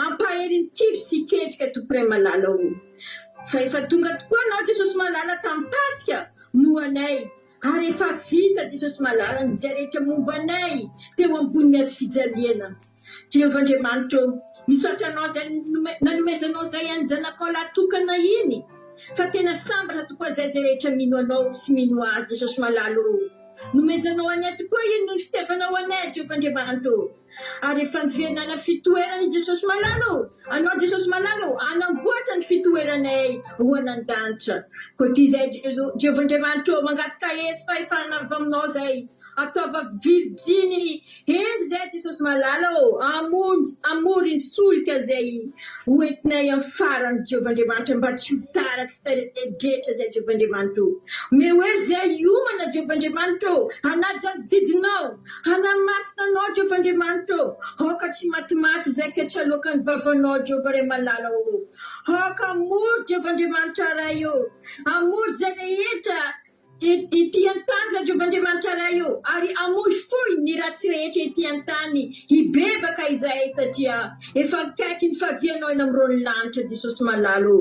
ampaheriny tivy sy ketrika tompo ray malala fa efa tonga tokoa anao Jesosy malala tamin'ny Pasika no anay ary efa vita Jesosy malala ny zay rehetra momba anay teo ambony azy fijaliana Jehovah Andriamanitra misaotra anao zay nanomezanao zay anjanakao latokana iny fa tena sambatra tokoa zay rehetra mino anao sy mino azy Jesosy malala nomezanao anay tokoa iny no fitiavanao anay Jehovah Andriamanitra ary efa nivenana fitoerana izy Jesosy malala anao Jesosy malala anamboatra ny fitoeranay ho anan-danitra koa ty zay Jehovah Andriamanitra mangataka esy fahefana avy aminao zay ataova virjiny hely zay Jesosy malala amory ny solika zay hoentinay amin'ny farany Jehovah Andriamanitra mba tsy ho taraky sy taregetra zay Jehovah Andriamanitra mehoery zay iomana Jehovah Andriamanitra anaja ny didinao hanamasina anao Jehovah Andriamanitra hoka tsy matimaty zay ketraloaka ny vavanao Jehovah ray malala hoka amory Jehovah Andriamanitra ray amory zay rehetra ity antany Jehovah Andriamanitra ray ary amoy foy ny ratsy rehetra ity antany hibebaka izay satria efa akaiky ny fahavianao eny amin'irony lanitra Jesosy malala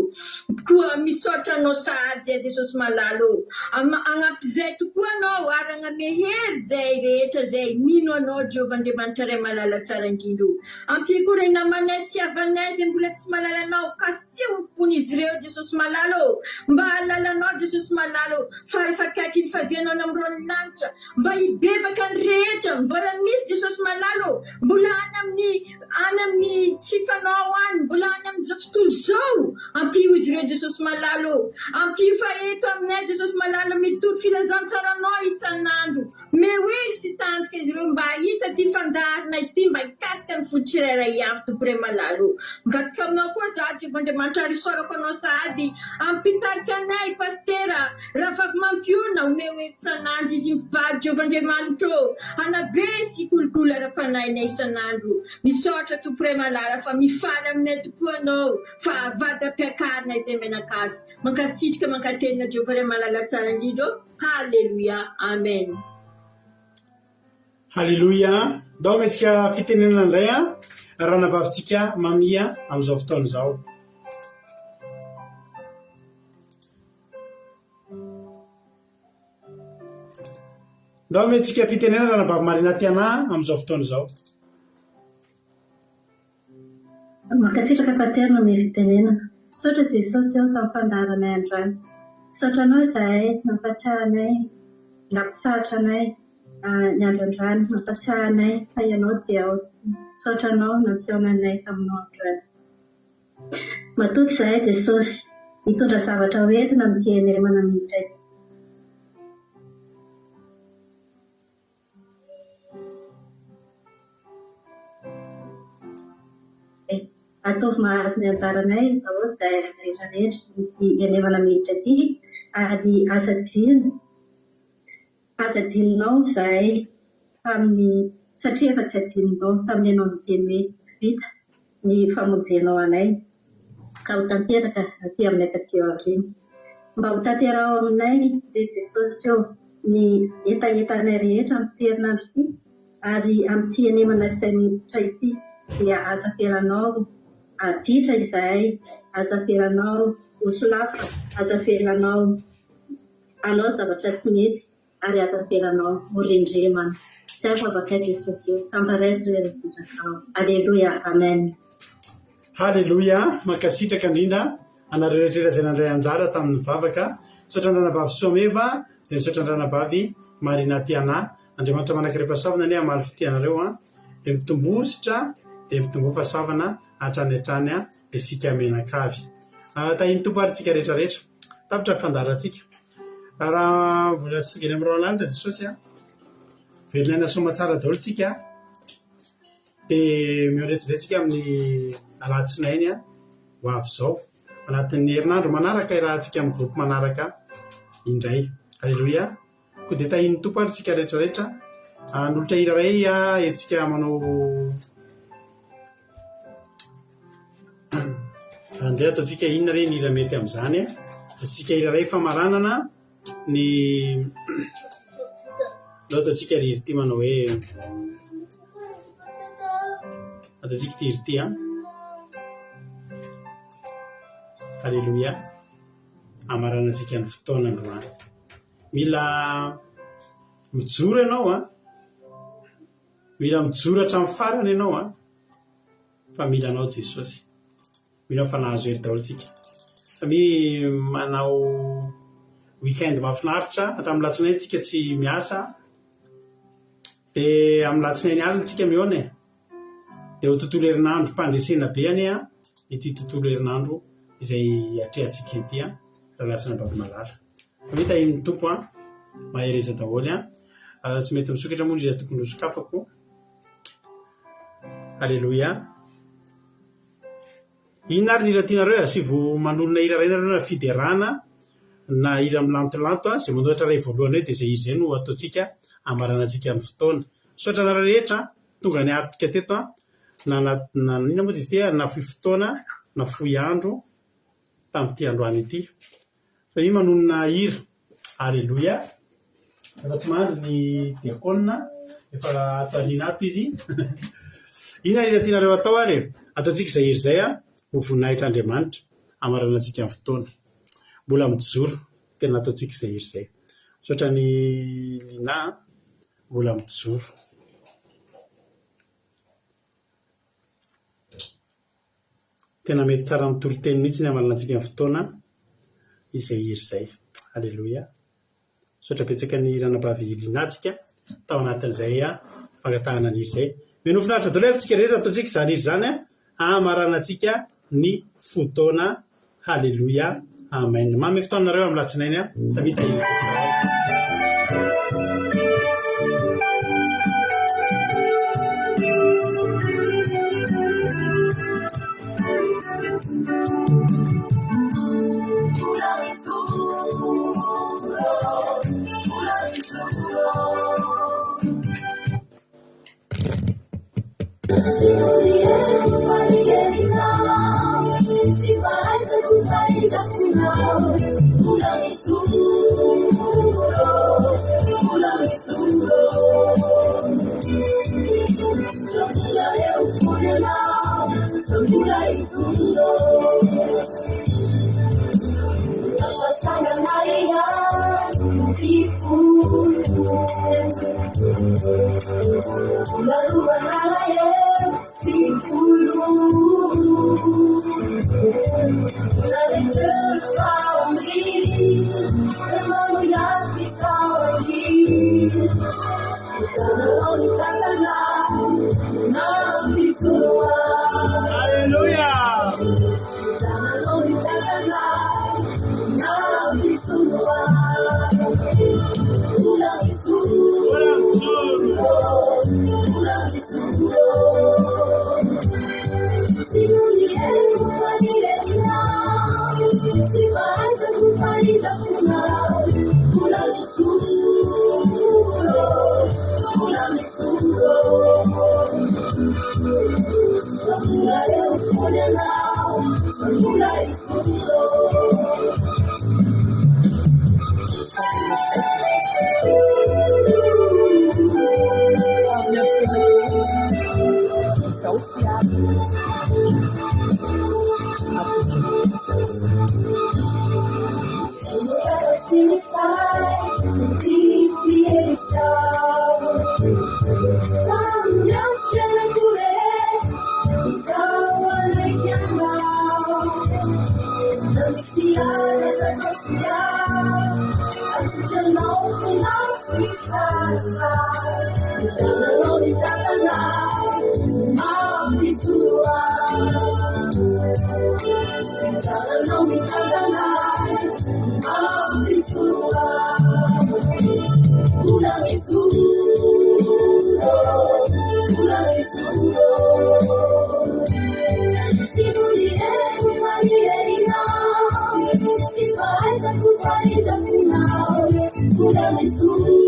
koa misaotra anao sahady Jesosy malala anampizay tokoa anao ary anamehery zay rehetra zay mino anao Jehovah Andriamanitra ray malala tsara indrindra ampikory namanay sy havanay zay mbola tsy malala anao kaseho fon'izy ireo Jesosy malala mba halala anao Jesosy malala fa efa akaiky ny fahavianao eny amin'irony lanitra mba hibebaka ny rehetra mbola misy Jesosy malala mbola any amin'ny tsifanao any mbola any amin'izao tontolo zao ampio izy ireo Jesosy malala ampio fa eto aminay Jesosy malala mitody filazantsaranao isan'andro mehoery sy tanjaka izy ireo mba hita ty fandaharina ity mba hikasika ny fody tsirairay avy tompo ray malala migatika aminao koa za Jehovah Andriamanitra ary isaorako anao sahady ampitarika anay pastera rahavavy mampiona mehoery isan'andro izy mivady Jehovah Andriamanitra anabe sy kolokolo ara-panahinay isan'andro misaotra tompo ray malala fa mifaly aminay tokoa anao fa vady ampiakarina izay menakavy mankasitrika mankatenina Jehovah ray malala tsara indrindra halleluja amen halleluja dao metsika fitenenana indray ranabavitsika mamia amin'izao fotoana izao ndao metsika fitenenana ranabavy marina tiana amin'izao fotoana izao mankasitraka pastera no fitenenana misaotra Jesosy tamin'ny fandaharanay androany misaotra anao izahay mampatsiahanay nampisahatra anay ny andro androany mampatsiahanay fa ianao dia misaotra anao nampiaonanay taminao androany matoky izahay Jesosy hitondra zavatra hoentina amin'ity eneremana miditra ity ataovy mahazo ny anjaranay daholo izay rehetrarehetra ity enevana miditra ity ary azadininao izahay tamin'ny satria efa tsy adininao tamin'ny ianao miteny hoe vita ny famonjenao anay ka ho tanteraka aty amin'ny akaty aoriana mba ho tanterao aminay ry Jesosy eo ny entaentanay rehetra amin'ny herinandro ity, ary amin'ny tianemana izay miditra ity dia aza velanao aditra izahay, aza velanao hosolafo, aza velanao anao zavatra tsy mety, ary aza velanao horendremana. Tsy afavaka Jesosy eo tambaraizy ry resindraka. Aleluia, amen. Halleluia, mankasitraka indrindra anareo rehetra izay nandray anjara tamin'ny vavaka, misaotra andranabavy Someva, dia misaotra andranabavy Marina Tiana. Andriamanitra manankiream-pahasoavana ny amaly fitianareo dia mitombositra, dia mitombo fahasoavana hatrany isika menakavy. Tahiny tompo ary tsika rehetrarehetra tapitra fandarantsika raha mbola tsy tonga eny amin'ny roalanitra Jesosy velonay nasoma tsara daholo tsika dia mioretroretrika amin'ny alatsinainy ho avy izao anatin'ny herinandro manaraka irahantsika amin'ny groupe manaraka indray. Alleluia. Koa dia tahiny tompo ary tsika rehetrarehetra nolotra iraray etsika manao andeha ataontsika inona reny ira mety amin'izany tsika iraray famaranana ny ataontsika riry ty manao hoe ataontsika ty ry ty Alleluia. Amaranantsika ny fotoana androany. Mila mijoro ianao mila mijoro hatramin'ny farany ianao fa mila anao Jesosy, mila fanahazo hery daholo tsika. Samy manao weekend mahafinaritra hatramin'ny latsinainy tsika tsy miasa, dia amin'ny latsinainy alina tsika mihoana dia ho tontolo herinandro mpandresena be any ity tontolo herinandro izay atrehantsika ity raha lasina baby malala. Vita iny tompo mahereza daholo tsy mety misokatra moa izy tokony ho sokafako. Alleluia. Ina ary nira tianareo asivo manolona ira rainareo na fiderana na ira milantolanto izay mandoatra ray voalohany dia izay iry izay no ataontsika amaranantsika ny fotoana. Misaotra anareo rehetra tonga ny atrika teto na ina moa izy ty na fohy fotoana na fohy andro tamin'ity androany ity. Fa io manolona hira. Alleluia. Efa tsy mandry ny diakona efa atariana ato izy. Ina ira tianareo atao ary ataontsika izay iry izay ho voninahitra Andriamanitra amaranantsika ny fotoana. Mbola mijoro tena ataontsika izay iry izay. Misaotra ny lina mbola mijoro. Tena mety tsara mitoriteny mihitsy ny amaranantsika ny fotoana izay iry izay. Alleluia. Misaotra betsaka ny ranabavy linatsika tao anatin'izay fangatahana ny iry izay. Menofinaritra daholo ary tsika rehetra ataontsika izany iry izany amaranantsika ny fotoana. Halleluia. Amen. Mamy fotoanareo amin'ny latsinainy samita iny. Se faz a tu vai já final, pula me suro, pula eu funeral, pula e suro, a passada na areia, te furo, pula lua na areia, se puro. Let it turn from me, the moment I saw again. The only time that now be to the world. Hallelujah. The only time that now be to the world. Pula me to pula me to. Se não lhe é, não faria nada. Se faz, eu faria final. Pula me suro. Pula eu funeral, pula e suro. 心塞difficile Cambios que no cures Estaban leyendo La misión es la sociedad Antes no financiasa Ni tanta Ma pisua No mi tanta Una misuro Si volere tu fai no Si fai sa tu fai già final Una misuro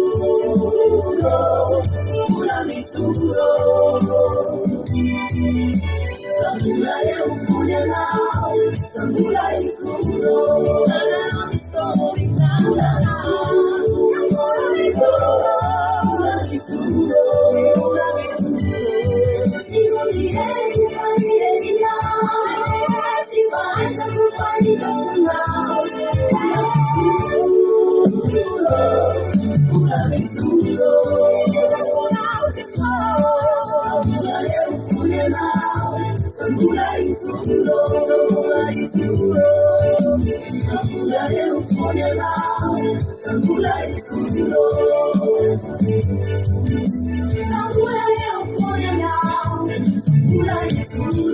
Sambula è un funeral Sambula è il suro Non mi sono Una misuro Si volere tu fai di no Si fai sa tu fai già final Una misuro Sambula è un funeral Sambula è il suro Sambula è un funeral Sambula è il suro Sambula è un funeral Sambula è il suro